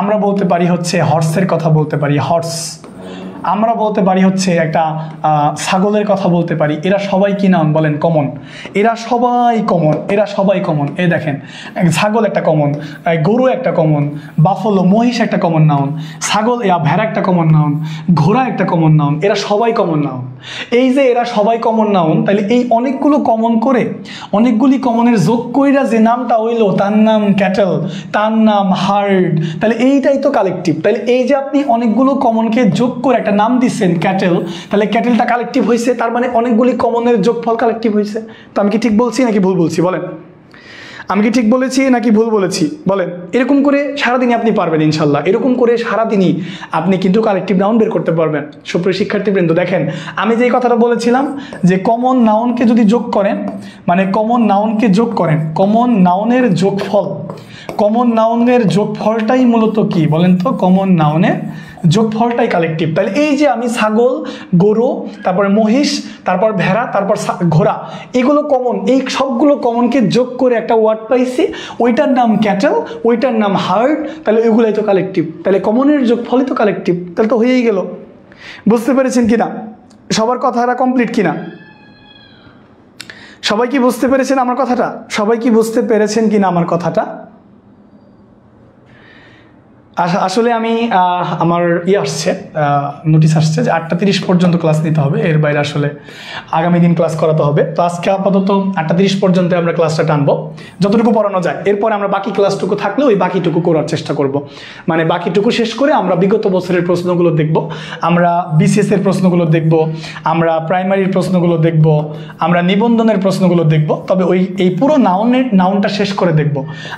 আমরা বলতে পারি হচ্ছে হর্সের কথা বলতে পারি, হর্স। আমরা বলতে পারি হচ্ছে একটা ছাগলের কথা বলতে পারি। এরা সবাই কি নাউন বলেন? কমন। এরা সবাই কমন। এই দেখেন, ছাগল একটা কমন, গরু একটা কমন, বাফলো মহিষ একটা কমন নাউন, ছাগল ভেড়া একটা কমন নাউন, ঘোড়া একটা কমন নাউন। এরা সবাই কমন নাউন। এই যে এরা সবাই কমন নাউন, তাহলে এই অনেকগুলো কমন করে অনেকগুলি কমনের যোগ কইরা যে নামটা হইলো তার নাম ক্যাটেল, তার নাম হার্ড, তাহলে এইটাই তো কালেকটিভ। তাহলে এই যে আপনি অনেকগুলো কমনকে যোগ করে একটা নাম দিচ্ছেন ক্যাটেল, তাহলে ক্যাটেলটা কালেকটিভ হয়েছে, তার মানে অনেকগুলি কমনের যোগফল কালেকটিভ হয়েছে। তো আমি কি ঠিক বলছি নাকি ভুল বলছি বলেন? আমি কি ঠিক বলেছি নাকি ভুল বলেছি বলেন? এরকম করে সারাদিনই আপনি পারবেন ইনশাল্লাহ, এরকম করে সারাদিনই আপনি কিন্তু কালেকটিভ নাউন বের করতে পারবেন। সুপ্রিয় শিক্ষার্থীবৃন্দ, দেখেন আমি যে কথাটা বলেছিলাম যে কমন নাউনকে যদি যোগ করেন, মানে কমন নাউনকে যোগ করেন, কমন নাউনের যোগফল, কমন নাউনের যোগফলটাই মূলত কি বলেন তো? কমন নাউনের যোগফলটাই কালেকটিভ। তাহলে এই যে আমি ছাগল, গরু, তারপরে মহিষ, তারপর ভেড়া, তারপর ঘোড়া, এগুলো কমন, এই সবগুলো কমনকে যোগ করে একটা ওয়ার্ড পাইছি, ওইটার নাম ক্যাটেল, ওইটার নাম হার্ড, তাহলে ওইগুলাই তো কালেকটিভ। তাহলে কমনের যোগফলই তো কালেকটিভ, তাহলে তো হয়েই গেল। বুঝতে পেরেছেন কিনা? সবার কথাটা কমপ্লিট কিনা? সবাই কি বুঝতে পেরেছেন আমার কথাটা? সবাই কি বুঝতে পেরেছেন কিনা আমার কথাটা? আসলে আমি আমার আসছে, নোটিশ আসছে যে 8:30 পর্যন্ত ক্লাস নিতে হবে, এর বাইরে আসলে আগামী দিন ক্লাস করাতে হবে। তো আজকে আপাতত 8:30 পর্যন্ত আমরা ক্লাসটা টানবো, যতটুকু পড়ানো যায়। এরপরে আমরা বাকি ক্লাসটুকু থাকলে ওই বাকিটুকু করার চেষ্টা করব। মানে বাকিটুকু শেষ করে আমরা বিগত বছরের প্রশ্নগুলো দেখব, আমরা বিসিএস এর প্রশ্নগুলো দেখব, আমরা প্রাইমারির প্রশ্নগুলো দেখব, আমরা নিবন্ধনের প্রশ্নগুলো দেখব। তবে এই পুরো নাউনটা শেষ করে দেখব।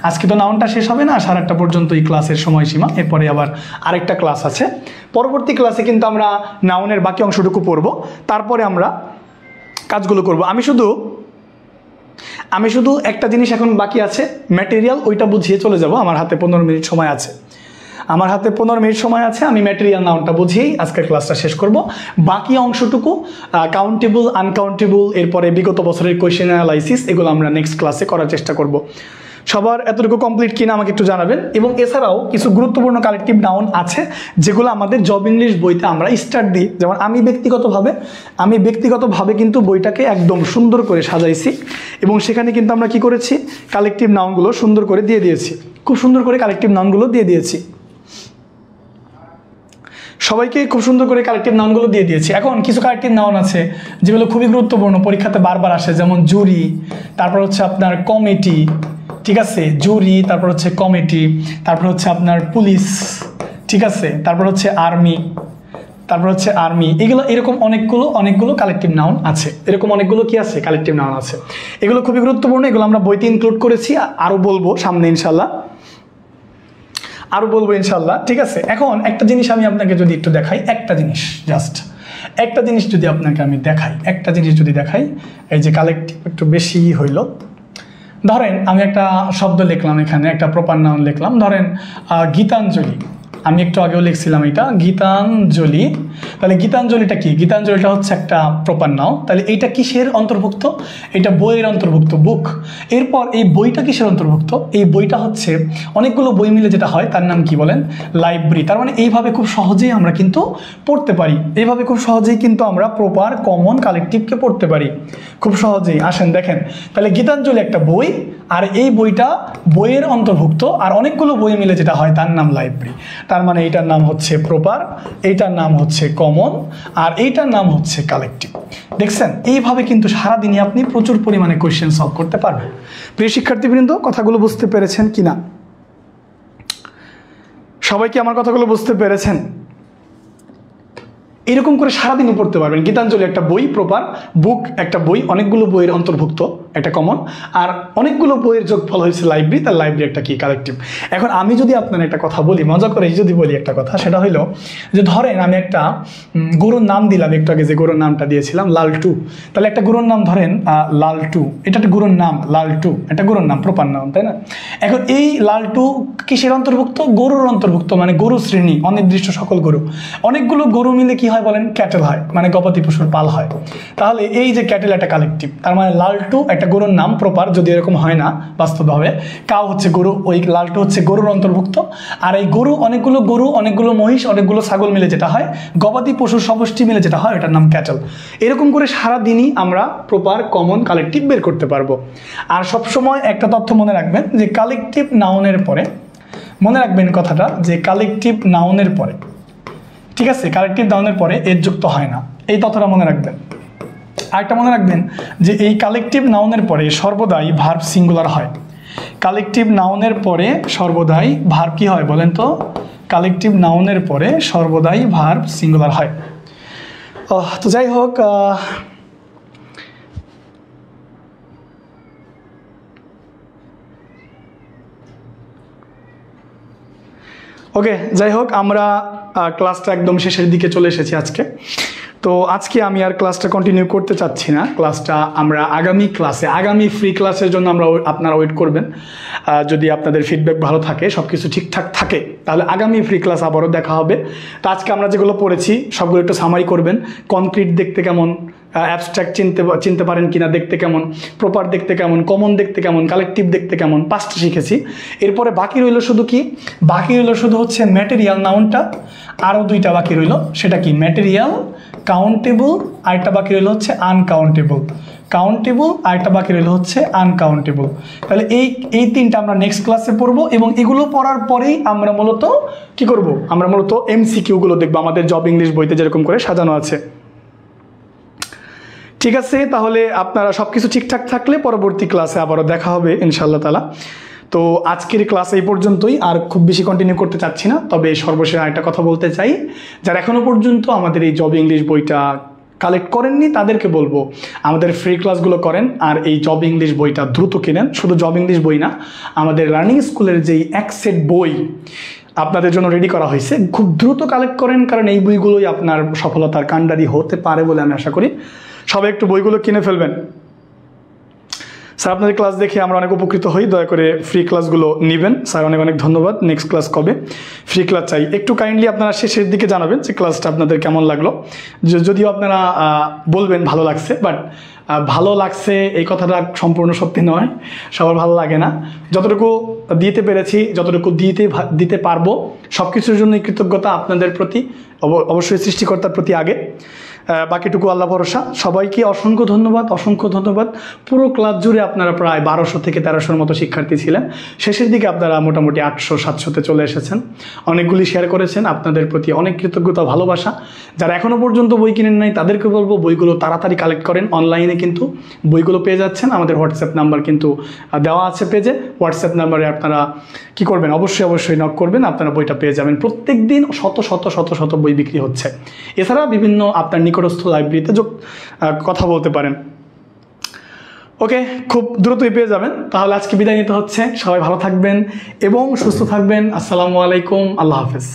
আজকে তো নাউনটা শেষ হবে না, 8:30 পর্যন্ত এই ক্লাসের সময়সীমা। এরপরে আবার আরেকটা ক্লাস আছে, পরবর্তী ক্লাসে কিন্তু আমরা নাউনের বাকি অংশটুকু পড়ব, তারপরে আমরা কাজগুলো করব। আমি শুধু একটা জিনিস এখন বাকি আছে, ম্যাটেরিয়াল, ওইটা বুঝিয়ে চলে যাব। আমার হাতে 15 মিনিট সময় আছে, আমি ম্যাটেরিয়াল নাউনটা বুঝিয়েই আজকের ক্লাসটা শেষ করব। বাকি অংশটুকু কাউন্টেবল, আনকাউন্টেবল, এরপরে বিগত বছরের কোয়েশ্চেন অ্যানালাইসিস, এগুলো আমরা নেক্সট ক্লাসে করার চেষ্টা করব। সবার এতটুকু কমপ্লিট কিনা আমাকে একটু জানাবেন। এবং এছাড়াও কিছু গুরুত্বপূর্ণ কালেকটিভ নাউন আছে যেগুলো আমাদের জব ইংলিশ বইতে আমরা স্টার্ট দিই। যেমন আমি ব্যক্তিগতভাবে কিন্তু বইটাকে একদম সুন্দর করে সাজাইছি, এবং সেখানে কিন্তু আমরা কি করেছি, কালেকটিভ নাউনগুলো সুন্দর করে দিয়ে দিয়েছি, খুব সুন্দর করে কালেকটিভ নাউনগুলো দিয়ে দিয়েছি, সবাইকে খুব সুন্দর করে কালেকটিভ নাউনগুলো দিয়ে দিয়েছি। এখন কিছু কালেকটিভ নাউন আছে যেগুলো খুবই গুরুত্বপূর্ণ, পরীক্ষাতে বারবার আসে, যেমন জুরি, তারপর হচ্ছে আপনার কমিটি, ঠিক আছে, জুরি, তারপর হচ্ছে কমিটি, তারপর হচ্ছে আপনার পুলিশ, ঠিক আছে, তারপর হচ্ছে আর্মি, এগুলো এরকম অনেকগুলো কালেকটিভ নাউন আছে, এরকম অনেকগুলো কি আছে, কালেকটিভ নাউন আছে। এগুলো খুবই গুরুত্বপূর্ণ, এগুলো আমরা বইতে ইনক্লুড করেছি, আরও বলবো সামনে ইনশাল্লাহ, ঠিক আছে। এখন একটা জিনিস আমি আপনাকে যদি একটু দেখাই, একটা জিনিস যদি আপনাকে আমি দেখাই, এই যে কালেকটিভ একটু বেশি হইল। ধরেন আমি একটা শব্দ লিখলাম, এখানে একটা প্রপার নাউন লিখলাম, ধরেন গীতাঞ্জলি, আমি একটু আগেও লিখছিলাম এটা গীতাঞ্জলি। তাহলে গীতাঞ্জলিটা কি? গীতাঞ্জলিটা হচ্ছে একটা প্রপার নাউন। তাহলে এইটা কিসের অন্তর্ভুক্ত? এটা বইয়ের অন্তর্ভুক্ত, বুক। এরপর এই বইটা কিসের অন্তর্ভুক্ত? এই বইটা হচ্ছে অনেকগুলো বই মিলে যেটা হয় তার নাম কি বলেন? লাইব্রেরি। তার মানে এইভাবে খুব সহজেই আমরা কিন্তু পড়তে পারি, এইভাবে খুব সহজেই কিন্তু আমরা প্রপার কমন কালেকটিভকে পড়তে পারি খুব সহজেই। আসেন দেখেন, তাহলে গীতাঞ্জলি একটা বই, আর এই বইটা বইয়ের অন্তর্ভুক্ত, আর অনেকগুলো বই মিলে যেটা হয় তার নাম লাইব্রেরি। তার মানে এইটার নাম হচ্ছে প্রপার, এইটার নাম হচ্ছে কমন, আর এইটার নাম হচ্ছে কালেকটিভ। দেখছেন, এইভাবে কিন্তু সারাদিনই আপনি প্রচুর পরিমাণে কোয়েশ্চেন সলভ করতে পারবেন। প্রিয় শিক্ষার্থীবৃন্দ, কথাগুলো বুঝতে পেরেছেন কিনা? সবাই কি আমার কথাগুলো বুঝতে পেরেছেন? এরকম করে সারাদিনই পড়তে পারবেন। গীতাঞ্জলি একটা বই, প্রপার, বুক একটা বই, অনেকগুলো বইয়ের অন্তর্ভুক্ত, একটা কমন, আর অনেকগুলো বইয়ের যোগফল হয়েছে লাইব্রেরি, তার লাইব্রেরি একটা কি? কালেকটিভ। এখন আমি যদি আপনার একটা কথা বলি, মজা করে যদি বলি একটা কথা, সেটা হলো যে ধরেন আমি একটা গরুর নাম দিলাম, একটু আগে যে গরুর নামটা দিয়েছিলাম লালটু। তাহলে একটা গরুর নাম ধরেন লালটু, এটা একটা গরুর নাম, লালটু একটা গরুর নাম, প্রপার নাম, তাই না? এখন এই লালটু কিসের অন্তর্ভুক্ত? গরুর অন্তর্ভুক্ত, মানে গরু শ্রেণী, অনির্দিষ্ট সকল গরু। অনেকগুলো গরু মিলে কি হয় বলেন? ক্যাটেল হয়, মানে গবাদি পশুর পাল হয়। তাহলে এই যে ক্যাটেল একটা কালেকটিভ, তার মানে লালটু একটা গরুর নাম, প্রপার, যদি এরকম হয় না বাস্তবভাবে। কাউ হচ্ছে গরু, ওই লালটু হচ্ছে গরুর অন্তর্ভুক্ত। আর এই গরু, অনেকগুলো মহিষ, অনেকগুলো ছাগল মিলে যেটা হয়, গবাদি পশুর সমষ্টি মিলে যেটা হয়, এটার নাম ক্যাটেল। এরকম করে সারাদিনই আমরা প্রপার কমন কালেকটিভ বের করতে পারবো। আর সবসময় একটা তথ্য মনে রাখবেন যে কালেকটিভ নাউনের পরে, মনে রাখবেন কথাটা, যে কালেকটিভ নাউনের পরে, ঠিক আছে, কালেকটিভ নাউনের পরে এর যুক্ত হয় না। এই তথ্যটা মনে রাখবেন। আরেকটা মনে রাখবেন যে এই কালেকটিভ নাউনের পরে সর্বদাই ভার্ব সিঙ্গুলার হয়। কালেকটিভ নাউনের পরে সর্বদাই ভার্ব কি হয় বলেন তো? কালেকটিভ নাউনের পরে সর্বদাই ভার্ব সিঙ্গুলার হয়। তো যাই হোক, ওকে, যাই হোক, আমরা ক্লাসটা একদম শেষের দিকে চলে এসেছি আজকে। তো আজকে আমি আর ক্লাসটা কন্টিনিউ করতে চাচ্ছি না। ক্লাসটা আমরা আগামী ফ্রি ক্লাসের জন্য আপনারা ওয়েট করবেন। যদি আপনাদের ফিডব্যাক ভালো থাকে, সব কিছু ঠিকঠাক থাকে, তাহলে আগামী ফ্রি ক্লাস আবারও দেখা হবে। তো আজকে আমরা যেগুলো পড়েছি সবগুলো একটু সামারি করবেন। কনক্রিট দেখতে কেমন, অ্যাবস্ট্রাক্ট চিনতে পারেন কিনা দেখতে কেমন, প্রপার দেখতে কেমন, কমন দেখতে কেমন, কালেকটিভ দেখতে কেমন, 5টা শিখেছি। এরপরে বাকি রইল শুধু কি? বাকি রইল শুধু হচ্ছে ম্যাটেরিয়াল নাউনটা। আরও 2টা বাকি রইল, সেটা কি? ম্যাটেরিয়াল, কাউন্টেবল, আরেকটা বাকি রইল হচ্ছে আনকাউন্টেবল। কাউন্টেবল, আরেকটা বাকি রইল হচ্ছে আনকাউন্টেবল। তাহলে এই 3টা আমরা নেক্সট ক্লাসে পড়বো, এবং এগুলো পড়ার পরেই আমরা মূলত কি করব? আমরা মূলত MCQগুলো দেখবো, আমাদের জব ইংলিশ বইতে যেরকম করে সাজানো আছে। ঠিক আছে, তাহলে আপনারা সব কিছু ঠিকঠাক থাকলে পরবর্তী ক্লাসে আবারও দেখা হবে ইনশাআল্লাহ তাআলা। তো আজকের ক্লাস এই পর্যন্তই, আর খুব বেশি কন্টিনিউ করতে চাচ্ছি না। তবে সর্বশেষ আরেকটা কথা বলতে চাই, যারা এখনও পর্যন্ত আমাদের এই জব ইংলিশ বইটা কালেক্ট করেননি তাদেরকে বলবো আমাদের ফ্রি ক্লাসগুলো করেন, আর এই জব ইংলিশ বইটা দ্রুত কিনেন। শুধু জব ইংলিশ বই না, আমাদের লার্নিং স্কুলের যেই 1 সেট বই আপনাদের জন্য রেডি করা হয়েছে, খুব দ্রুত কালেক্ট করেন, কারণ এই বইগুলোই আপনার সফলতার কাণ্ডারি হতে পারে বলে আমি আশা করি। সবাই একটু বইগুলো কিনে ফেলবেন। স্যার, আপনাদের ক্লাস দেখে আমরা অনেক উপকৃত হই, দয়া করে ফ্রি ক্লাসগুলো নেবেন। স্যার, অনেক অনেক ধন্যবাদ। নেক্সট ক্লাস কবে? ফ্রি ক্লাস চাই। একটু কাইন্ডলি আপনারা শেষের দিকে জানাবেন যে ক্লাসটা আপনাদের কেমন লাগলো। যদিও আপনারা বলবেন ভালো লাগছে, বাট ভালো লাগছে এই কথাটা সম্পূর্ণ সত্যি নয়, সবার ভালো লাগে না। যতটুকু দিতে পেরেছি, যতটুকু দিতে পারবো, সব কিছুর জন্যই কৃতজ্ঞতা আপনাদের প্রতি, অবশ্যই সৃষ্টিকর্তার প্রতি আগে, বাকিটুকু আল্লাহ ভরসা। সবাইকে অসংখ্য ধন্যবাদ। পুরো ক্লাস জুড়ে আপনারা প্রায় 1200 থেকে 1300-র মতো শিক্ষার্থী ছিলেন। শেষের দিকে আপনারা মোটামুটি 800-700-তে চলে এসেছেন। অনেকগুলি শেয়ার করেছেন, আপনাদের প্রতি অনেক কৃতজ্ঞতা, ভালোবাসা। যারা এখনও পর্যন্ত বই কিনেন নাই তাদেরকে বলবো বইগুলো তাড়াতাড়ি কালেক্ট করেন। অনলাইনে কিন্তু বইগুলো পেয়ে যাচ্ছেন, আমাদের হোয়াটসঅ্যাপ নাম্বার কিন্তু দেওয়া আছে পেজে। হোয়াটসঅ্যাপ নাম্বারে আপনারা কি করবেন? অবশ্যই নক করবেন, আপনারা বইটা পেয়ে যাবেন। প্রত্যেক দিন শত বই বিক্রি হচ্ছে। এছাড়া বিভিন্ন আপনার নিকটস্থ লাইব্রেরিতে কথা বলতে পারেন। ওকে, খুব দ্রুতই পেয়ে যাবেন। তাহলে আজকে বিদায় নিতে হচ্ছে। সবাই ভালো থাকবেন এবং সুস্থ থাকবেন। আসসালামু আলাইকুম, আল্লাহ হাফেজ।